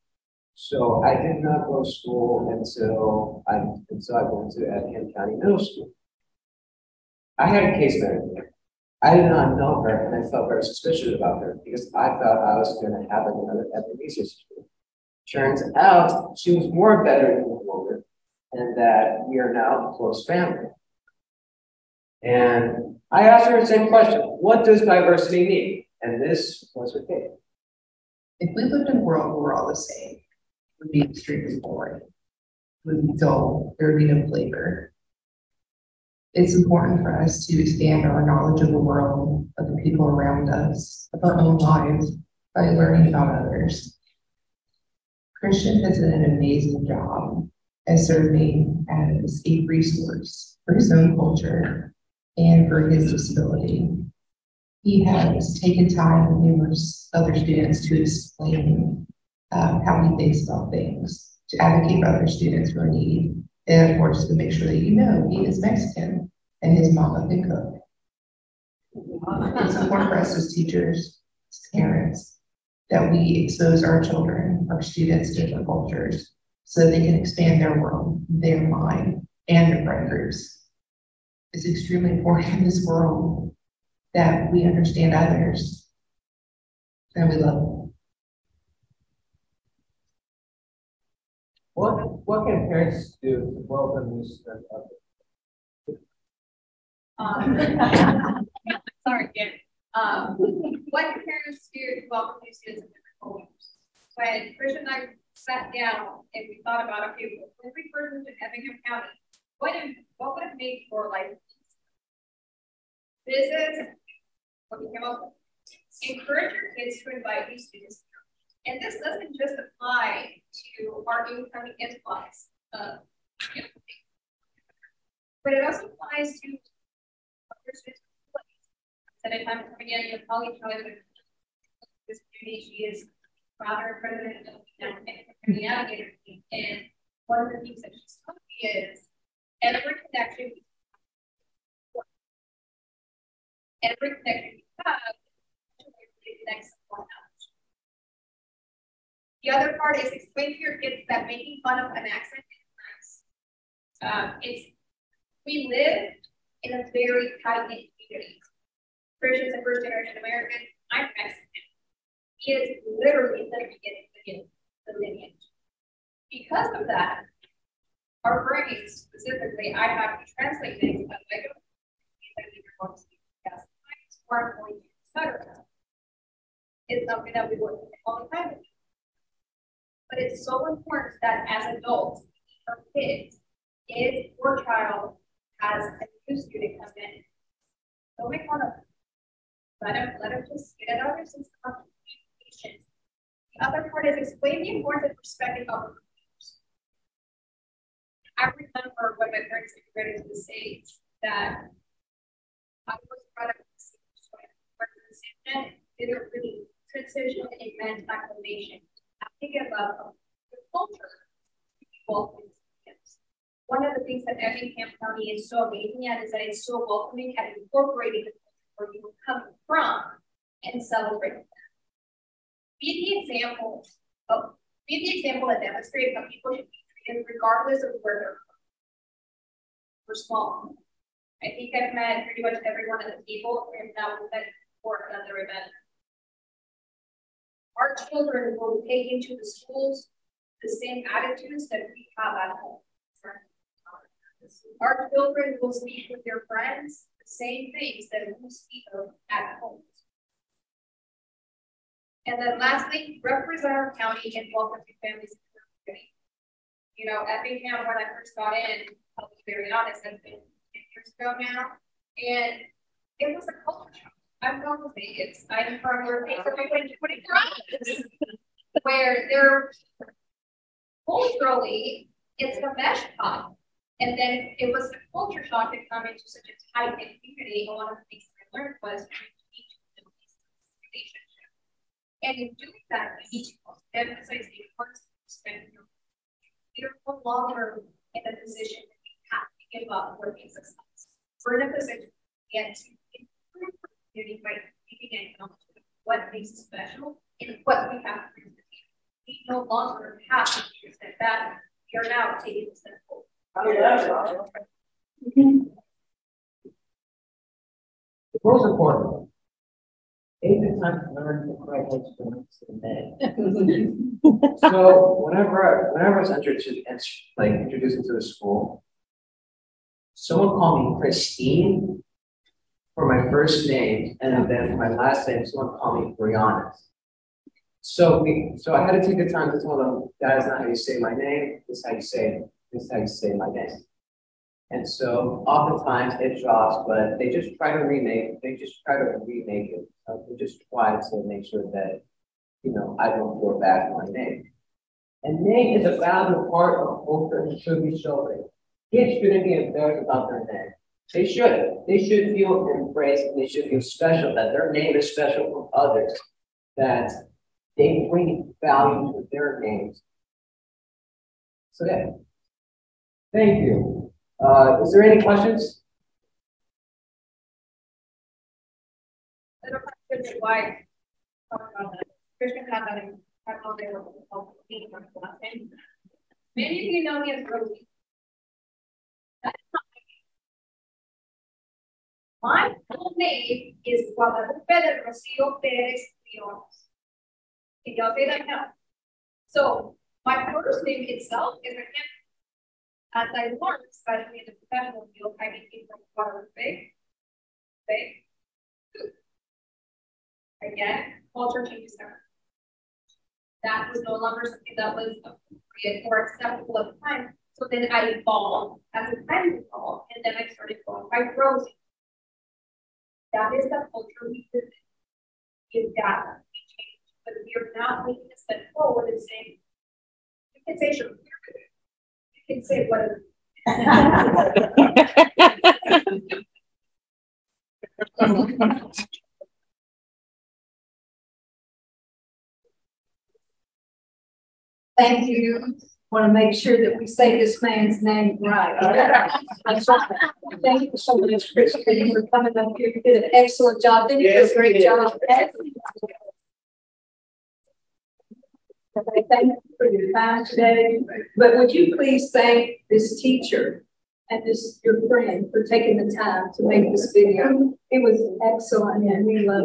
So I did not go to school until I went to Effingham County Middle School. I had a case manager. I did not know her, and I felt very suspicious about her because I thought I was going to have another Effingham school. Turns out she was more better than the woman, and that we are now a close family. And I asked her the same question: what does diversity mean? And this was her case. If we lived in a world where we're all the same, it would be extremely boring. It would be dull. There would be no flavor. It's important for us to expand our knowledge of the world, of the people around us, of our own lives, by learning about others. Christian has done an amazing job as serving as a resource for his own culture and for his disability. He has taken time with numerous other students to explain how he thinks about things, to advocate for other students who are in need, and of course to make sure that he is Mexican and his mama can cook. It's important for us as teachers, as parents, that we expose our children, our students to different cultures so that they can expand their world, their mind, and their friend groups. It's extremely important in this world that we understand others and we love them. What can parents do to welcome new students? Sorry, What parents do to welcome new students of different cultures? When Christian and I sat down and we thought about, okay, when we first moved to Effingham County, what would it make for life? This is what we came up with. Encourage your kids to invite new students. And this doesn't just apply to our incoming influx, but it also applies to other students. At a time coming in, your colleague this community, she is founder and president of the Navigator team. And one of the things that she's told me is every connection you have connects someone else. The other part is explain to your kids that making fun of an accent is nice. We live in a very tight-knit community. Christian's a first-generation American. I'm Mexican. He is literally getting the lineage. Because of that, our brains, specifically, I have to translate things that I don't going to speak yes, or I'm going to stutter. It's something that we work with all the time. But it's so important that as adults, our kids, if your child has a new student come in, don't make fun of them. Let them just get it out of some communication. The other part is explain the importance of perspective of the cultures. I remember when my parents immigrated to the States that I was brought up in the same didn't really transition and meant acclimation. I think about the culture. One of the things that Effingham County is so amazing at is that it's so welcoming and incorporating the where you come from and celebrate that. Be the example that demonstrates how people should be treated regardless of where they're from. We're small. I think I've met pretty much everyone at the table, and now we've met for another event. Our children will take into the schools the same attitudes that we have at home. Our children will speak with their friends the same things that we speak of at home. And then lastly, represent our county and welcome to families in the community. You know, Effingham, when I first got in, I'll be very honest, that's been 10 years ago now, and it was a culture shock. I'm from Vegas. I'm from where they're culturally, it's a mesh pot. And then it was a culture shock to come into such a tight-knit community. And one of the things I learned was to teach the relationship. And in doing that, we need to emphasize the importance of respect. We're no longer in a position that we have to give up what makes us us. We're in a position to get to improve the community by taking account of what makes us special and what we have to bring to the table. We no longer have to understand that. We are now taking a step forward. The most important, take the time to learn the correct words to name. So whenever I was introduced into the school, someone called me Christine for my first name, and then for my last name, someone called me Brianna. So I had to take the time to tell them that is not how you say my name. This is how you say it. This is how you say my name. And so oftentimes it drops, but they just try to remake it. They just try to remake it. They just try to make sure that, you know, I don't go back to my name. And name is a valuable part of culture and should be shown. Kids shouldn't be embarrassed about their name. They should. They should feel embraced and they should feel special, that their name is special from others, that they bring value to their names. So yeah. Thank you. Is there any questions? I don't know why talk about that. Christian had that in many of you know me as Rosie. That's not my full name is Guadalupe del Rocio Perez Leones. Can y'all say that now? So my first name itself is a gift. As I learned, especially in the professional field, I became from Guadalupe. again, culture changes there. That was no longer something that was appropriate or acceptable at the time. So then I evolved as the time evolved, and then I started going by growth. That is the culture we live in. You've got to be changed, but we are not making a step forward and saying, you can say, sure, you can say whatever. Thank you. Want to make sure that we say this man's name right. Thank you so much, Chris, for coming up here. You did an excellent job. Didn't you do a great job? Thank you for your time today. But would you please thank this teacher and this your friend for taking the time to make this video. It was excellent and we love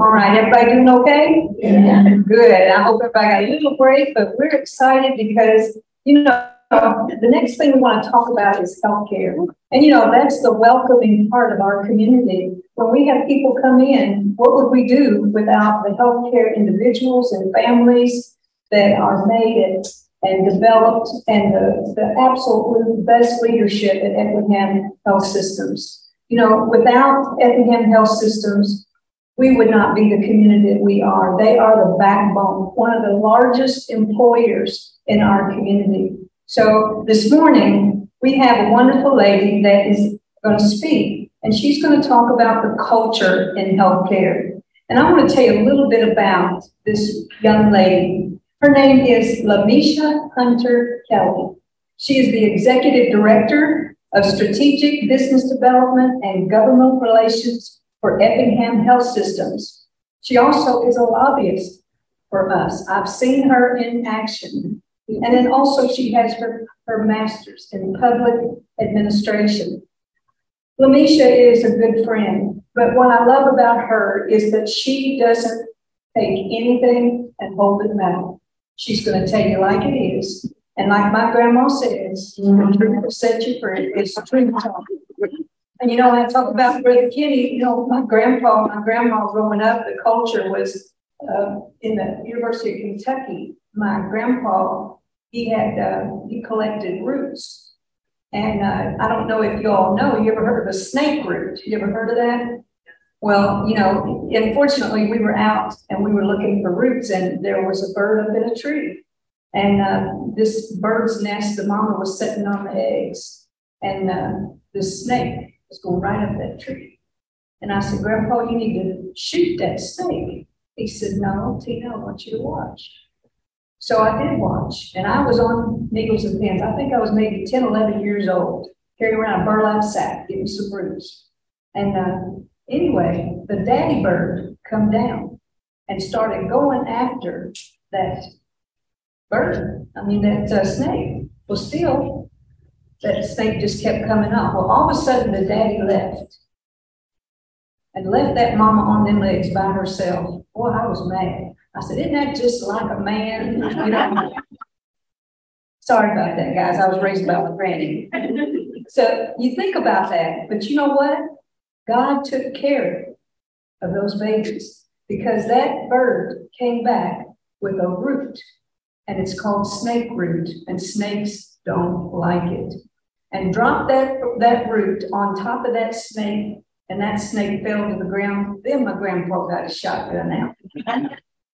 All right, everybody doing okay? Yeah. Good. I hope everybody got a little break, but we're excited because, you know, the next thing we want to talk about is healthcare. And, you know, that's the welcoming part of our community. When we have people come in, what would we do without the healthcare individuals and families that are made and developed and the absolute best leadership at Effingham Health Systems? You know, without Effingham Health Systems, we would not be the community that we are. They are the backbone, one of the largest employers in our community. So this morning, we have a wonderful lady that is going to speak, and she's going to talk about the culture in healthcare. And I want to tell you a little bit about this young lady. Her name is LaMeisha Hunter Kelly. She is the Executive Director of Strategic Business Development and Governmental Relations for Effingham Health Systems. She also is a lobbyist for us. I've seen her in action. And then also she has her master's in public administration. LaMeisha is a good friend, but what I love about her is that she doesn't take anything and hold it back. She's going to tell you like it is. And like my grandma says, the truth will set you free. It's the truth talk. And you know, when I talk about Brother Kenny, you know, my grandma growing up, the culture was in the University of Kentucky. My grandpa, he collected roots. And I don't know if you all know, you ever heard of a snake root? You ever heard of that? Well, you know, unfortunately, we were out and we were looking for roots, and there was a bird up in a tree. And this bird's nest, the mama was sitting on the eggs, and the snake was going right up that tree. And I said, Grandpa, you need to shoot that snake. He said, no, Tina, I want you to watch. So I did watch, and I was on needles and pins. I think I was maybe 10, 11 years old, carrying around a burlap sack, getting some roots. And anyway, the daddy bird come down and started going after that bird. I mean, that snake. Well, still, that snake just kept coming up. Well, all of a sudden, the daddy left and left that mama on them legs by herself. Boy, I was mad. I said, isn't that just like a man? You know? Sorry about that, guys. I was raised by my granny. So you think about that, but you know what? God took care of those babies because that bird came back with a root, and it's called snake root, and snakes don't like it. And dropped that root on top of that snake, and that snake fell to the ground. Then my grandpa got a shotgun out.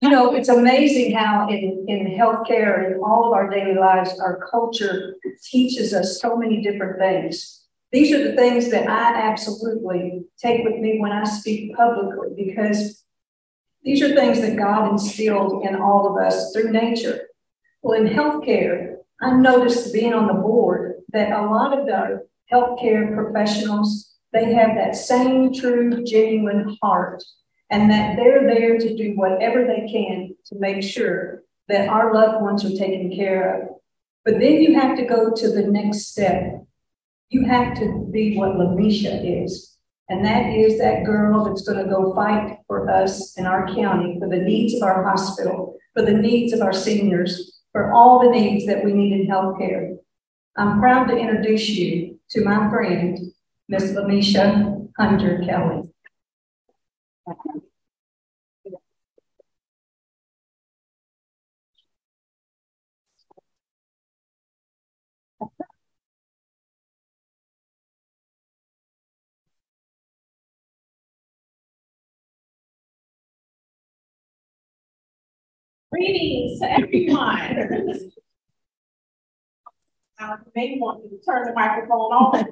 You know, it's amazing how in healthcare and all of our daily lives, our culture teaches us so many different things. These are the things that I absolutely take with me when I speak publicly, because these are things that God instilled in all of us through nature. Well, in healthcare, I noticed being on the board that a lot of the healthcare professionals, they have that same true, genuine heart, and that they're there to do whatever they can to make sure that our loved ones are taken care of. But then you have to go to the next step. You have to be what LaMeisha is. And that is that girl that's going to go fight for us in our county, for the needs of our hospital, for the needs of our seniors, for all the needs that we need in healthcare. I'm proud to introduce you to my friend, Miss LaMeisha Hunter Kelly. Greetings to everyone. I may want to turn the microphone on.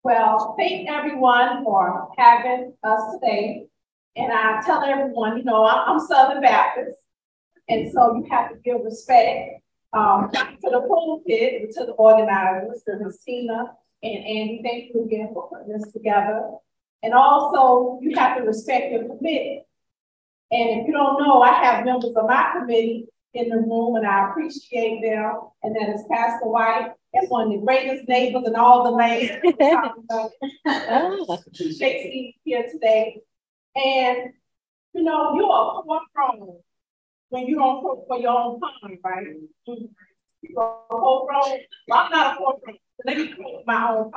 Well, thank everyone for having us today. And I tell everyone, you know, I'm Southern Baptist. And so you have to give respect to the pulpit, to the organizers, to Christina and Andy. Thank you again for putting this together. And also, you have to respect your committee. And if you don't know, I have members of my committee in the room, and I appreciate them. And that is Pastor White. It's one of the greatest neighbors in all the land. Shakespeare here today. And, you know, you're a forefront when you don't cook for your own pond, right? You're a forefront. Well, I'm not a forefront. Let me cook my own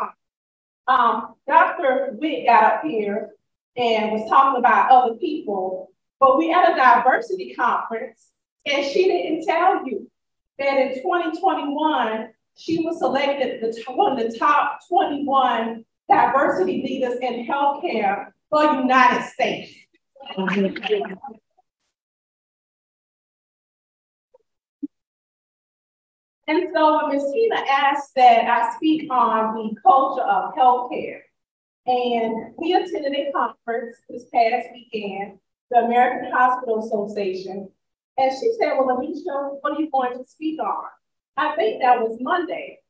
pond. Dr. Witt got up here and was talking about other people. But we at a diversity conference, and she didn't tell you that in 2021, she was selected one of the top 21 diversity leaders in healthcare for the United States. And so Ms. Tina asked that I speak on the culture of healthcare. And we attended a conference this past weekend, the American Hospital Association. And she said, well, LaMeisha, what are you going to speak on? I think that was Monday.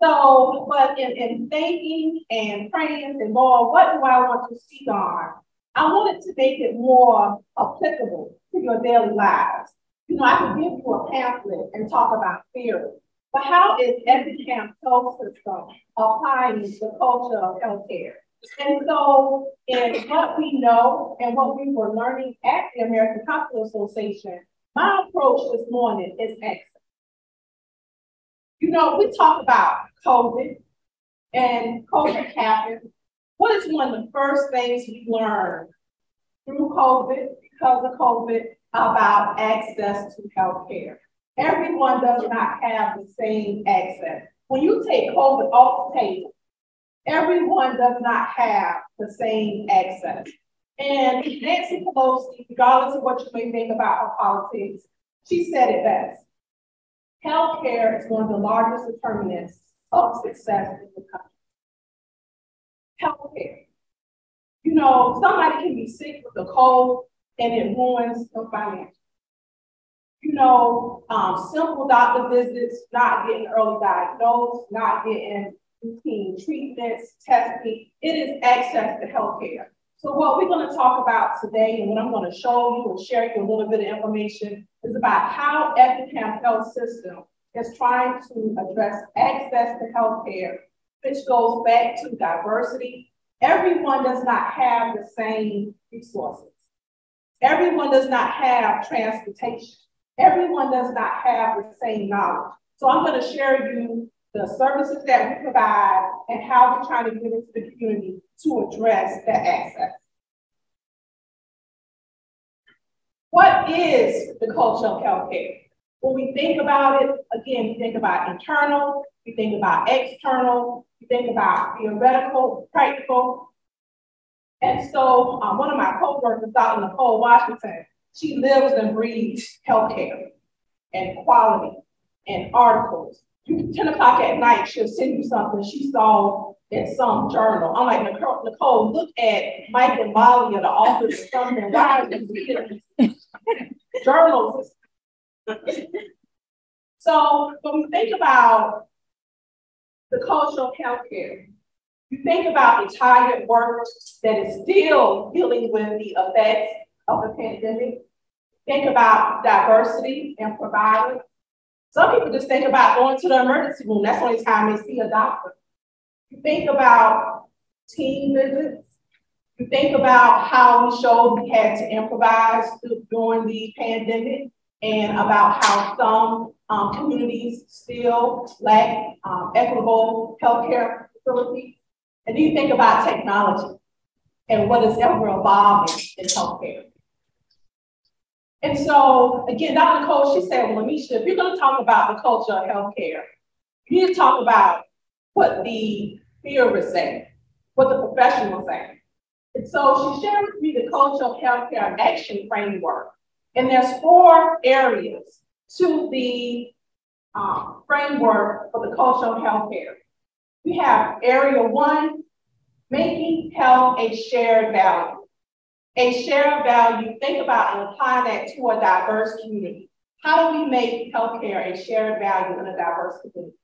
So, but in thanking and praying and Lord, what do I want to speak on? I wanted to make it more applicable to your daily lives. You know, I could give you a pamphlet and talk about theory. But how is Effingham Health System applying the culture of healthcare? And so, in what we know and what we were learning at the American Hospital Association, my approach this morning is excellent. You know, we talk about COVID, and COVID happened. What is one of the first things we learned through COVID, because of COVID, about access to healthcare? Everyone does not have the same access. When you take COVID off the table, everyone does not have the same access. And Nancy Pelosi, regardless of what you may think about her politics, she said it best. Healthcare is one of the largest determinants of success in the country. Healthcare. You know, somebody can be sick with a cold and it ruins the financial. You know, simple doctor visits, not getting early diagnosed, not getting routine treatments, testing. It is access to healthcare. So what we're going to talk about today, and what I'm going to show you and share you a little bit of information, is about how Effingham Health System is trying to address access to healthcare, which goes back to diversity. Everyone does not have the same resources. Everyone does not have transportation. Everyone does not have the same knowledge. So I'm going to share you the services that we provide and how we're trying to get into the community to address that access. What is the culture of healthcare? When we think about it, again, we think about internal, we think about external, we think about theoretical, practical. And so one of my co-workers, Dr. Nicole Washington, she lives and breathes healthcare and quality and articles. 10 o'clock at night, she'll send you something she saw in some journal. I'm like, Nicole, look at Mike and Molly or the authors of something. Why are you reading journals? So when we think about the culture of healthcare, you think about retired work that is still dealing with the effects of the pandemic. think about diversity and providers. Some people just think about going to the emergency room. That's the only time they see a doctor. You think about team visits. You think about how we showed we had to improvise during the pandemic and about how some communities still lack equitable healthcare facilities. And then you think about technology and what is ever evolving in healthcare. And so, again, Dr. Nicole, she said, well, LaMeisha, if you're going to talk about the culture of healthcare, you need to talk about what the theorists say, what the professionals say. And so she shared with me the culture of healthcare action framework. And there's 4 areas to the framework for the culture of healthcare. We have area 1, making health a shared value. A shared value, think about and apply that to a diverse community. How do we make healthcare a shared value in a diverse community?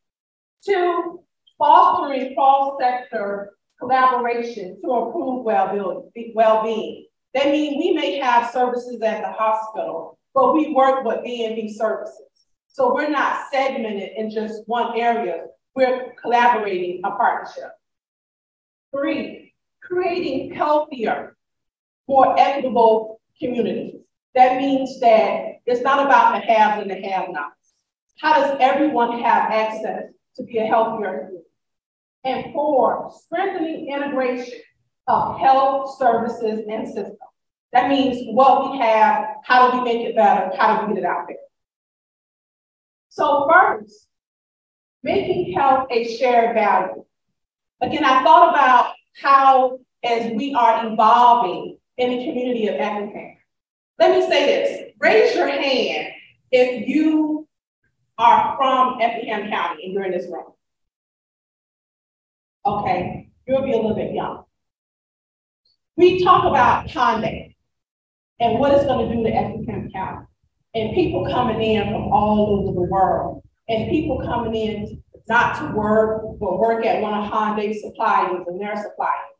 2, fostering cross-sector collaboration to improve well-being. That means we may have services at the hospital, but we work with D&B services. So we're not segmented in just one area. We're collaborating a partnership. 3, creating healthier, more equitable communities. That means that it's not about the haves and the have-nots. How does everyone have access to be a healthier community? And 4, strengthening integration of health services and systems. That means what we have, how do we make it better, how do we get it out there? So first, making health a shared value. Again, I thought about how, as we are evolving in the community of Effingham. Let me say this, raise your hand if you are from Effingham County and you're in this room. Okay, you'll be a little bit young. We talk about Hyundai and what it's going to do to Effingham County, and people coming in from all over the world, and people coming in not to work, but work at one of Hyundai's suppliers and their suppliers.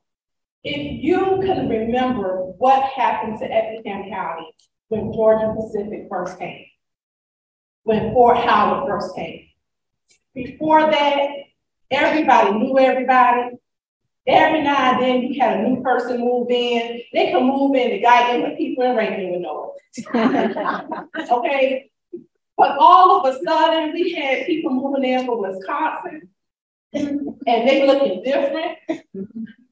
If you can remember what happened to Effingham County when Georgia Pacific first came, when Fort Howard first came. Before that, everybody knew everybody. Every now and then you had a new person move in. They could move in, the guy in the people in Rincon would know it. Okay? But all of a sudden we had people moving in from Wisconsin and they looking different.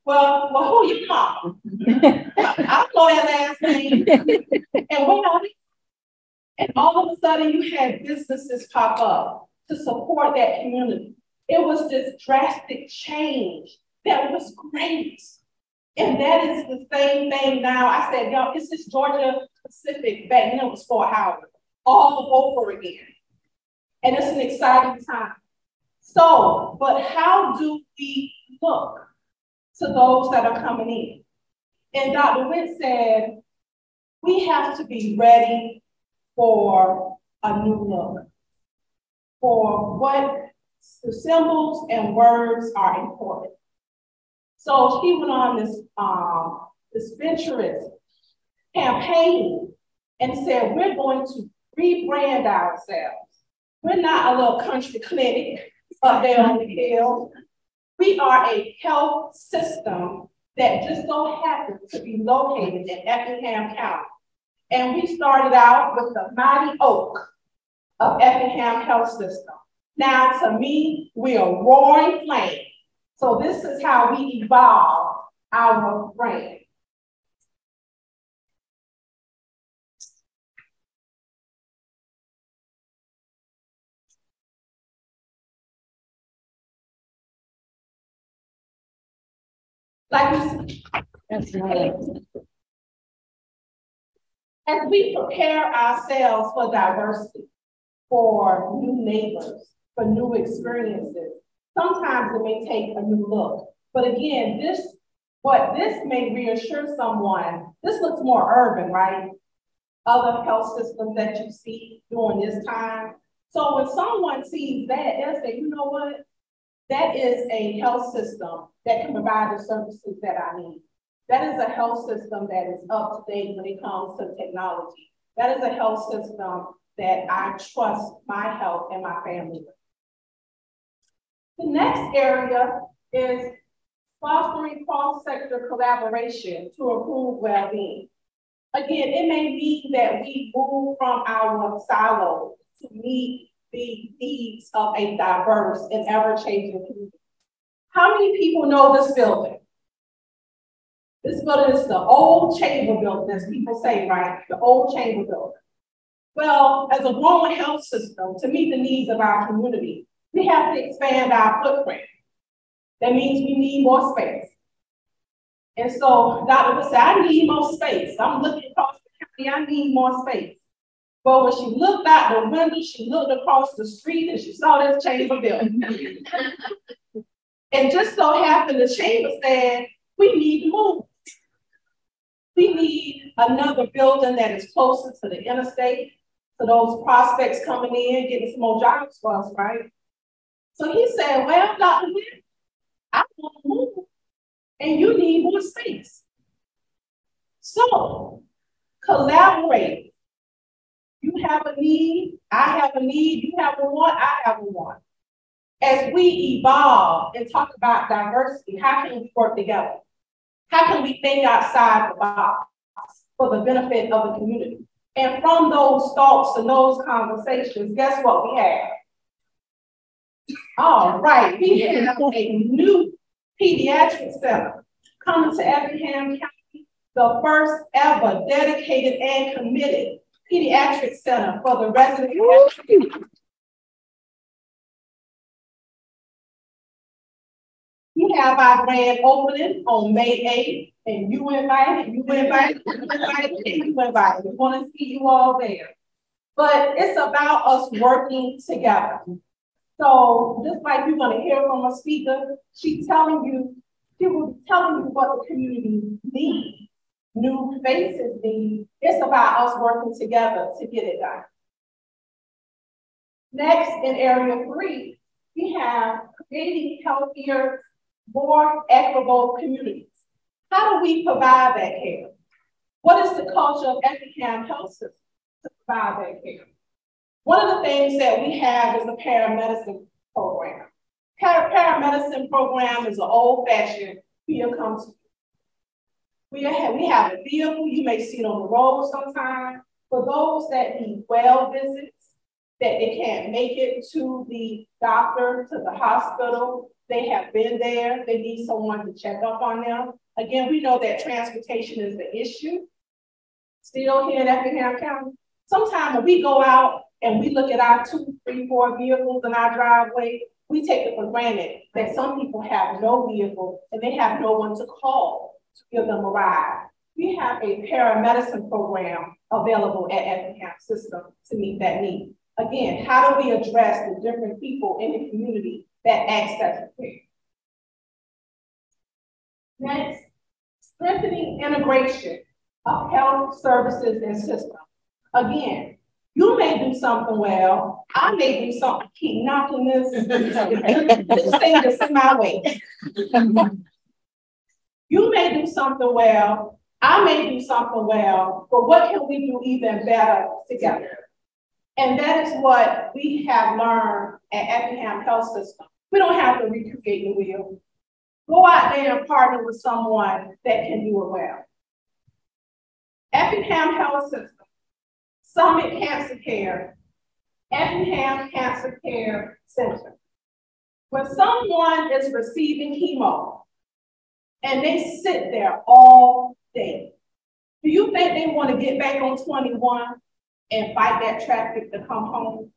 Well, who you call? I don't know that last name. And wait on it. And all of a sudden you had businesses pop up to support that community. It was this drastic change that was great. And that is the same thing now. I said, y'all, it's this Georgia Pacific, back then it was Fort Howard, all over again. And it's an exciting time. So, but how do we look to those that are coming in? And Dr. Witt said, we have to be ready for a new look, for what the symbols and words are important. So she went on this venturous campaign and said, we're going to rebrand ourselves. We're not a little country clinic up there on the hill. We are a health system that just so happens to be located in Effingham County. And we started out with the mighty oak of Effingham Health System. Now, to me, we are roaring flame. So this is how we evolve our brand. That's right. As we prepare ourselves for diversity, for new neighbors, for new experiences, sometimes it may take a new look. But again, this may reassure someone, this looks more urban, right? Other health systems that you see during this time. So when someone sees that, they'll say, you know what? That is a health system that can provide the services that I need. That is a health system that is up to date when it comes to technology. That is a health system that I trust my health and my family with. The next area is fostering cross-sector collaboration to improve well-being. Again, it may mean that we move from our silos to meet the needs of a diverse and ever-changing community. How many people know this building? This building is the old chamber building, as people say, right? The old chamber building. Well, as a growing health system, to meet the needs of our community, we have to expand our footprint. That means we need more space. And so Dr. would say, I need more space. I'm looking across the county, I need more space. But when she looked out the window, she looked across the street and she saw this chamber building. And just so happened the chamber said, we need to move. We need another building that is closer to the interstate, to those prospects coming in, getting some more jobs for us, right? So he said, well, Dr. Wynn, I want to move, and you need more space. So collaborate. You have a need, I have a need, you have a want, I have a want. As we evolve and talk about diversity, how can we work together? How can we think outside the box for the benefit of the community? And from those thoughts and those conversations, guess what we have? All right, we have a new pediatric center coming to Effingham County, the first ever dedicated and committed pediatric center for the resident. We have our grand opening on May 8th, and you invited, you invited, you invited, and you invited. We want to see you all there. But it's about us working together. So just like you're going to hear from a speaker, she will be telling you what the community needs, new faces need. It's about us working together to get it done. Next, in area 3, we have creating healthier, more equitable communities. How do we provide that care? What is the culture of Effingham Health System to provide that care? One of the things that we have is a paramedicine program. Paramedicine program is an old-fashioned vehicle come to. We have a vehicle, you may see it on the road sometime. For those that need well visits, that they can't make it to the doctor, to the hospital, they have been there, they need someone to check up on them. Again, we know that transportation is the issue. Still here in Effingham County. Sometimes when we go out and we look at our 2, 3, 4 vehicles in our driveway, we take it for granted that some people have no vehicle and they have no one to call to give them a ride. We have a paramedicine program available at Effingham System to meet that need. Again, how do we address the different people in the community that access care? Next, strengthening integration of health services and systems. Again, you may do something well, I may do something, keep knocking this thing that's in my way. You may do something well, I may do something well, but what can we do even better together? And that is what we have learned at Effingham Health System. We don't have to recreate the wheel. Go out there and partner with someone that can do it well. Effingham Health System, Summit Cancer Care, Effingham Cancer Care Center. When someone is receiving chemo and they sit there all day, do you think they want to get back on 21 and fight that traffic to come home?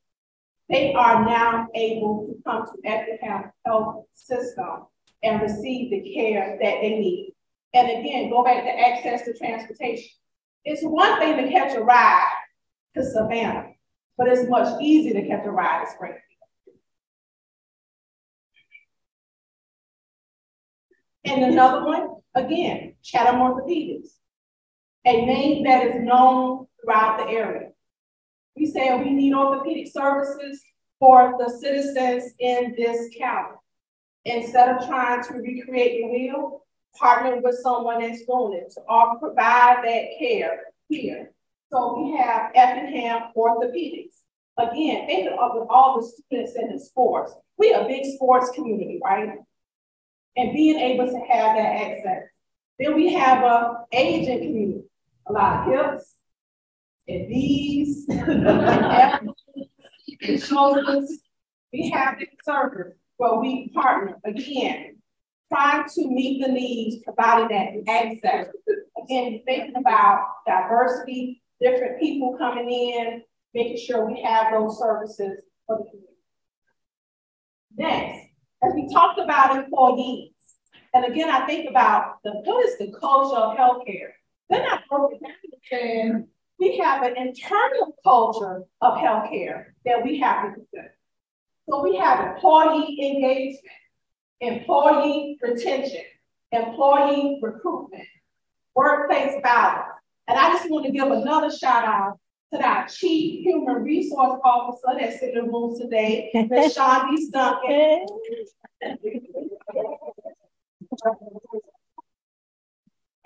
They are now able to come to Effingham Health System and receive the care that they need. And again, go back to access to transportation. It's one thing to catch a ride to Savannah, but it's much easier to catch a ride to Springfield. And another one, again, Chatham Orthopedics, a name that is known throughout the area. We say we need orthopedic services for the citizens in this county. Instead of trying to recreate the wheel, partner with someone that's doing it to provide that care here So we have Effingham Orthopedics. Again, think of all the students in the sports. We are a big sports community, right? And being able to have that access. Then we have a aging community, a lot of hips and knees and shoulders. We have the servers where we partner, again, trying to meet the needs, providing that access. Again, thinking about diversity, different people coming in, making sure we have those services for the community. Next, as we talked about employees, and again, I think about what is the culture of healthcare? Then I broke it down and said, we have an internal culture of healthcare that we have to consider. So we have employee engagement, employee retention, employee recruitment, workplace balance. And I just want to give another shout out to our Chief Human Resource Officer that's in the room today, Ms. Shondi's Duncan. And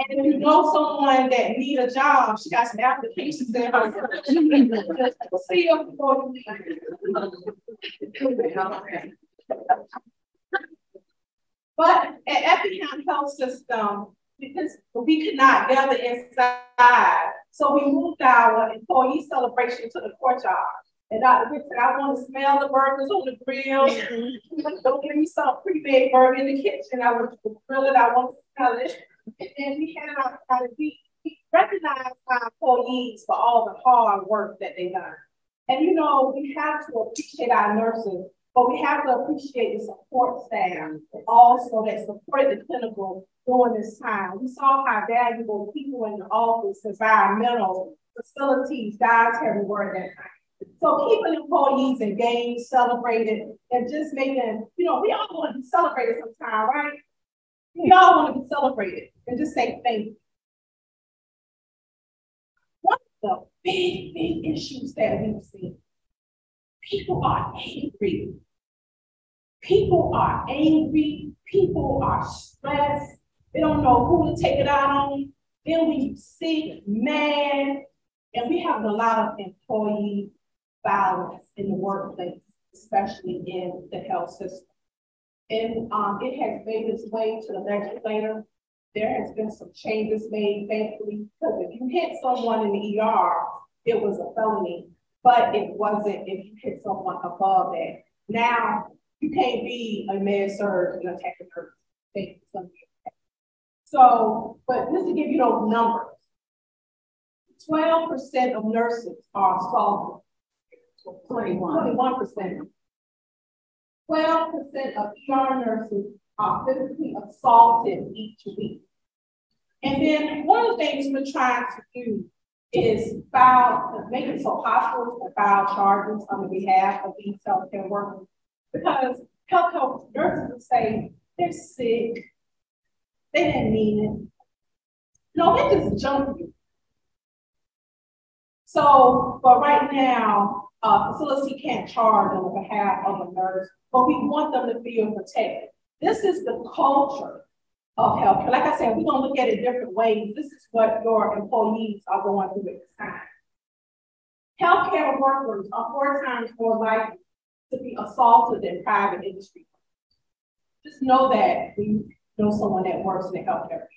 if you know someone that need a job, she got some applications in her. See you before But at Effingham Health System, because we could not gather inside, so we moved our employee celebration to the courtyard. And Dr. Rick said, I want to smell the burgers on the grill. Don't give me some pretty big burger in the kitchen. I want to grill it. I want to smell it. And then we had we recognized our employees for all the hard work that they've done. And you know, we have to appreciate our nurses, but we have to appreciate the support staff also that supported the clinical during this time. We saw how valuable people in the office, environmental, facilities, dietary were at that time. So keeping employees engaged, celebrated, and just making, you know, we all want to be celebrated sometime, right? We all want to be celebrated and just say thank you. One of the big issues that we've seen, people are angry. People are angry. People are stressed. They don't know who to take it out on. Then we sick, mad, and we have a lot of employee violence in the workplace, especially in the health system. And it has made its way to the legislator. There has been some changes made, thankfully, because if you hit someone in the ER, it was a felony, but it wasn't if you hit someone above that. Now, you can't be a med-surg and attack a nurse. So, but just to give you those numbers, 12% of nurses are assaulted. 21%. 12% of ER nurses are physically assaulted each week. And then one of the things we're trying to do is make it so hospitals can file charges on behalf of these healthcare workers. Because healthcare nurses will say they're sick, they didn't mean it. No, they just jumped you. So, but right now, facility can't charge on behalf of a nurse, but we want them to feel protected. This is the culture of healthcare. Like I said, we're gonna look at it different ways. This is what your employees are going through at this time. Healthcare workers are 4 times more likely to be assaulted than private industry. Just know that we know someone that works in the healthcare.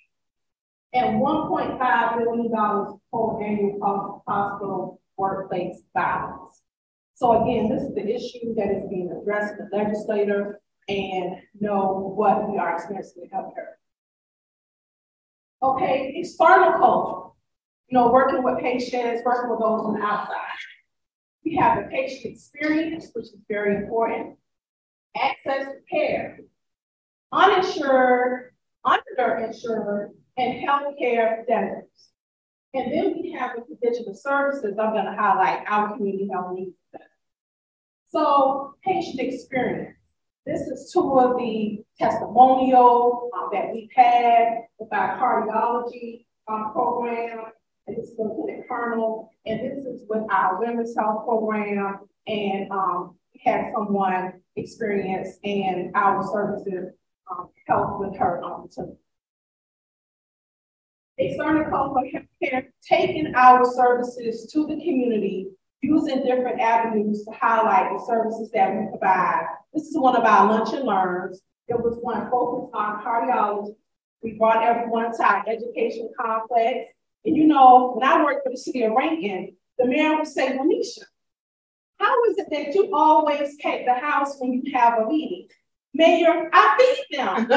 And $1.5 billion total annual cost of hospital workplace violence. So again, this is the issue that is being addressed in the legislature and know what we are experiencing in healthcare. Okay, external culture. You know, working with patients, working with those on the outside. We have the patient experience, which is very important. Access to care. Uninsured, underinsured, and healthcare debtors. And then we have the provision of services. I'm going to highlight our community health needs. So patient experience. This is 2 of the testimonials that we've had with our cardiology program. And this is Lieutenant Colonel. And this is with our women's health program. And we had someone experience in our services help with her opportunity. a certain call for healthcare, taking our services to the community, using different avenues to highlight the services that we provide. This is one of our lunch and learns. It was one focused on cardiology. We brought everyone to our education complex. And you know, when I worked for the city of Rincon, the mayor would say, LaMeisha, how is it that you always take the house when you have a meeting? Mayor, I feed them.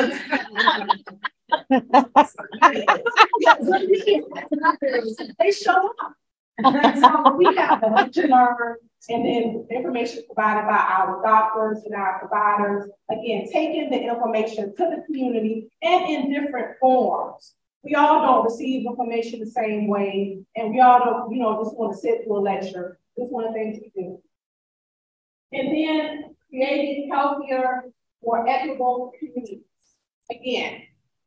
They show up. So we have the lunch and learn, and then information provided by our doctors and our providers. Again, taking the information to the community and in different forms. We all don't receive information the same way, and we all don't, you know, just want to sit through a lecture. This is one of the things we do. And then creating healthier, more equitable communities. Again,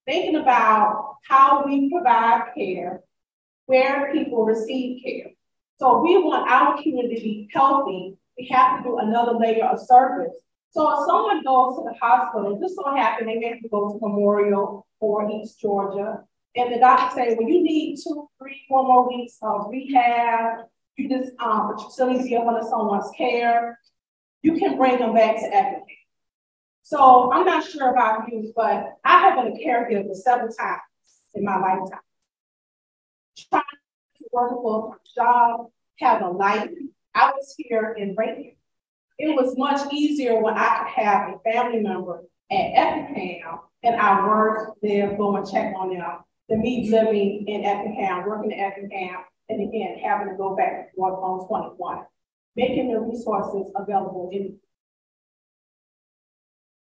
thinking about how we provide care, where people receive care. So we want our community to be healthy. We have to do another layer of service. So if someone goes to the hospital, just so happen they may have to go to Memorial or East Georgia, and the doctor say, well, you need 2, 3, 4 more weeks of rehab. You just, but you still need to get under someone's care. You can bring them back to Effingham. So I'm not sure about you, but I have been a caregiver several times in my lifetime. Trying to work a full-time job, have a life. I was here in Rincon. It was much easier when I could have a family member at Effingham and I work there, go and check on them, than me living in Effingham, working in Effingham, and again, having to go back and forth on 21, making the resources available in.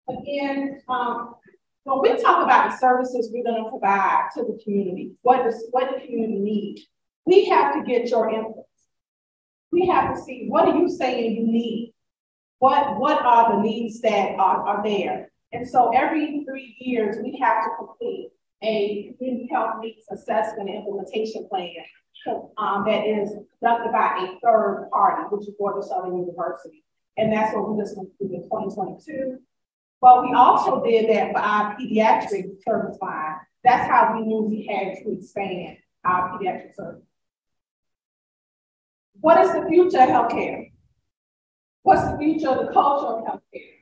Again, when we talk about the services we're going to provide to the community, what the community needs, we have to get your input. We have to see, what are you saying you need? What are the needs that are there? And so every 3 years, we have to complete a community health needs assessment and implementation plan that is conducted by a third party, which is Southern University. And that's what we just completed in 2022. But we also did that for our pediatric service line. That's how we knew we had to expand our pediatric service. What is the future of healthcare? What's the future of the culture of healthcare?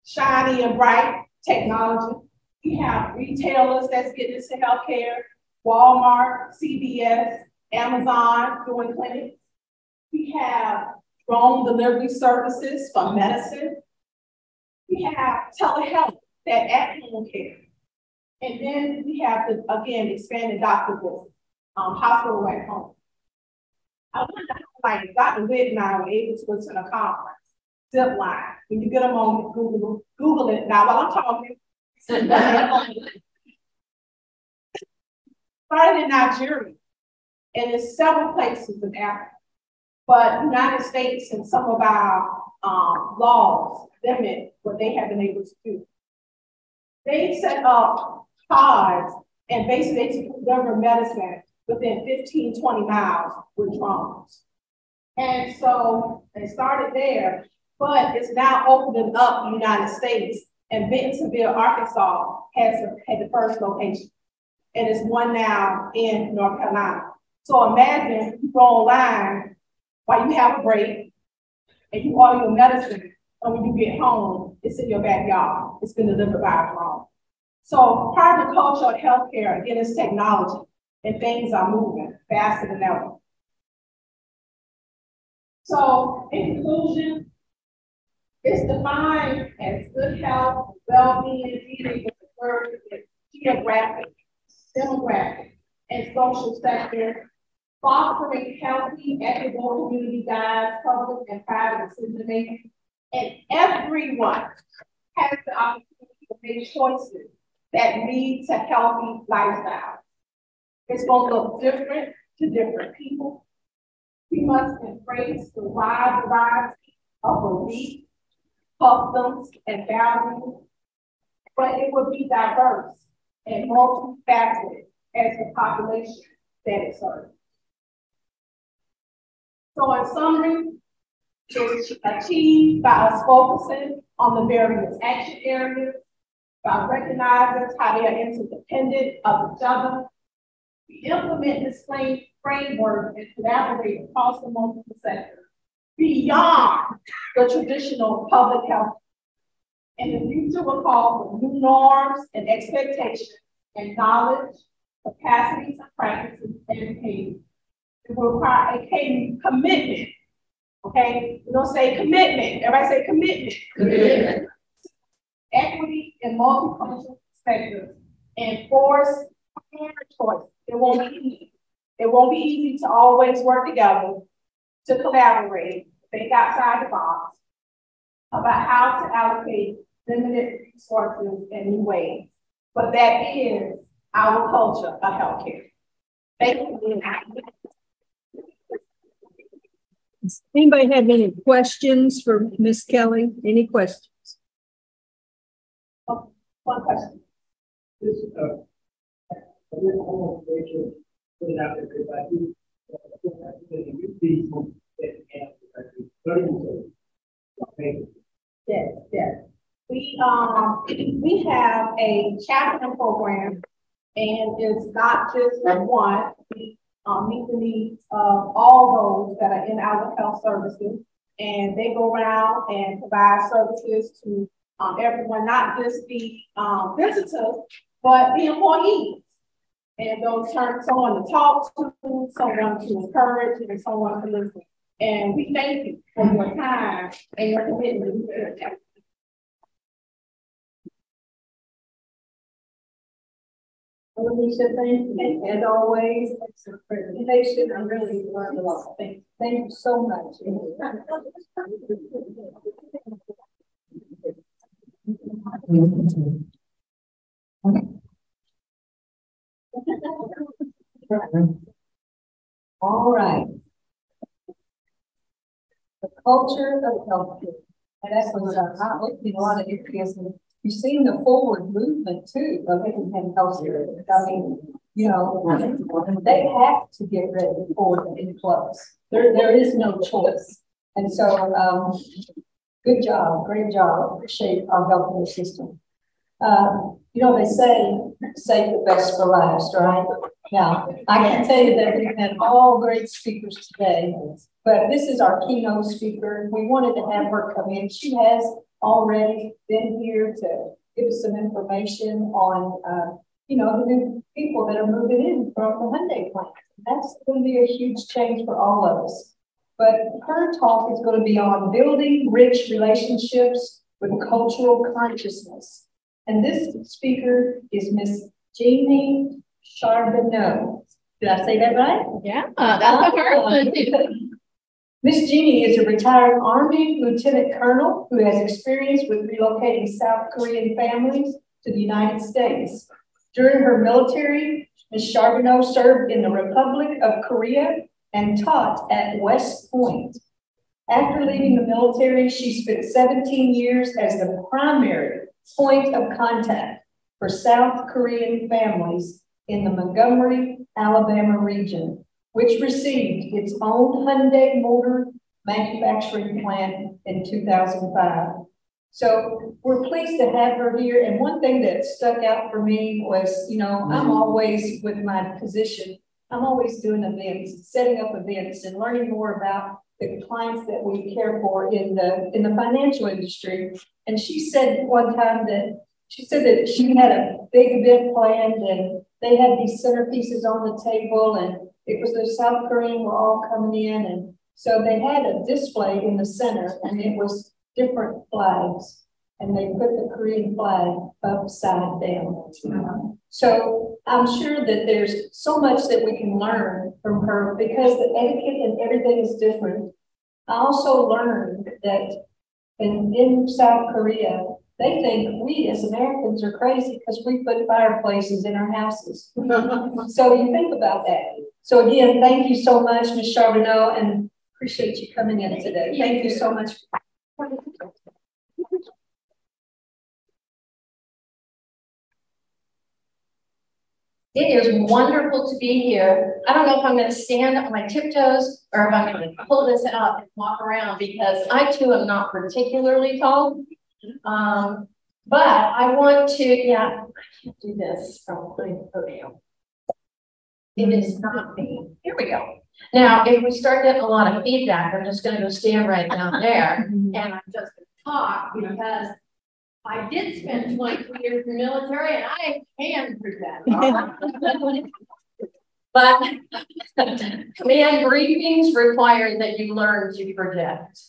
Shiny and bright technology. We have retailers that's getting into healthcare, Walmart, CVS, Amazon doing clinics. We have drone delivery services for medicine. We have telehealth, that at-home care. And then we have the, again, expanded doctor visits, hospital at home. I wonder how, like, Dr. Witt and I were able to attend a conference, zip line. When you get a moment, Google it now while I'm talking. Started in Nigeria, and there's several places in Africa. But United States and some of our laws limit what they have been able to do. They set up pods and basically they deliver medicine within 15, 20 miles with drones. And so they started there, but it's now opening up the United States, and Bentonville, Arkansas had the first location. And it's one now in North Carolina. So imagine you go online while you have a break and you order your medicine, and when you get home, it's in your backyard. It's been delivered by a drone. So part of the culture of healthcare, again, is technology, and things are moving faster than ever. So in conclusion, it's defined as good health, well-being, dealing with the first geographic, demographic, and social sector, fostering healthy, equitable community guides, public and private decision making, and everyone has the opportunity to make choices that lead to healthy lifestyles. It's going to look different to different people. We must embrace the wide variety of beliefs, customs, and values, but it will be diverse and multifaceted as the population that it serves. So in summary, it's achieved by us focusing on the various action areas, by recognizing how they are interdependent of each other, We implement this framework and collaborate across the multiple sectors beyond the traditional public health. And the future will call for new norms and expectations and knowledge, capacities, and practices, and behavior. It will require a commitment. Okay, we don't say commitment. Everybody say commitment. Commitment. Equity and multicultural perspectives and force and choice. It won't be easy. It won't be easy to always work together, to collaborate, think outside the box about how to allocate limited resources in new ways. But that is our culture of healthcare. Thank you. Does anybody have any questions for Ms. Kelly? Any questions? Oh, one question. This, I didn't almost make sure put it out there because I do people that Yes, yes. We have a Chatham program, and it's not just one. We meet the needs of all those that are in our health services, and they go around and provide services to everyone, not just the visitors, but the employees. And they'll turn someone to talk to, someone to encourage, and someone to listen. And we thank you for your time and your commitment. LaMeisha, thank you. As always, it's a presentation. I really learned a lot. Thank you so much. All right. The culture of healthcare. And that was a lot of interest. You've seen the forward movement too of Effingham Health System. I mean, you know, they have to get ready for the influx. There is no choice. And so, good job, great job. Appreciate our healthcare system. You know, they say save the best for last, right? Now, I can tell you that we've had all great speakers today, but this is our keynote speaker. We wanted to have her come in. She has already been here to give us some information on, you know, the new people that are moving in from the Hyundai plant. That's going to be a huge change for all of us. But her talk is going to be on building rich relationships with cultural consciousness. And this speaker is Miss Jeanne Charbonneau. Did I say that right? Yeah, that's a hard one. Miss Jeanne is a retired Army Lieutenant Colonel who has experience with relocating South Korean families to the United States. During her military, Ms. Charbonneau served in the Republic of Korea and taught at West Point. After leaving the military, she spent 17 years as the primary point of contact for South Korean families in the Montgomery, Alabama region, which received its own Hyundai Motor Manufacturing plant in 2005. So we're pleased to have her here. And one thing that stuck out for me was, you know, I'm always with my position, I'm always doing events, setting up events and learning more about the clients that we care for in the financial industry. And she said one time that she had a big event planned and they had these centerpieces on the table and it was the South Korean were all coming in. And so they had a display in the center and it was different flags. And they put the Korean flag upside down. So I'm sure that there's so much that we can learn from her because the etiquette and everything is different. I also learned that in South Korea, they think we as Americans are crazy because we put fireplaces in our houses. So you think about that. So again, thank you so much, Ms. Charbonneau, and appreciate you coming in today. Thank you so much. It is wonderful to be here. I don't know if I'm going to stand on my tiptoes or if I'm going to pull this out and walk around because I too am not particularly tall. But I want to, yeah, I can't do this from putting the podium. It is not me. Here we go. Now, if we start getting a lot of feedback, I'm just going to go stand right down there, and I'm just going to talk because I did spend 23 years in the military, and I can present. But command briefings require that you learn to project.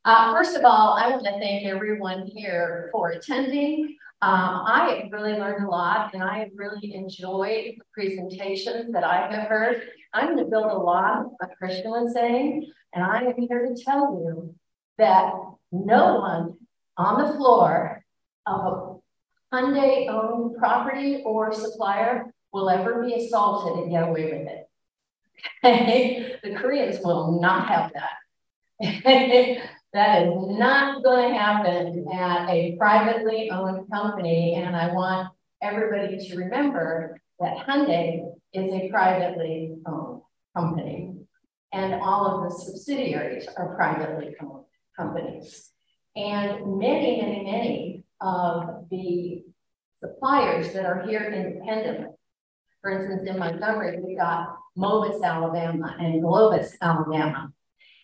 First of all, I want to thank everyone here for attending. I have really learned a lot, and I have really enjoyed the presentations that I have heard. I'm going to build a lot of what Christian was saying, and I am here to tell you that no one on the floor of a Hyundai-owned property or supplier will ever be assaulted and get away with it. Okay? The Koreans will not have that. That is not going to happen at a privately owned company, and I want everybody to remember that Hyundai is a privately owned company, and all of the subsidiaries are privately owned companies. And many, many, many of the suppliers that are here independently, for instance, in Montgomery, we got Movis, Alabama, and Globus, Alabama.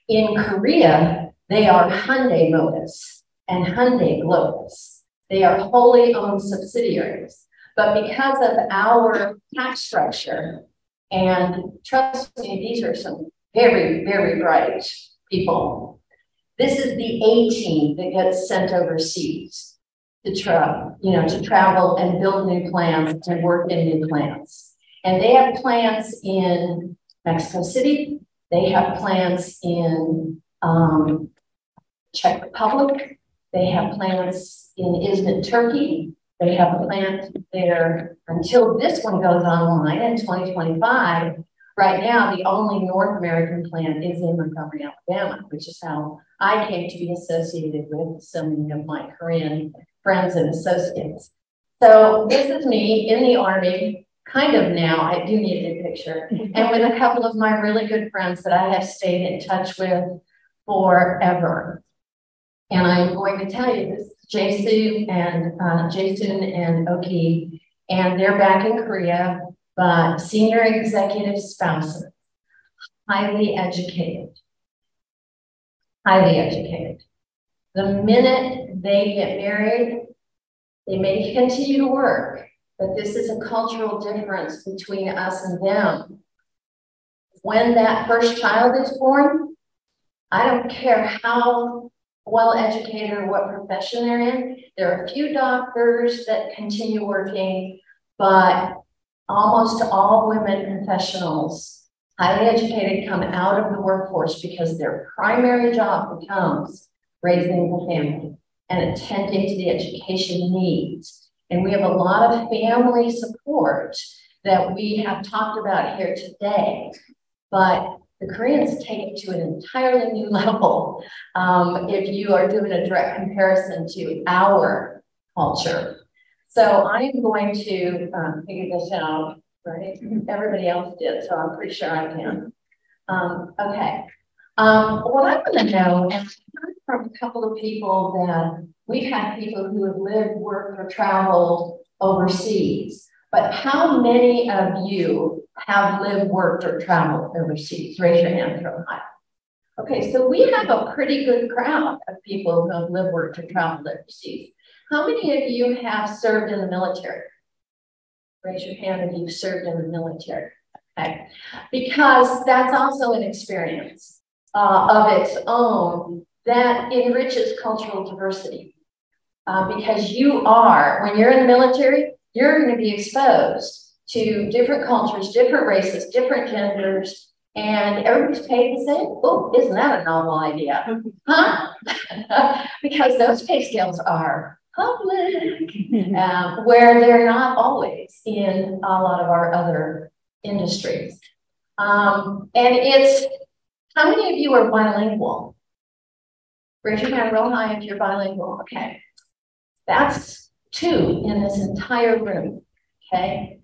In Korea, they are Hyundai Movis and Hyundai Globus. They are wholly owned subsidiaries. But because of our tax structure, and trust me, these are some very, very bright people. This is the A team that gets sent overseas to travel and build new plants and work in new plants. And they have plants in Mexico City. They have plants in Czech Republic. They have plants in Izmit, Turkey. They have a plant there until this one goes online in 2025. Right now, the only North American plant is in Montgomery, Alabama, which is how I came to be associated with so many of my Korean friends and associates. So this is me in the Army, kind of now. I do need a picture. And with a couple of my really good friends that I have stayed in touch with forever. And I'm going to tell you this, Jason and Oki, and they're back in Korea, but senior executive spouses, highly educated. The minute they get married, they may continue to work, but this is a cultural difference between us and them. When that first child is born, I don't care how well educated or what profession they're in. There are a few doctors that continue working, but almost all women professionals, highly educated, come out of the workforce because their primary job becomes raising the family and attending to the education needs. And we have a lot of family support that we have talked about here today, but the Koreans take it to an entirely new level if you are doing a direct comparison to our culture. So I'm going to figure this out, right? Everybody else did, so I'm pretty sure I can. Okay. What I want to know, and I've heard from a couple of people that we've had people who have lived, worked, or traveled overseas, but how many of you have lived, worked, or traveled overseas? Raise your hand, throw high. Okay, so we have a pretty good crowd of people who have lived, worked, or traveled overseas. How many of you have served in the military? Raise your hand if you've served in the military. Okay, because that's also an experience of its own that enriches cultural diversity. Because you are, when you're in the military, you're going to be exposed to different cultures, different races, different genders, and everybody's paid the same. Oh, isn't that a novel idea? Huh? Because those pay scales are public, where they're not always in a lot of our other industries. And it's, how many of you are bilingual? Raise your hand real high if you're bilingual. Okay. That's 2 in this entire room. Okay.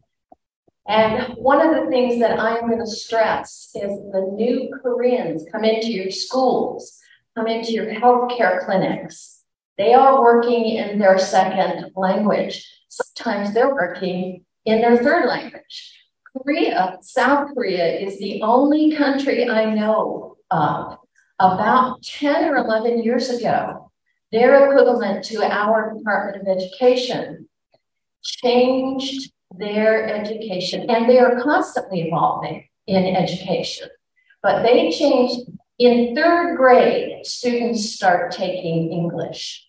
And one of the things that I'm going to stress is the new Koreans come into your schools, come into your healthcare clinics. They are working in their second language. Sometimes they're working in their third language. Korea, South Korea is the only country I know of. About 10 or 11 years ago, their equivalent to our Department of Education changed their education, and they are constantly evolving in education. But they changed in 3rd grade, students start taking English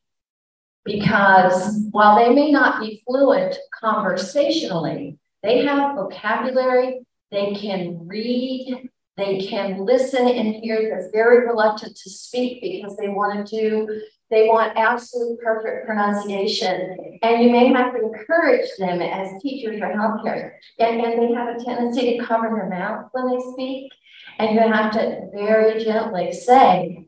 because while they may not be fluent conversationally, they have vocabulary, they can read, they can listen and hear. They're very reluctant to speak because they want absolute perfect pronunciation. And you may have to encourage them as teachers or healthcare. And they have a tendency to cover their mouth when they speak. And you have to very gently say,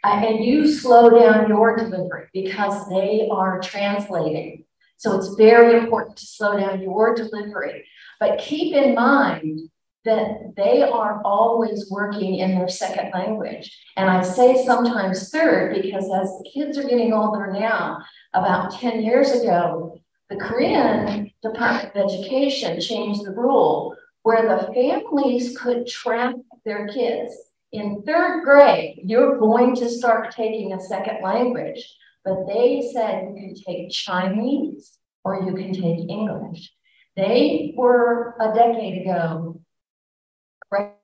and you slow down your delivery because they are translating. So it's very important to slow down your delivery. But keep in mind that they are always working in their 2nd language. And I say sometimes 3rd because as the kids are getting older now, about 10 years ago, the Korean Department of Education changed the rule where the families could track their kids. In 3rd grade, you're going to start taking a 2nd language, but they said you can take Chinese or you can take English. They were a decade ago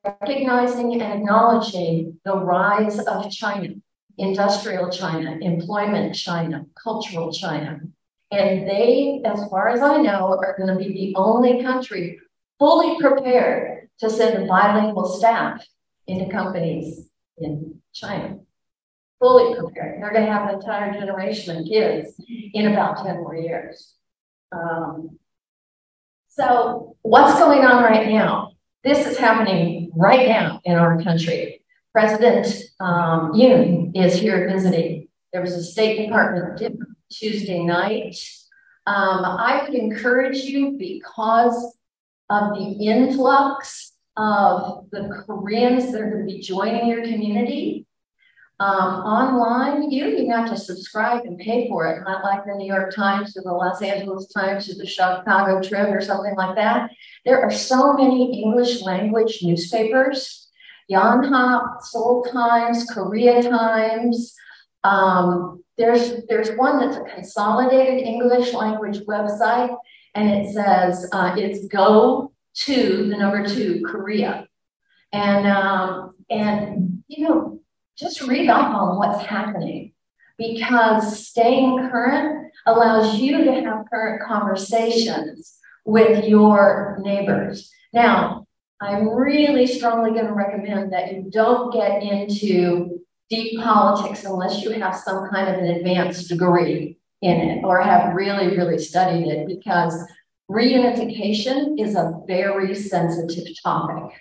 recognizing and acknowledging the rise of China, industrial China, employment China, cultural China. And they, as far as I know, are going to be the only country fully prepared to send bilingual staff into companies in China. Fully prepared. They're going to have an entire generation of kids in about 10 more years. So what's going on right now? This is happening right now in our country. President Yoon is here visiting. There was a State Department dinner Tuesday night. I would encourage you, because of the influx of the Koreans that are going to be joining your community, online, you don't even have to subscribe and pay for it, not like the New York Times or the Los Angeles Times or the Chicago Tribune or something like that. There are so many English language newspapers, Yonhap, Seoul Times, Korea Times. There's one that's a consolidated English language website, and it says it's go to the number 2 Korea. And you know, just read up on what's happening, because staying current allows you to have current conversations with your neighbors. Now, I'm really strongly going to recommend that you don't get into deep politics unless you have some kind of an advanced degree in it or have really, really studied it, because reunification is a very sensitive topic,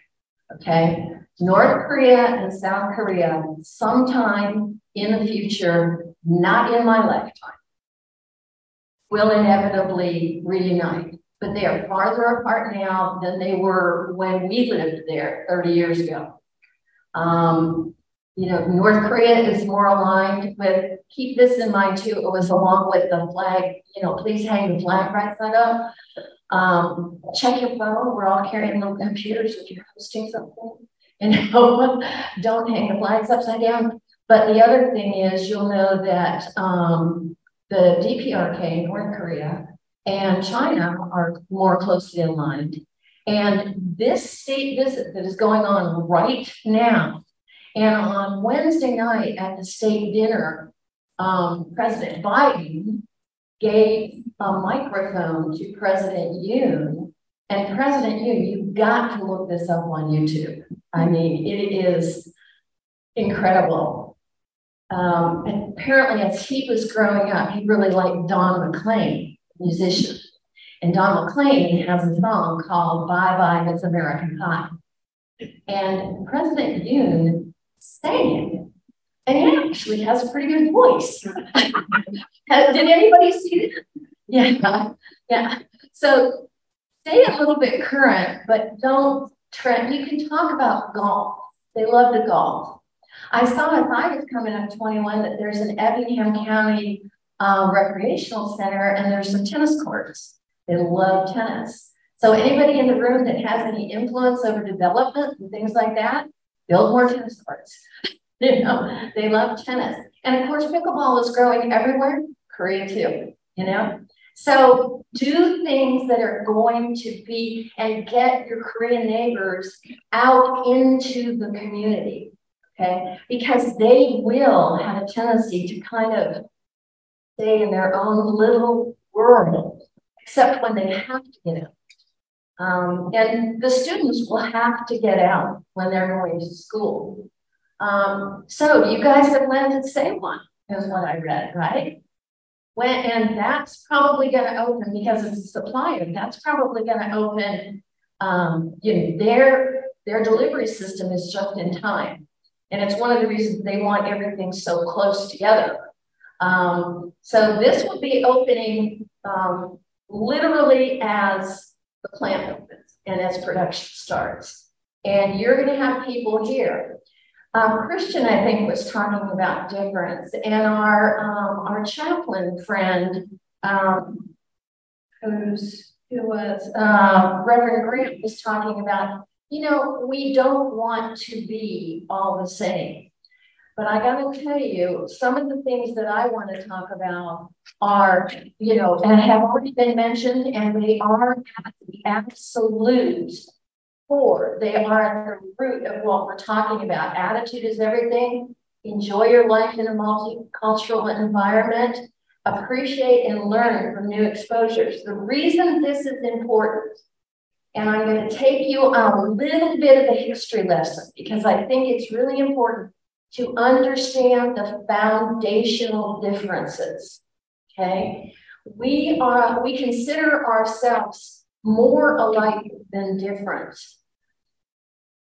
okay? North Korea and South Korea, sometime in the future, not in my lifetime, will inevitably reunite. But they are farther apart now than they were when we lived there 30 years ago. You know, North Korea is more aligned with, keep this in mind too, it was along with the flag, you know, please hang the flag right side up. Check your phone, we're all carrying little computers if you're hosting something. You know, don't hang the flags upside down. But the other thing is, you'll know that the DPRK, North Korea, and China are more closely aligned. And this state visit that is going on right now, and on Wednesday night at the state dinner, President Biden gave a microphone to President Yoon. And President Yoon, you've got to look this up on YouTube. I mean, it is incredible. And apparently, as he was growing up, he really liked Don McLean, musician. And Don McLean has a song called Bye Bye Miss American Pie. And President Yoon sang it. And he actually has a pretty good voice. Did anybody see that? Yeah, yeah. So stay a little bit current, but don't trend. You can talk about golf. They love to golf. I saw as I was coming up 21 that there's an Effingham County recreational center, and there's some tennis courts. They love tennis. So anybody in the room that has any influence over development and things like that, build more tennis courts. You know, they love tennis. And of course, pickleball is growing everywhere, Korea too, you know? So do things that are going to be, and get your Korean neighbors out into the community, okay? Because they will have a tendency to kind of stay in their own little world, except when they have to get out. And the students will have to get out when they're going to school. So you guys have landed Ceylon, is what I read, right? And that's probably going to open, because it's a supplier, that's probably going to open, you know, their delivery system is just in time. And it's one of the reasons they want everything so close together. So this will be opening literally as the plant opens and as production starts. And you're going to have people here. Christian, I think, was talking about difference, and our chaplain friend, who was Reverend Grant, was talking about, you know, we don't want to be all the same. But I got to tell you, some of the things that I want to talk about are, you know, and have already been mentioned, and they are at the absolute core. They are at the root of what we're talking about. Attitude is everything. Enjoy your life in a multicultural environment. Appreciate and learn from new exposures. The reason this is important, and I'm going to take you on a little bit of a history lesson, because I think it's really important to understand the foundational differences, okay? We consider ourselves more alike than different,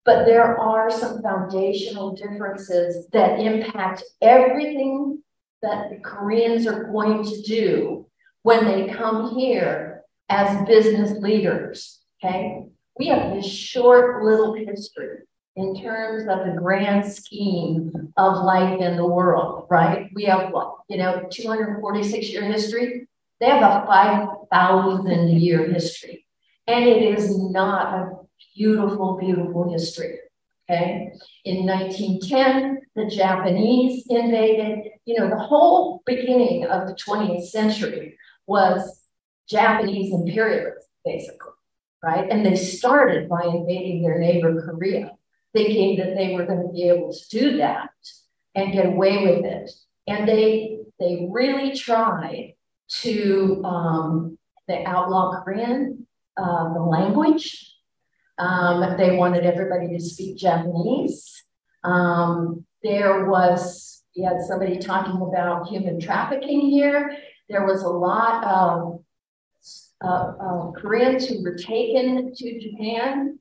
but there are some foundational differences that impact everything that the Koreans are going to do when they come here as business leaders, okay? We have this short little history in terms of the grand scheme of life in the world, right? We have what, you know, 246-year history. They have a 5,000-year history. And it is not a beautiful, beautiful history, okay? In 1910, the Japanese invaded. You know, the whole beginning of the 20th century was Japanese imperialism, basically, right? And they started by invading their neighbor Korea, thinking that they were going to be able to do that and get away with it. And they really tried to they outlaw Korean, the language. They wanted everybody to speak Japanese. We had somebody talking about human trafficking here. There was a lot of Koreans who were taken to Japan.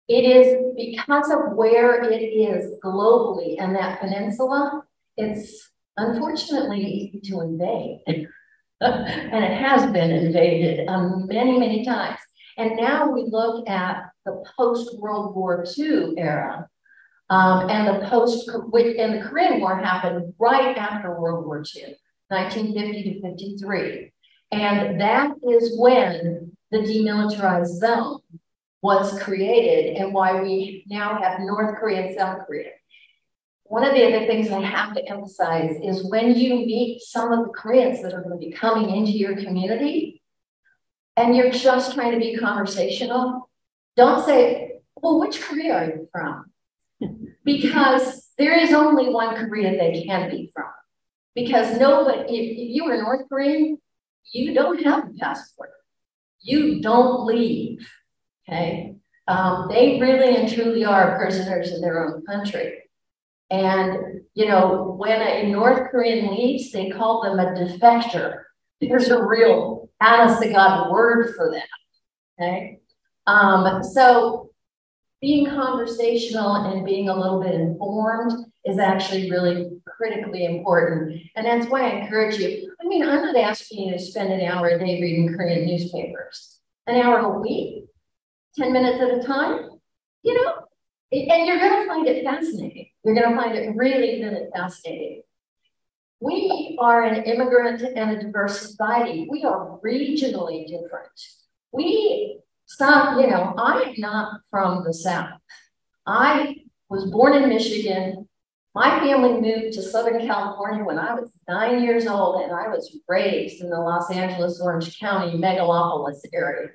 It is because of where it is globally and that peninsula, it's unfortunately easy to invade. And it has been invaded many, many times. And now we look at the post-World War II era, and the Korean War happened right after World War II, 1950 to 53. And that is when the demilitarized zone was created, and why we now have North Korea and South Korea. One of the other things I have to emphasize is when you meet some of the Koreans that are going to be coming into your community, and you're just trying to be conversational, don't say, well, which Korea are you from? Because there is only one Korea they can be from. Because nobody, if you are North Korean, you don't have a passport. You don't leave. Okay, they really and truly are prisoners in their own country. And, you know, when a North Korean leaves, they call them a defector. There's a real honest to God word for that, okay? So being conversational and being a little bit informed is actually really critically important. And that's why I encourage you. I mean, I'm not asking you to spend an hour a day reading Korean newspapers, an hour a week. 10 minutes at a time, you know, and you're going to find it fascinating. You're going to find it really, really fascinating. We are an immigrant and a diverse society. We are regionally different. I am not from the South. I was born in Michigan. My family moved to Southern California when I was 9 years old, and I was raised in the Los Angeles, Orange County megalopolis area.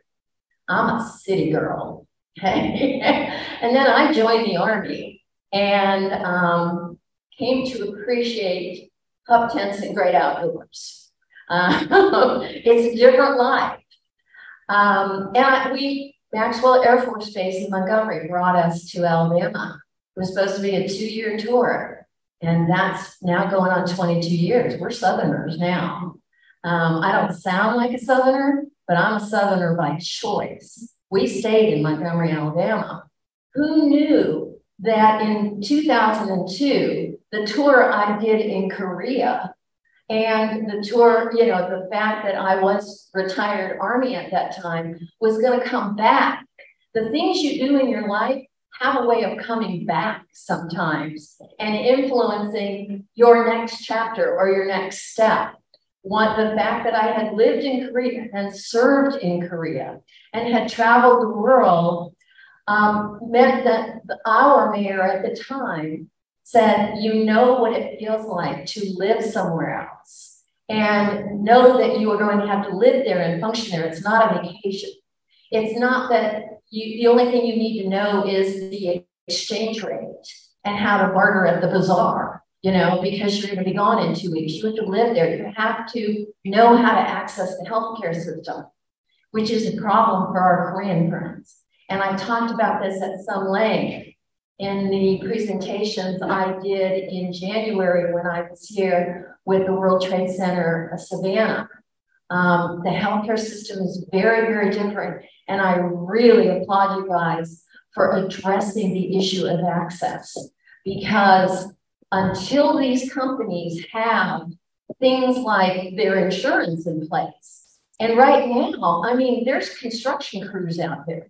I'm a city girl, okay? And then I joined the Army and came to appreciate pup tents and great outdoors. It's a different life. Maxwell Air Force Base in Montgomery brought us to Alabama. It was supposed to be a 2-year tour, and that's now going on 22 years. We're Southerners now. I don't sound like a Southerner, but I'm a Southerner by choice. We stayed in Montgomery, Alabama. Who knew that in 2002, the tour I did in Korea and the tour, the fact that I was retired Army at that time was going to come back. The things you do in your life have a way of coming back sometimes and influencing your next chapter or your next step. The fact that I had lived in Korea and served in Korea and had traveled the world meant that our mayor at the time said, you know what it feels like to live somewhere else and know that you are going to have to live there and function there. It's not a vacation. It's not that the only thing you need to know is the exchange rate and how to barter at the bazaar, because you're going to be gone in 2 weeks. You have to live there. You have to know how to access the healthcare system, which is a problem for our Korean friends. And I talked about this at some length in the presentations I did in January when I was here with the World Trade Center, Savannah. The healthcare system is very, very different. And I really applaud you guys for addressing the issue of access, because until these companies have things like their insurance in place, and right now, there's construction crews out there.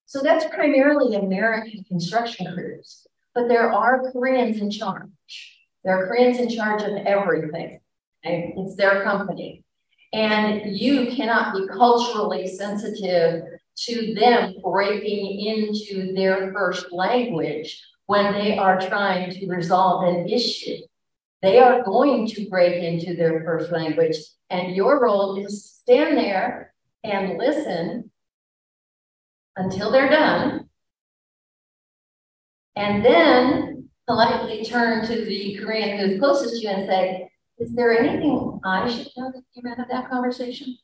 So that's primarily American construction crews, but there are Koreans in charge. There are Koreans in charge of everything. Okay? It's their company. And you cannot be culturally sensitive to them breaking into their first language when they are trying to resolve an issue. They are going to break into their first language, and your role is to stand there and listen until they're done, and then politely turn to the Korean who's closest to you and say, is there anything I should know that came out of that conversation?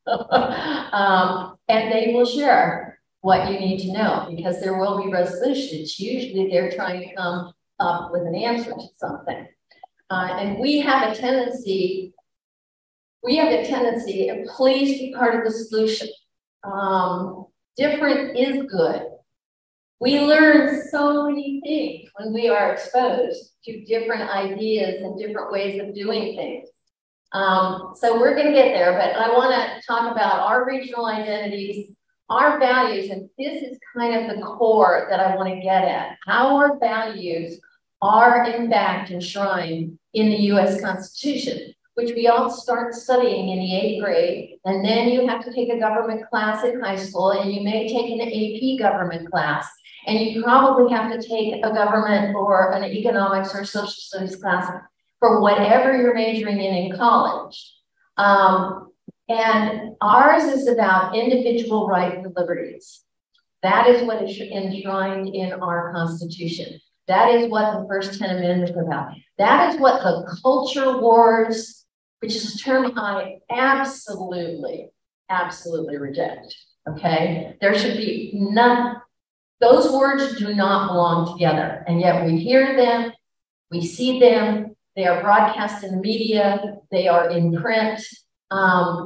And they will share what you need to know, because there will be resolution. It's usually they're trying to come up with an answer to something. And we have a tendency, and please be part of the solution. Different is good. We learn so many things when we are exposed to different ideas and different ways of doing things. So we're going to get there, but I want to talk about our regional identities, our values, and this is kind of the core that I want to get at. Our values are in fact enshrined in the U.S. Constitution, which we all start studying in the 8th grade, and then you have to take a government class in high school, and you may take an AP government class, and you probably have to take a government or an economics or social studies class for whatever you're majoring in college. And ours is about individual rights and liberties. That is what is enshrined in our Constitution. That is what the first 10 amendments are about. That is what the culture wars, which is a term I absolutely reject, okay? There should be none. Those words do not belong together, and yet we hear them, we see them, they are broadcast in the media, they are in print.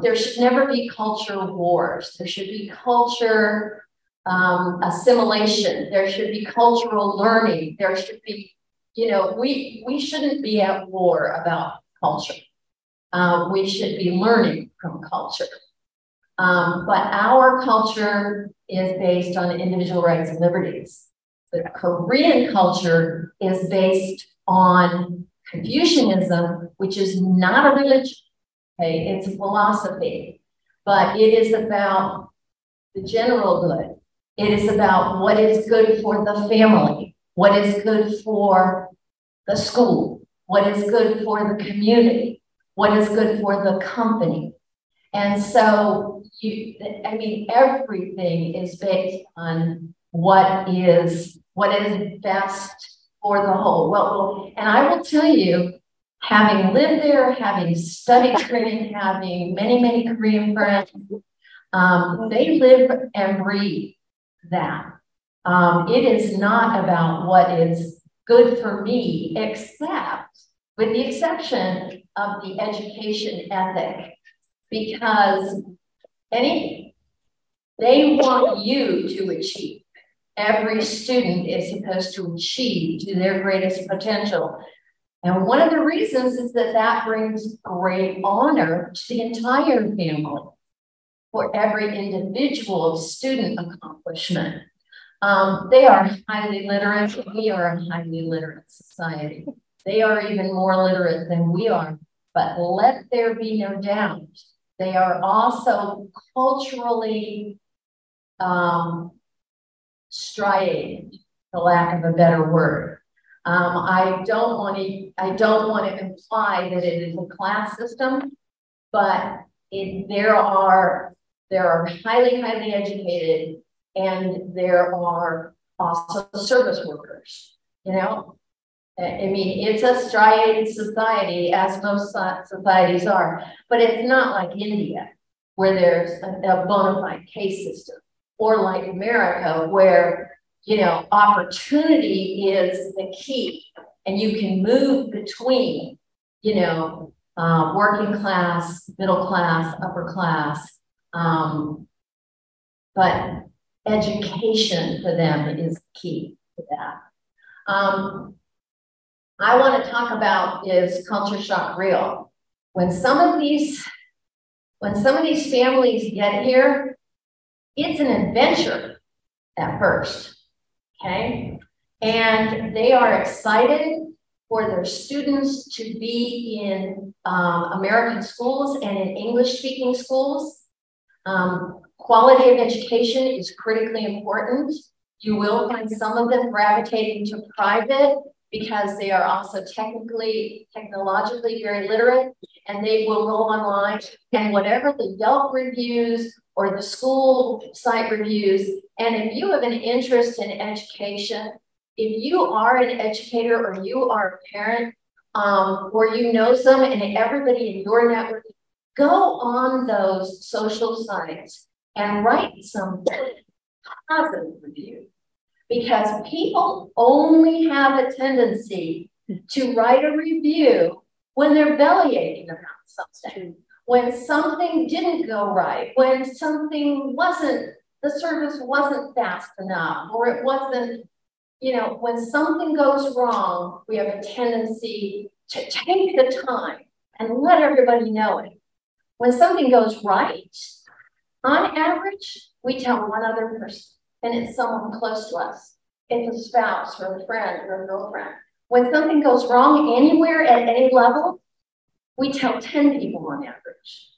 There should never be culture wars. There should be culture assimilation. There should be cultural learning. There should be, we shouldn't be at war about culture. We should be learning from culture. But our culture is based on individual rights and liberties. The Korean culture is based on Confucianism, which is not a religion, okay? It's a philosophy. but it is about the general good. It is about what is good for the family, what is good for the school, what is good for the community, what is good for the company. And so, I mean, everything is based on what is best for the whole. Well, and I will tell you, having lived there, having studied Korean, having many, many Korean friends, they live and breathe that. It is not about what is good for me, except with the exception of the education ethic, because they want you to achieve. Every student is supposed to achieve to their greatest potential. And one of the reasons is that brings great honor to the entire family for every individual student accomplishment. They are highly literate. We are a highly literate society. They are even more literate than we are. But let there be no doubt, they are also culturally striated, for lack of a better word. I don't want to imply that it is a class system, but there are highly educated, and there are also service workers. You know, I mean, it's a striated society, as most societies are, but it's not like India, where there's a bona fide caste system, or like America, where, you know, opportunity is the key, and you can move between, you know, working class, middle class, upper class, but education for them is key to that. I want to talk about is culture shock real? When some of these families get here, it's an adventure at first, okay? And they are excited for their students to be in American schools and in English-speaking schools. Quality of education is critically important. You will find some of them gravitating to private because they are also technologically very literate, and they will go online, and whatever the Yelp reviews or the school site reviews, and if you have an interest in education, if you are an educator or you are a parent, or you know some, and everybody in your network, go on those social sites and write some positive reviews. Because people only have a tendency to write a review when they're bellyaching about something, when something didn't go right, when something the service wasn't fast enough, or it wasn't, you know, when something goes wrong, we have a tendency to take the time and let everybody know it. When something goes right, on average, we tell one other person. And it's someone close to us. It's a spouse or a friend or a girlfriend. When something goes wrong anywhere at any level, we tell 10 people on average.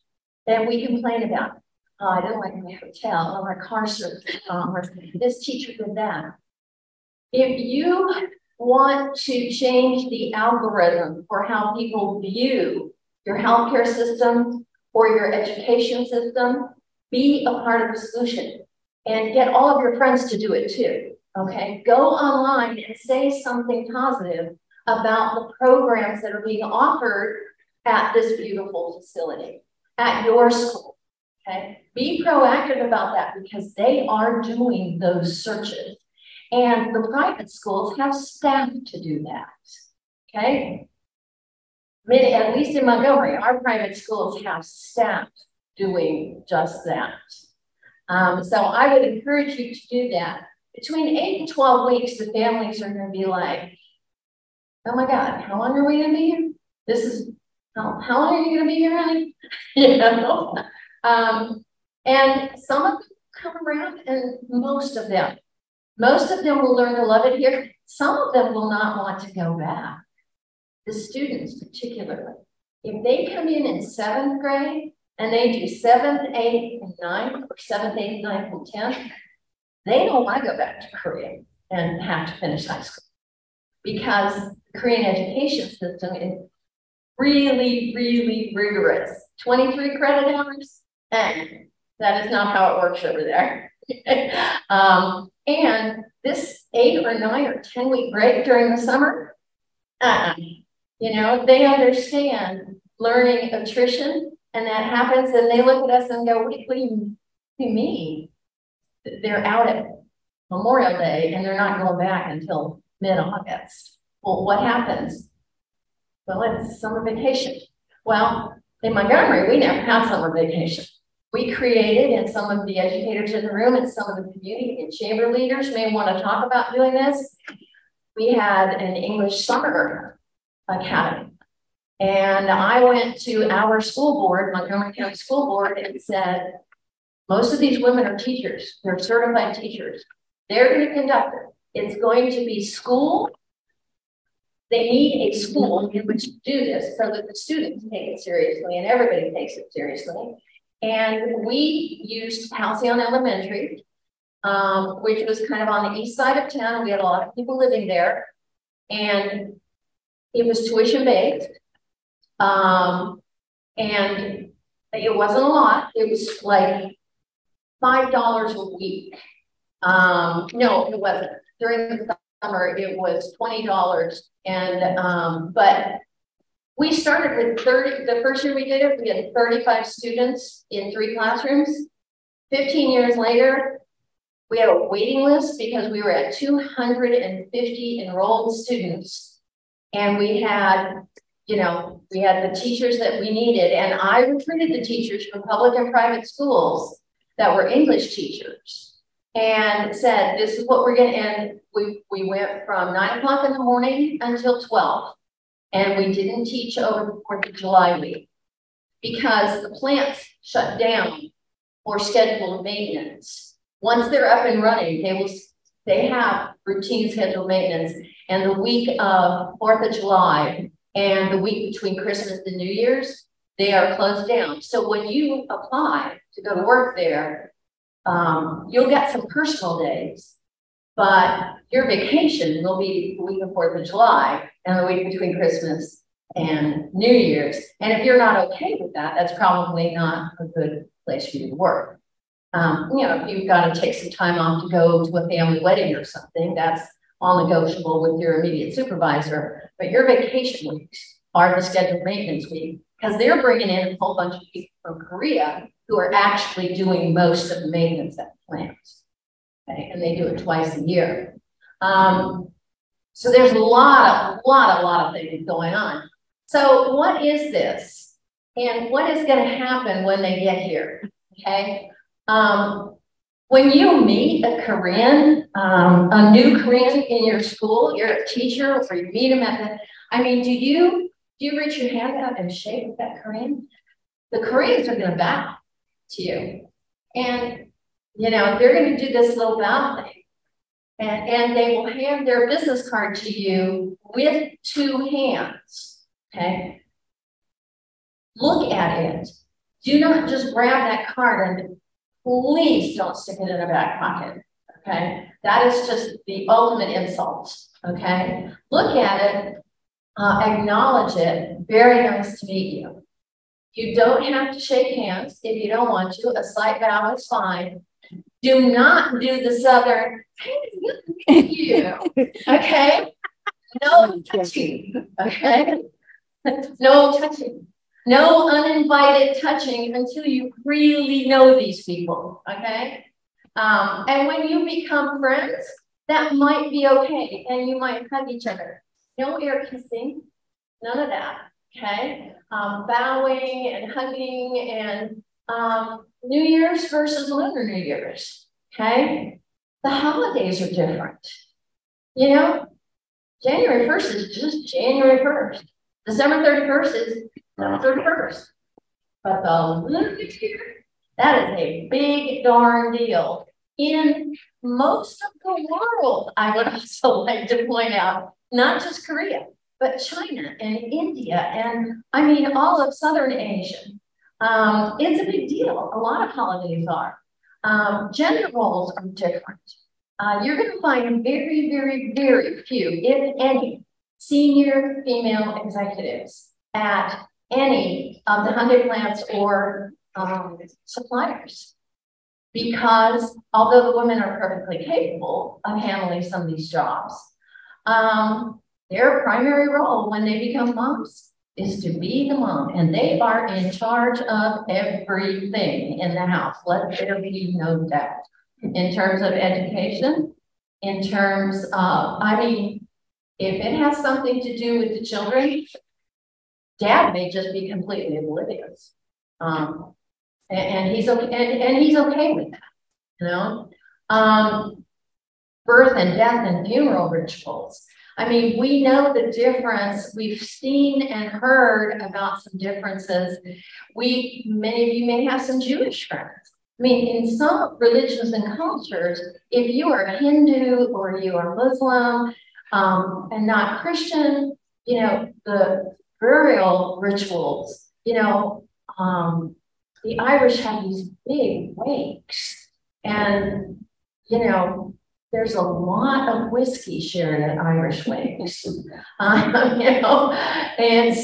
Then we complain about it. Oh, I don't like my hotel, or my car service, or this teacher did that. If you want to change the algorithm for how people view your healthcare system or your education system, be a part of the solution. And get all of your friends to do it too, okay? Go online and say something positive about the programs that are being offered at this beautiful facility, at your school, okay? Be proactive about that because they are doing those searches. And the private schools have staff to do that, okay? At least in Montgomery, our private schools have staff doing just that. So I would encourage you to do that. Between 8 and 12 weeks, the families are going to be like, oh my God, how long are we going to be here? This is, how long are you going to be here, honey? You know? And some of them come around, and most of them will learn to love it here. Some of them will not want to go back. The students particularly. If they come in 7th grade and they do 7th, 8th, and 9th, or 7th, 8th, 9th, and 10th, they don't want to go back to Korea and have to finish high school because the Korean education system is really, really rigorous. 23 credit hours, and that is not how it works over there. And this 8 or 9 or 10-week break during the summer, you know, they understand learning attrition, and that happens, and they look at us and go, what do you mean? They're out at Memorial Day and they're not going back until mid-August. Well, what happens? Well, it's summer vacation. Well, in Montgomery, we never had summer vacation. We created, and some of the educators in the room and some of the community and chamber leaders may want to talk about doing this. We had an English summer academy. And I went to our school board, Montgomery County School Board, and said, most of these women are teachers. They're certified teachers. They're going to conduct it. It's going to be school. They need a school in which to do this so that the students take it seriously and everybody takes it seriously. And we used Halcyon Elementary, which was kind of on the east side of town. We had a lot of people living there, and it was tuition based. And it wasn't a lot. It was like $5 a week. No, it wasn't. During the summer, it was $20. And, but we started with 30, the first year we did it, we had 35 students in 3 classrooms. 15 years later, we had a waiting list because we were at 250 enrolled students. And we had, you know, we had the teachers that we needed. And I recruited the teachers from public and private schools that were English teachers and said, this is what we're going to end. We went from 9 o'clock in the morning until 12. And we didn't teach over the 4th of July week because the plants shut down for scheduled maintenance. Once they're up and running, they have routine scheduled maintenance. And the week of 4th of July and the week between Christmas and New Year's, they are closed down. So when you apply to go to work there, you'll get some personal days, but your vacation will be the week of 4th of July and the week between Christmas and New Year's. And if you're not okay with that, that's probably not a good place for you to work. You know, if you've got to take some time off to go to a family wedding or something, that's all negotiable with your immediate supervisor. But your vacation weeks are the scheduled maintenance week because they're bringing in a whole bunch of people from Korea who are actually doing most of the maintenance at the plant. Okay? And they do it twice a year. So there's a lot of things going on. So what is this? And what is going to happen when they get here? Okay. When you meet a Korean, a new Korean in your school, you're a teacher, or you meet them at the, I mean, do you reach your hand out and shake with that Korean? The Koreans are going to bow to you. And, you know, they're going to do this little bow thing. And they will hand their business card to you with 2 hands, okay? Look at it. Do not just grab that card and please don't stick it in a back pocket, okay? That is just the ultimate insult, okay? Look at it, acknowledge it. Very nice to meet you. You don't have to shake hands if you don't want to. A slight bow is fine. Do not do the Southern, thank you, okay? No touching, okay? No touching. No uninvited touching until you really know these people, okay? And when you become friends, that might be okay, and you might hug each other. No air kissing, none of that, okay? Bowing and hugging and New Year's versus Lunar New Year's, okay? The holidays are different. You know, January 1st is just January 1st. December 31st is December 31st. But the Lunar New Year, that is a big darn deal. In most of the world, I would also like to point out, not just Korea, but China and India, and I mean, all of Southern Asia. It's a big deal. A lot of holidays are. Gender roles are different. You're going to find very, very, very few, if any, senior female executives at any of the Hyundai plants or suppliers. Because although the women are perfectly capable of handling some of these jobs, their primary role when they become moms is to be the mom, and they are in charge of everything in the house. Let there be no doubt. In terms of education, in terms of, I mean, if it has something to do with the children, dad may just be completely oblivious. And he's okay, and he's okay with that, you know. Birth and death and funeral rituals. I mean, we know the difference. We've seen and heard about some differences. Many of you may have some Jewish friends. I mean, in some religions and cultures, if you are Hindu or you are Muslim and not Christian, you know, the burial rituals, you know, the Irish have these big wakes, and, you know, there's a lot of whiskey shared at Irish wakes, you know, and,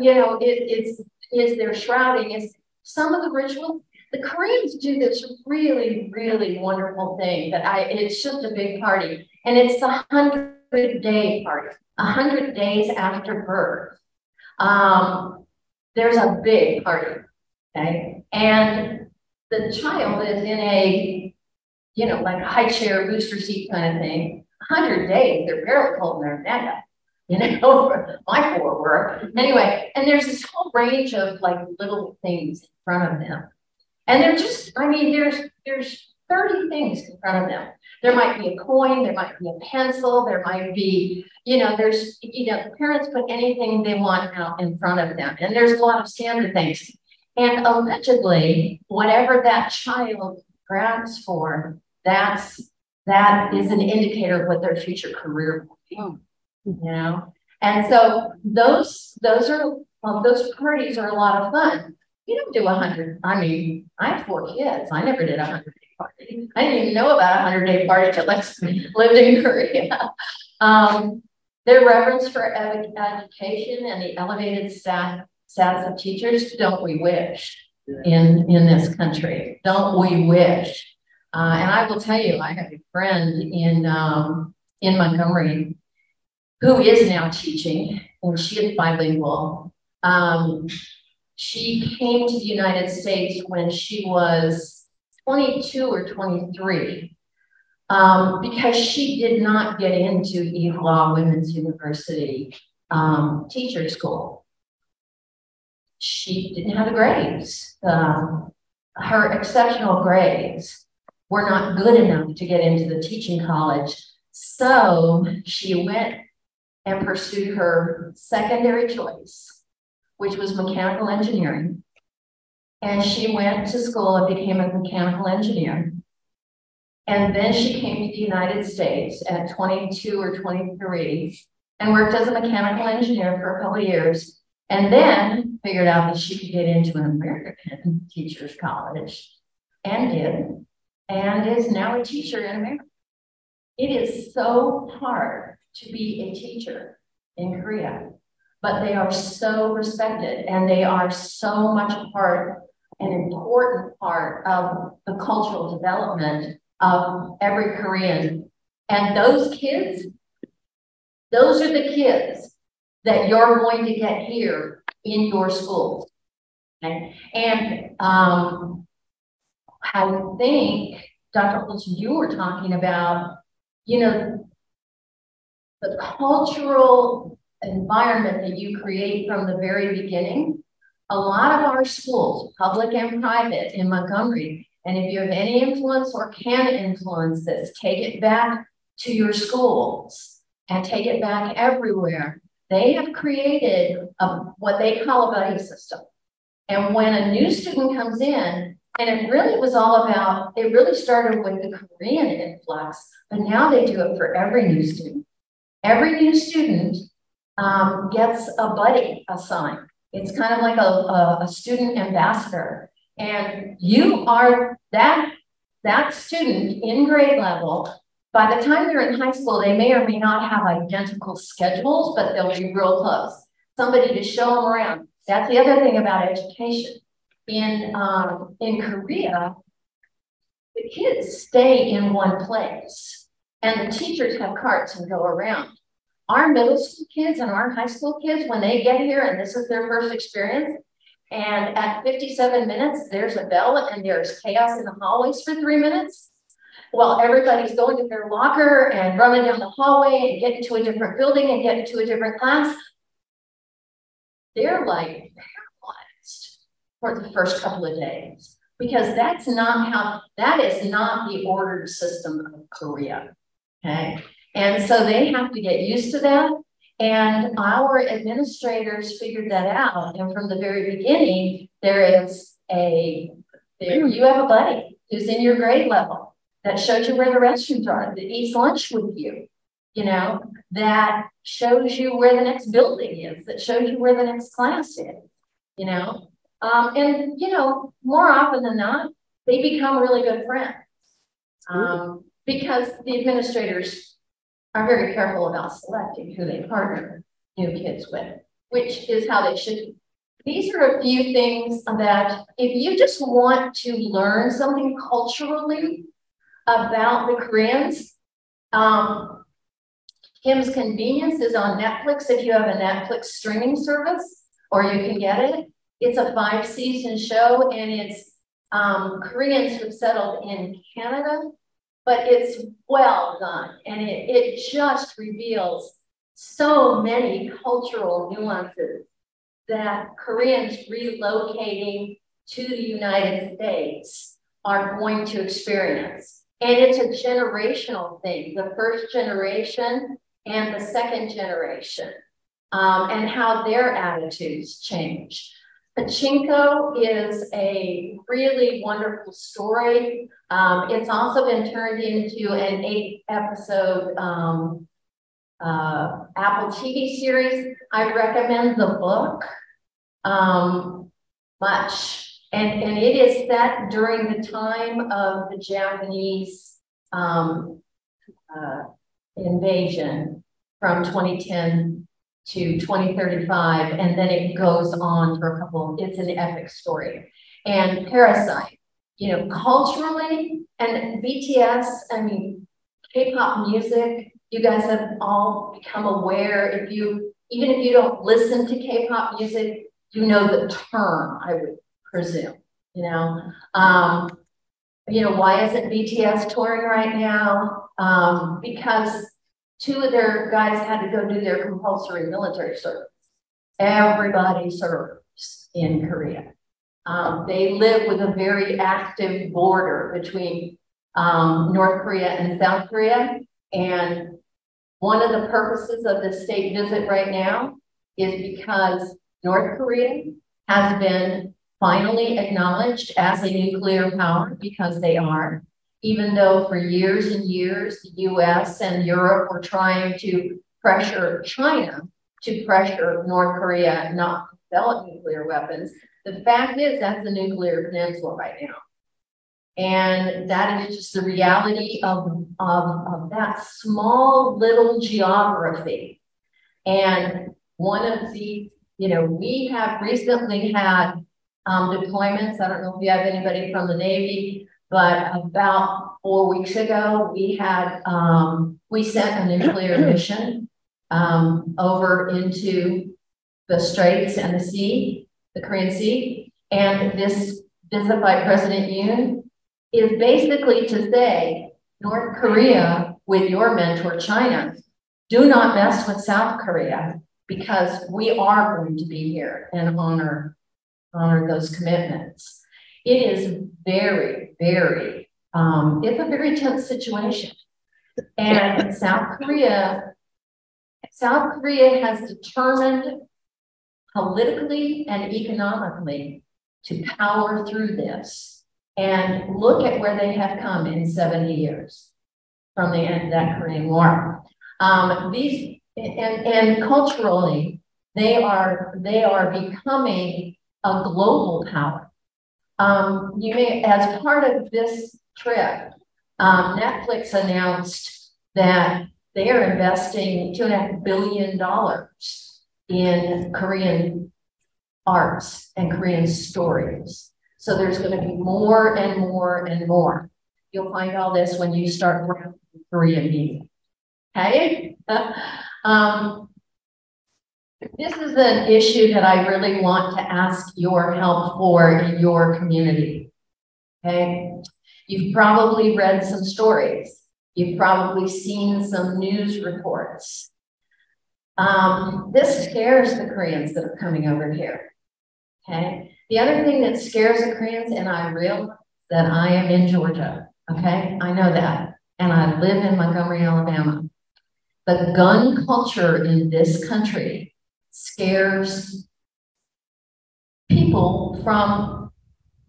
you know, it's their shrouding. Is some of the rituals. The Koreans do this really, really wonderful thing that it's just a big party, and it's the 100-day party, 100 days after birth. There's a big party, okay? And the child is in a, you know, like a high chair, booster seat kind of thing. 100 days, they're barely holding their neck up, you know, my four were. Anyway, and there's this whole range of like little things in front of them. And they're just, I mean, there's 30 things in front of them. There might be a coin, there might be a pencil, there might be, you know, there's, you know, the parents put anything they want out in front of them. And there's a lot of standard things. And allegedly, whatever that child grabs for, that is an indicator of what their future career will be, you know? And so those parties are a lot of fun. You don't do 100. I mean, I have 4 kids. I never did a 100-day party. I didn't even know about a 100-day party until I lived in Korea. Their reverence for education and the elevated status of teachers, don't we wish in this country? Don't we wish? And I will tell you, I have a friend in Montgomery who is now teaching, and she is bilingual. She came to the United States when she was 22 or 23 because she did not get into ELA Women's University teacher school. She didn't have the grades. Her exceptional grades were not good enough to get into the teaching college. So she went and pursued her secondary choice, which was mechanical engineering. And she went to school and became a mechanical engineer. And then she came to the United States at 22 or 23 and worked as a mechanical engineer for a couple of years, and then figured out that she could get into an American teacher's college, and did, and is now a teacher in America. It is so hard to be a teacher in Korea, but they are so respected, and they are so much a part, an important part of the cultural development of every Korean. And those kids, those are the kids that you're going to get here in your school. Okay? And I think, Dr. Olsen, you were talking about, you know, the cultural environment that you create from the very beginning. A lot of our schools, public and private in Montgomery, and if you have any influence or can influence this, take it back to your schools and take it back everywhere. They have created what they call a buddy system. And when a new student comes in, and it really was all about, it really started with the Korean influx, but now they do it for every new student. Every new student gets a buddy assigned It's kind of like a student ambassador. And you are that student in grade level. By the time they're in high school, they may or may not have identical schedules, but they'll be real close. Somebody to show them around. That's the other thing about education. In Korea, the kids stay in one place and the teachers have carts and go around. Our middle school kids and our high school kids, when they get here and this is their first experience, and at 57 minutes, there's a bell and there's chaos in the hallways for 3 minutes, while everybody's going to their locker and running down the hallway and getting to a different building and getting to a different class. They're like paralyzed for the first couple of days because that is not the ordered system of Korea, okay? And so they have to get used to that. And our administrators figured that out. And from the very beginning, you have a buddy who's in your grade level that shows you where the restrooms are, that eats lunch with you, you know, that shows you where the next building is, that shows you where the next class is, you know. And, you know, more often than not, they become really good friends because the administrators are very careful about selecting who they partner new kids with, which is how they should be. These are a few things that if you just want to learn something culturally about the Koreans, Kim's Convenience is on Netflix if you have a Netflix streaming service, or you can get it. It's a 5-season show and it's Koreans who've settled in Canada, but it's well done. And it just reveals so many cultural nuances that Koreans relocating to the United States are going to experience. And it's a generational thing, the first generation and the second generation, and how their attitudes change. Pachinko is a really wonderful story. It's also been turned into an 8-episode Apple TV series. I recommend the book much. And it is set during the time of the Japanese invasion from 2010 to 2035, and then it goes on for a couple, it's an epic story. And Parasite, you know, culturally, and BTS, I mean, K-pop music, you guys have all become aware, even if you don't listen to K-pop music, you know the term, I would presume, you know. You know, why isn't BTS touring right now? Because 2 of their guys had to go do their compulsory military service. Everybody serves in Korea. They live with a very active border between North Korea and South Korea. And one of the purposes of this state visit right now is because North Korea has been finally acknowledged as a nuclear power, because they are, even though for years and years, the US and Europe were trying to pressure China to pressure North Korea not to develop nuclear weapons. The fact is that's the nuclear peninsula right now. And that is just the reality of that small little geography. And one of the, you know, we have recently had deployments. I don't know if you have anybody from the Navy, but about 4 weeks ago, we had, we sent a nuclear mission over into the Straits and the sea, the Korean Sea. And this visit by President Yoon is basically to say, North Korea, with your mentor, China, do not mess with South Korea, because we are going to be here and honor those commitments. It is very, very, it's a very tense situation. And South Korea has determined politically and economically to power through this. And look at where they have come in 70 years from the end of that Korean War. And culturally, They are becoming a global power. You may, as part of this trip, Netflix announced that they are investing $2.5 billion in Korean arts and Korean stories. So there's going to be more and more and more. You'll find all this when you start browsing Korean media. Okay? This is an issue that I really want to ask your help for in your community. Okay? You've probably read some stories. You've probably seen some news reports. This scares the Koreans that are coming over here. Okay? The other thing that scares the Koreans, and I realize that I am in Georgia. Okay? I know that. And I live in Montgomery, Alabama. The gun culture in this country scares people from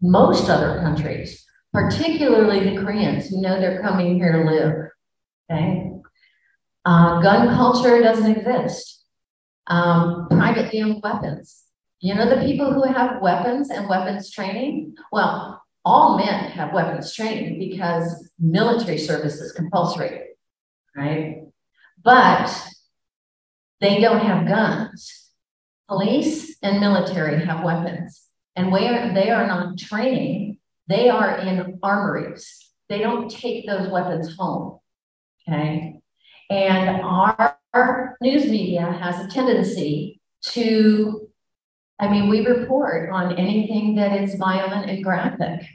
most other countries, particularly the Koreans who know they're coming here to live. Okay? Gun culture doesn't exist. Privately owned weapons. You know the people who have weapons and weapons training? Well, all men have weapons training because military service is compulsory, right? But they don't have guns. Police and military have weapons. And where they are not training, they are in armories. They don't take those weapons home, okay? And our news media has a tendency to, we report on anything that is violent and graphic.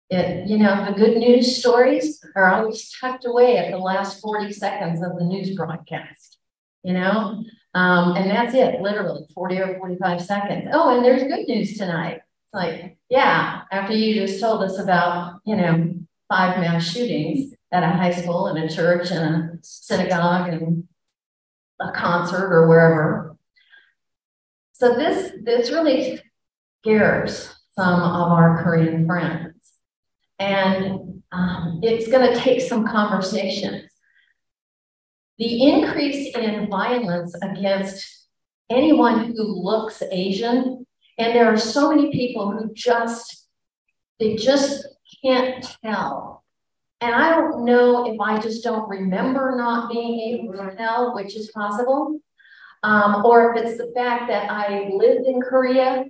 The good news stories are always tucked away at the last 40 seconds of the news broadcast, and that's it, literally 40 or 45 seconds. Oh, and there's good news tonight. It's like, yeah, after you just told us about, 5 mass shootings at a high school and a church and a synagogue and a concert or wherever. So this really scares some of our Korean friends. And it's going to take some conversations. The increase in violence against anyone who looks Asian, and there are so many people who just can't tell. And I don't know if I just don't remember not being able to tell, which is possible, or if it's the fact that I lived in Korea.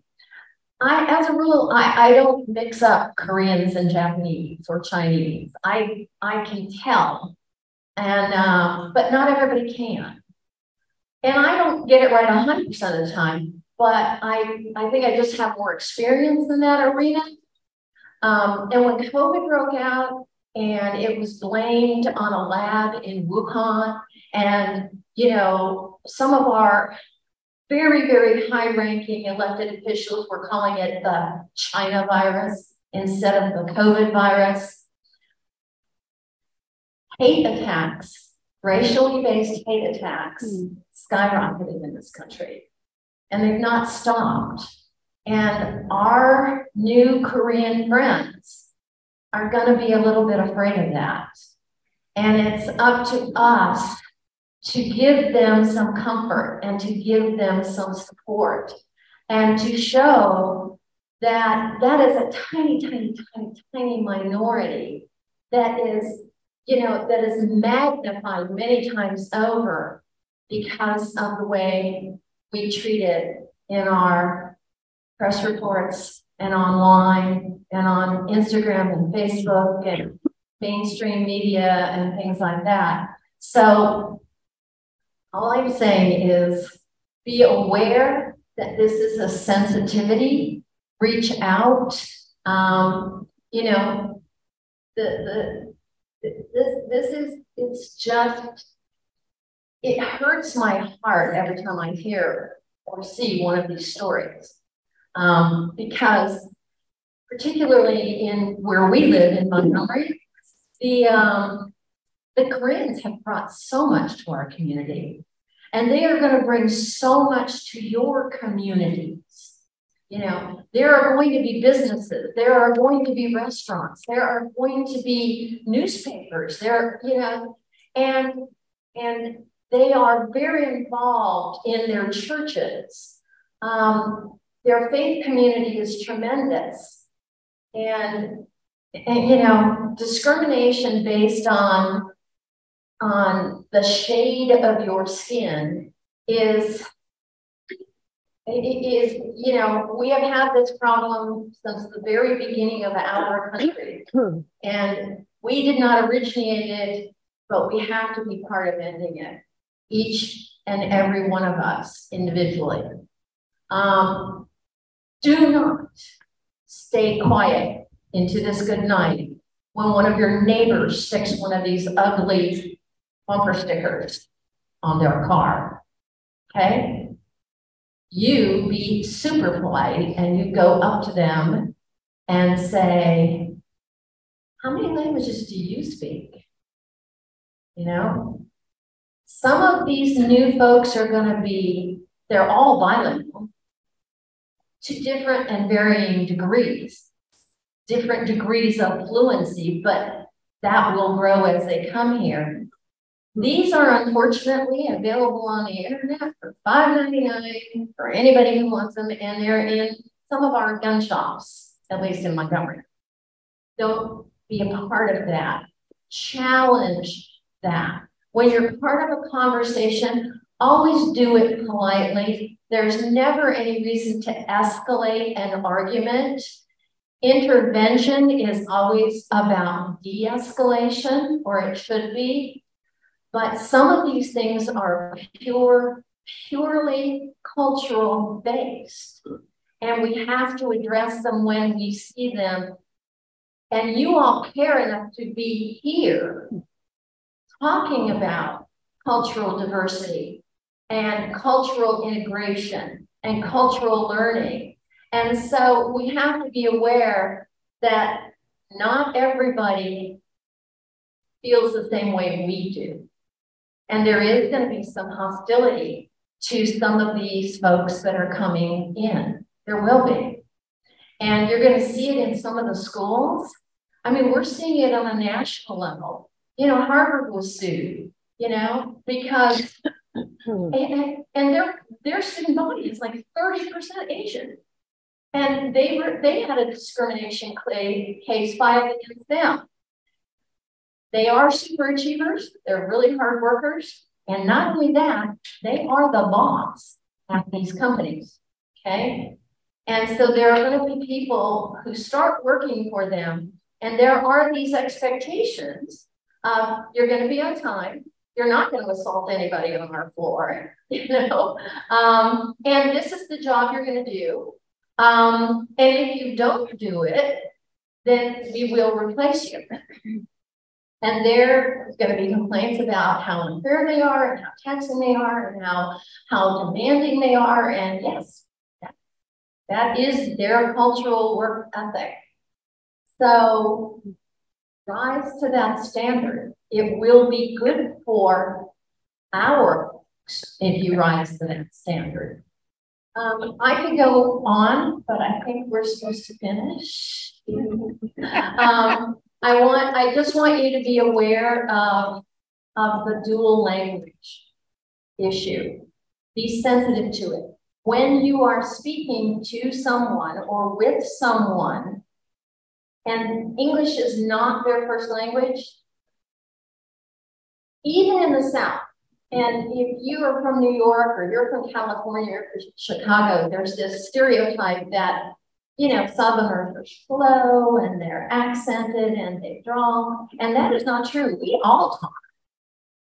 As a rule, I don't mix up Koreans and Japanese or Chinese. I can tell, and but not everybody can. And I don't get it right 100% of the time, but I think I just have more experience in that arena. And when COVID broke out and it was blamed on a lab in Wuhan, and some of our very, very high-ranking elected officials were calling it the China virus instead of the COVID virus. Hate attacks, racially based hate attacks, skyrocketed in this country, and they've not stopped. And our new Korean friends are going to be a little bit afraid of that. And it's up to us to give them some comfort and to give them some support and to show that that is a tiny, tiny, tiny, tiny minority that is, that is magnified many times over because of the way we treat it in our press reports and online and on Instagram and Facebook and mainstream media and things like that. So all I'm saying is be aware that this is a sensitivity, reach out. It hurts my heart every time I hear or see one of these stories. Because particularly in where we live in Montgomery, the Koreans have brought so much to our community, and they are going to bring so much to your communities. There are going to be businesses, there are going to be restaurants, there are going to be newspapers, and They are very involved in their churches. Their faith community is tremendous. And you know, discrimination based on the shade of your skin is, you know, we have had this problem since the very beginning of our country. And we did not originate it, but we have to be part of ending it, each and every one of us individually. Do not stay quiet into this good night when one of your neighbors sticks one of these ugly bumper stickers on their car, okay? You be super polite and you go up to them and say, how many languages do you speak? You know, some of these new folks are going to be, they're all bilingual to different and varying degrees, different degrees of fluency, but that will grow as they come here. These are unfortunately available on the internet for $5.99 for anybody who wants them, and they're in some of our gun shops, at least in Montgomery. Don't be a part of that. Challenge that. When you're part of a conversation, always do it politely. There's never any reason to escalate an argument. Intervention is always about de-escalation, or it should be. But some of these things are purely cultural based. And we have to address them when we see them. And you all care enough to be here talking about cultural diversity and cultural integration and cultural learning. And so we have to be aware that not everybody feels the same way we do. And there is going to be some hostility to some of these folks that are coming in. There will be. And you're going to see it in some of the schools. I mean, we're seeing it on a national level. You know, Harvard was sued, you know, because, and their student body is like 30% Asian. And they had a discrimination case filed against them. They are super achievers. They're really hard workers. And not only that, they are the boss at these companies, okay? And so there are going to be people who start working for them, and there are these expectations of you're going to be on time. You're not going to assault anybody on our floor, you know? And this is the job you're going to do. And if you don't do it, then we will replace you. And there's going to be complaints about how unfair they are and how taxing they are and how demanding they are. And yes, that is their cultural work ethic. So rise to that standard. It will be good for our folks if you rise to that standard. I could go on, but I think we're supposed to finish. I just want you to be aware of the dual language issue. Be sensitive to it. When you are speaking to someone or with someone, and English is not their first language, even in the South, and if you are from New York or you're from California or Chicago, there's this stereotype that, you know, Southerners are slow and they're accented and they drawl, and that is not true. We all talk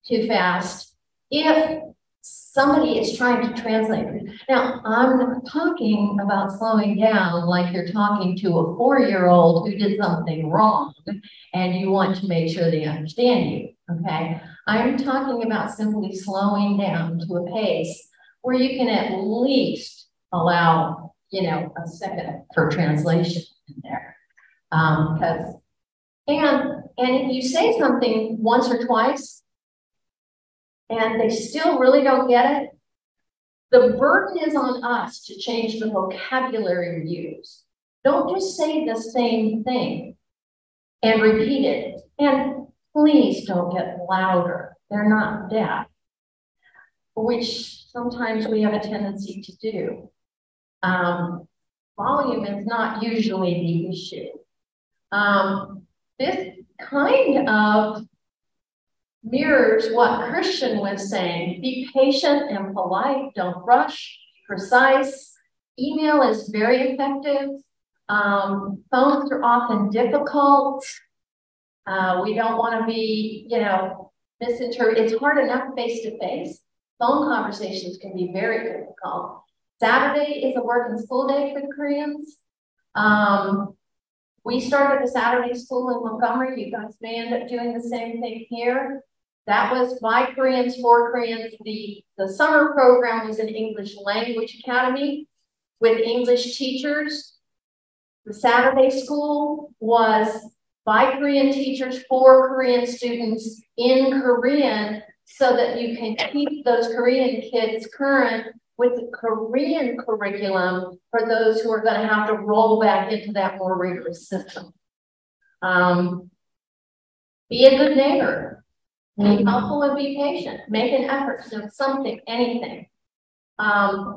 too fast if somebody is trying to translate. Now, I'm not talking about slowing down like you're talking to a 4-year-old who did something wrong and you want to make sure they understand you, okay? I'm talking about simply slowing down to a pace where you can at least allow, you know, a second for translation in there. And if you say something once or twice and they still really don't get it, the burden is on us to change the vocabulary we use. Don't just say the same thing and repeat it. And please don't get louder. They're not deaf. which sometimes we have a tendency to do. Volume is not usually the issue. This kind of mirrors what Christian was saying. Be patient and polite, don't rush, precise. Email is very effective. Phones are often difficult. We don't want to be, you know, misinterpreted. It's hard enough face-to-face. Phone conversations can be very difficult. Saturday is a working school day for the Koreans. We started a Saturday school in Montgomery. You guys may end up doing the same thing here. That was by Koreans, for Koreans. The summer program was an English language academy with English teachers. The Saturday school was by Korean teachers for Korean students in Korean, so that you can keep those Korean kids current with the Korean curriculum for those who are going to have to roll back into that more rigorous system. Be a good neighbor. Be helpful and be patient. Make an effort to do something, anything.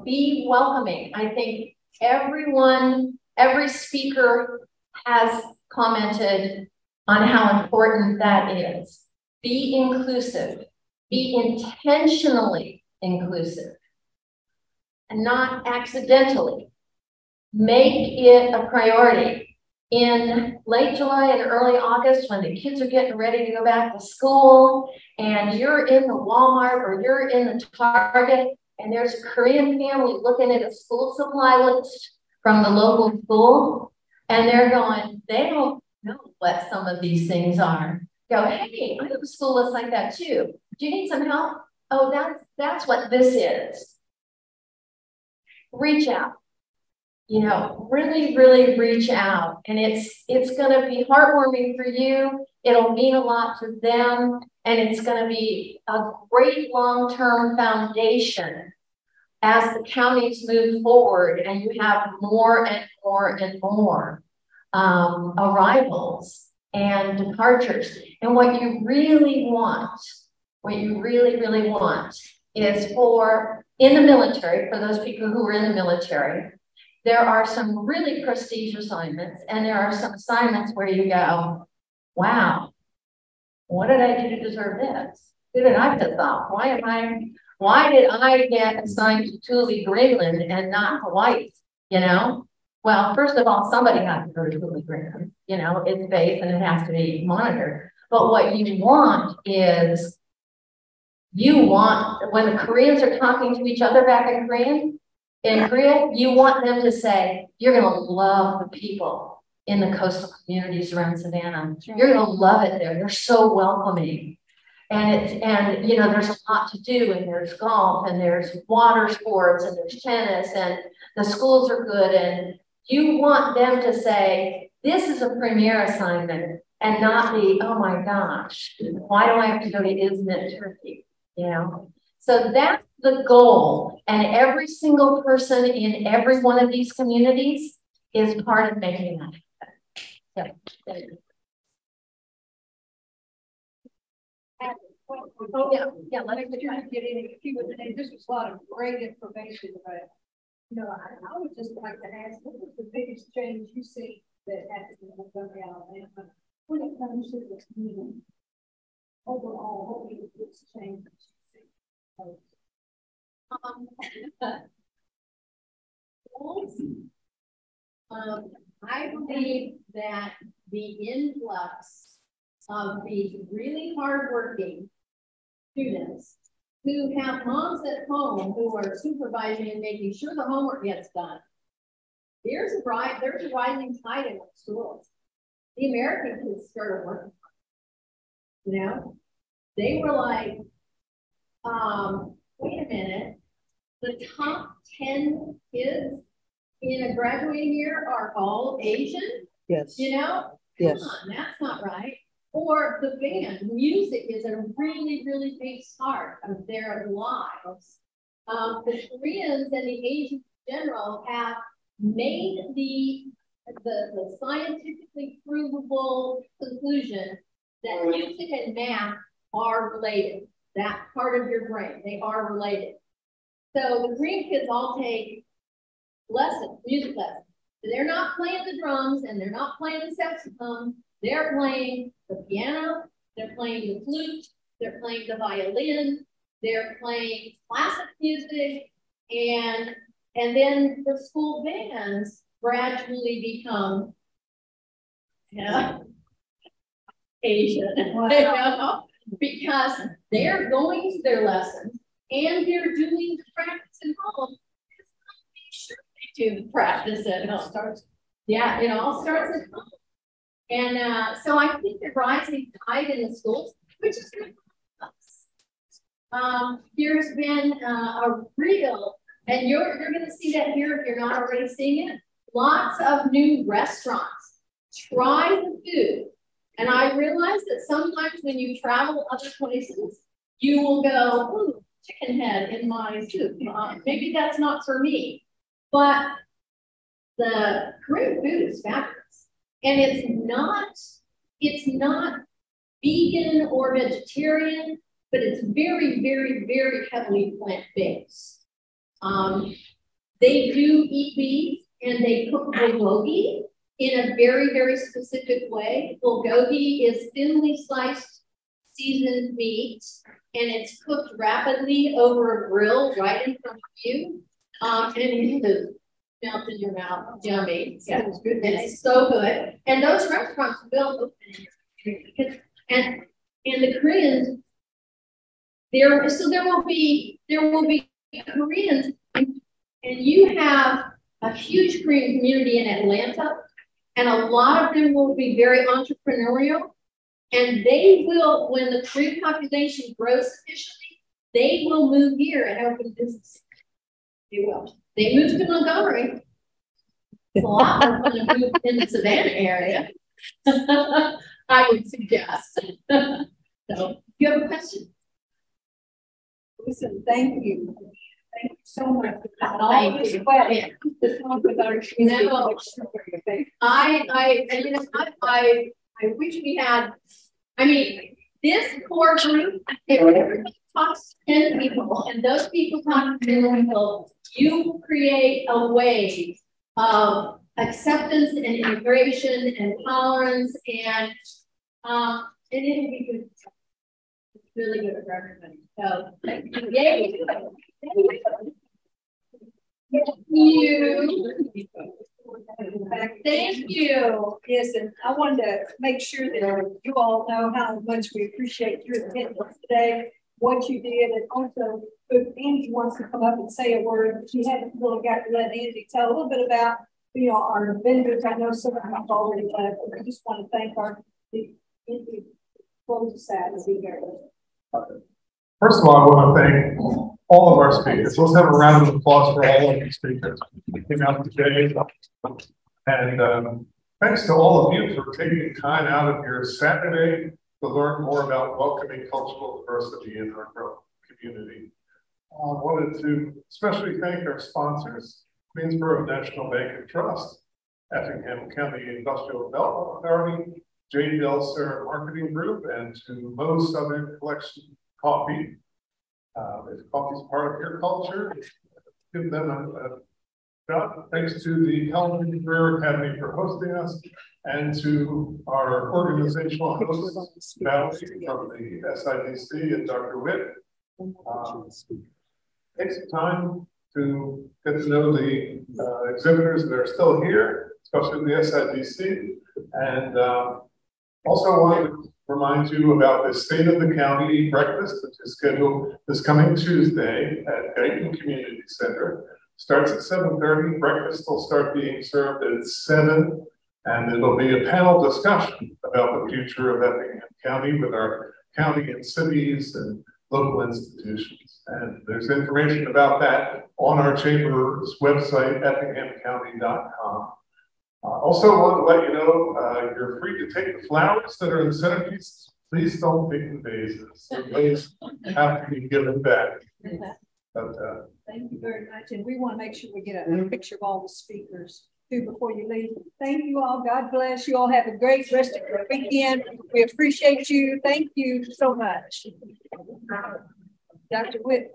Be welcoming. I think every speaker has commented on how important that is. Be inclusive. Be intentionally inclusive and not accidentally. Make it a priority. In late July and early August, when the kids are getting ready to go back to school and you're in the Walmart or you're in the Target and there's a Korean family looking at a school supply list from the local school and they're going, they don't know what some of these things are. Go, hey, I have a school list like that too. Do you need some help? Oh, that's what this is. Reach out. You know, really, really reach out. And it's going to be heartwarming for you. It'll mean a lot to them. And it's going to be a great long-term foundation as the counties move forward and you have more and more and more arrivals and departures. And what you really want, is for, in the military, for those people who are in the military, there are some really prestige assignments, and there are some assignments where you go, wow, what did I do to deserve this? Who did I piss off? Why did I get assigned to Thule, Greenland and not Hawaii? You know? Well, first of all, somebody has to go to Thule, Greenland. You know, it's base and it has to be monitored. But what you want is, when the Koreans are talking to each other back in Korea, you want them to say, you're going to love the people in the coastal communities around Savannah. You're going to love it there. They're so welcoming. And you know, there's a lot to do, and there's golf, and there's water sports, and there's tennis, and the schools are good. And you want them to say, this is a premier assignment, and not the, oh my gosh, why do I have to go to Izmit, Turkey? You know? So that's the goal. And every single person in every one of these communities is part of making that happen. So, yeah, let me try to get in a few of the names. This was a lot of great information about, you know, I would just like to ask, what was the biggest change you see that happened in Montgomery, Alabama when it comes to the community? Overall, what was the biggest change that you see? I believe that the influx of these really hardworking students who have moms at home who are supervising and making sure the homework gets done. There's a rising tide in our schools. The American kids started working. You know, they were like, wait a minute, the top 10 kids in a graduating year are all Asian? Yes. You know? Yes. Come on, that's not right. Or the band, music is a really, really big part of their lives. The Koreans and the Asians in general have made the scientifically provable conclusion that music and math are related. that part of your brain. They are related. So the Korean kids all take lessons, music lessons. They're not playing the drums and they're not playing the saxophone. They're playing the piano, they're playing the flute, they're playing the violin, they're playing classic music, and then the school bands gradually become Asian, wow. Because they're going to their lessons and they're doing the practice at home. Sure they do practice at home. Yeah, it all starts at home. And so I think the rising tide in the schools, which is good for us. There's been a real, and you're going to see that here if you're not already seeing it, lots of new restaurants. Try the food. And I realize that sometimes when you travel other places, you will go, ooh, chicken head in my soup. Maybe that's not for me. But the Korean food is fabulous. And it's not vegan or vegetarian, but it's very, very, very heavily plant-based. They do eat beef and they cook bulgogi in a very, very specific way. Bulgogi is thinly sliced seasoned meat, and it's cooked rapidly over a grill right in front of you. And it melts in your mouth, yummy. Yeah, it's good. And it's so good. And those restaurants will open in your community. And the Koreans, there will be Koreans, and you have a huge Korean community in Atlanta. And a lot of them will be very entrepreneurial. And they will, when the Korean population grows sufficiently, they will move here and open businesses. They will. They moved to Montgomery. It's a lot more fun to move in the Savannah area. I would suggest. So, you have a question? Listen, thank you. Thank you so much. I wish we had, I mean, this core group, if everybody talks to 10 people and those people talk to 10 people, you create a wave of acceptance and integration and tolerance, and it'll be good. It's really good for everybody. So, yay. Thank you. Yes, and I wanted to make sure that you all know how much we appreciate your attendance today, what you did, and also if Andy wants to come up and say a word, but you haven't really got to let Andy tell a little bit about, you know, our vendors. I know some of them have already left, but I just want to thank our close side as he goes. First of all, I want to thank all of our speakers. Let's have a round of applause for all of the speakers who came out today. And thanks to all of you for taking time out of your Saturday to learn more about welcoming cultural diversity in our community. I wanted to especially thank our sponsors, Queensborough National Bank and Trust, Effingham County Industrial Development Authority, J. Delser Marketing Group, and to Moe's Southern Collection Coffee. If coffee is part of your culture, give them a shot. Thanks to the Health and Career Academy for hosting us, and to our organizational hosts, Valerie from the SIDC and Dr. Witt. Take some time to get to know the exhibitors that are still here, especially the SIDC. And also wanted to remind you about the State of the County breakfast, which is scheduled this coming Tuesday at Guyton Community Center. Starts at 7:30. Breakfast will start being served at 7, and it'll be a panel discussion about the future of Effingham County with our county and cities and local institutions. And there's information about that on our chamber's website, effinghamcounty.com. Also want to let you know, you're free to take the flowers that are in the centerpiece. Please don't take the vases. The vases have to be given back. But, thank you very much. And we want to make sure we get a picture of all the speakers too before you leave. Thank you all. God bless you all. Have a great rest of your weekend. We appreciate you. Thank you so much. Dr. Witt.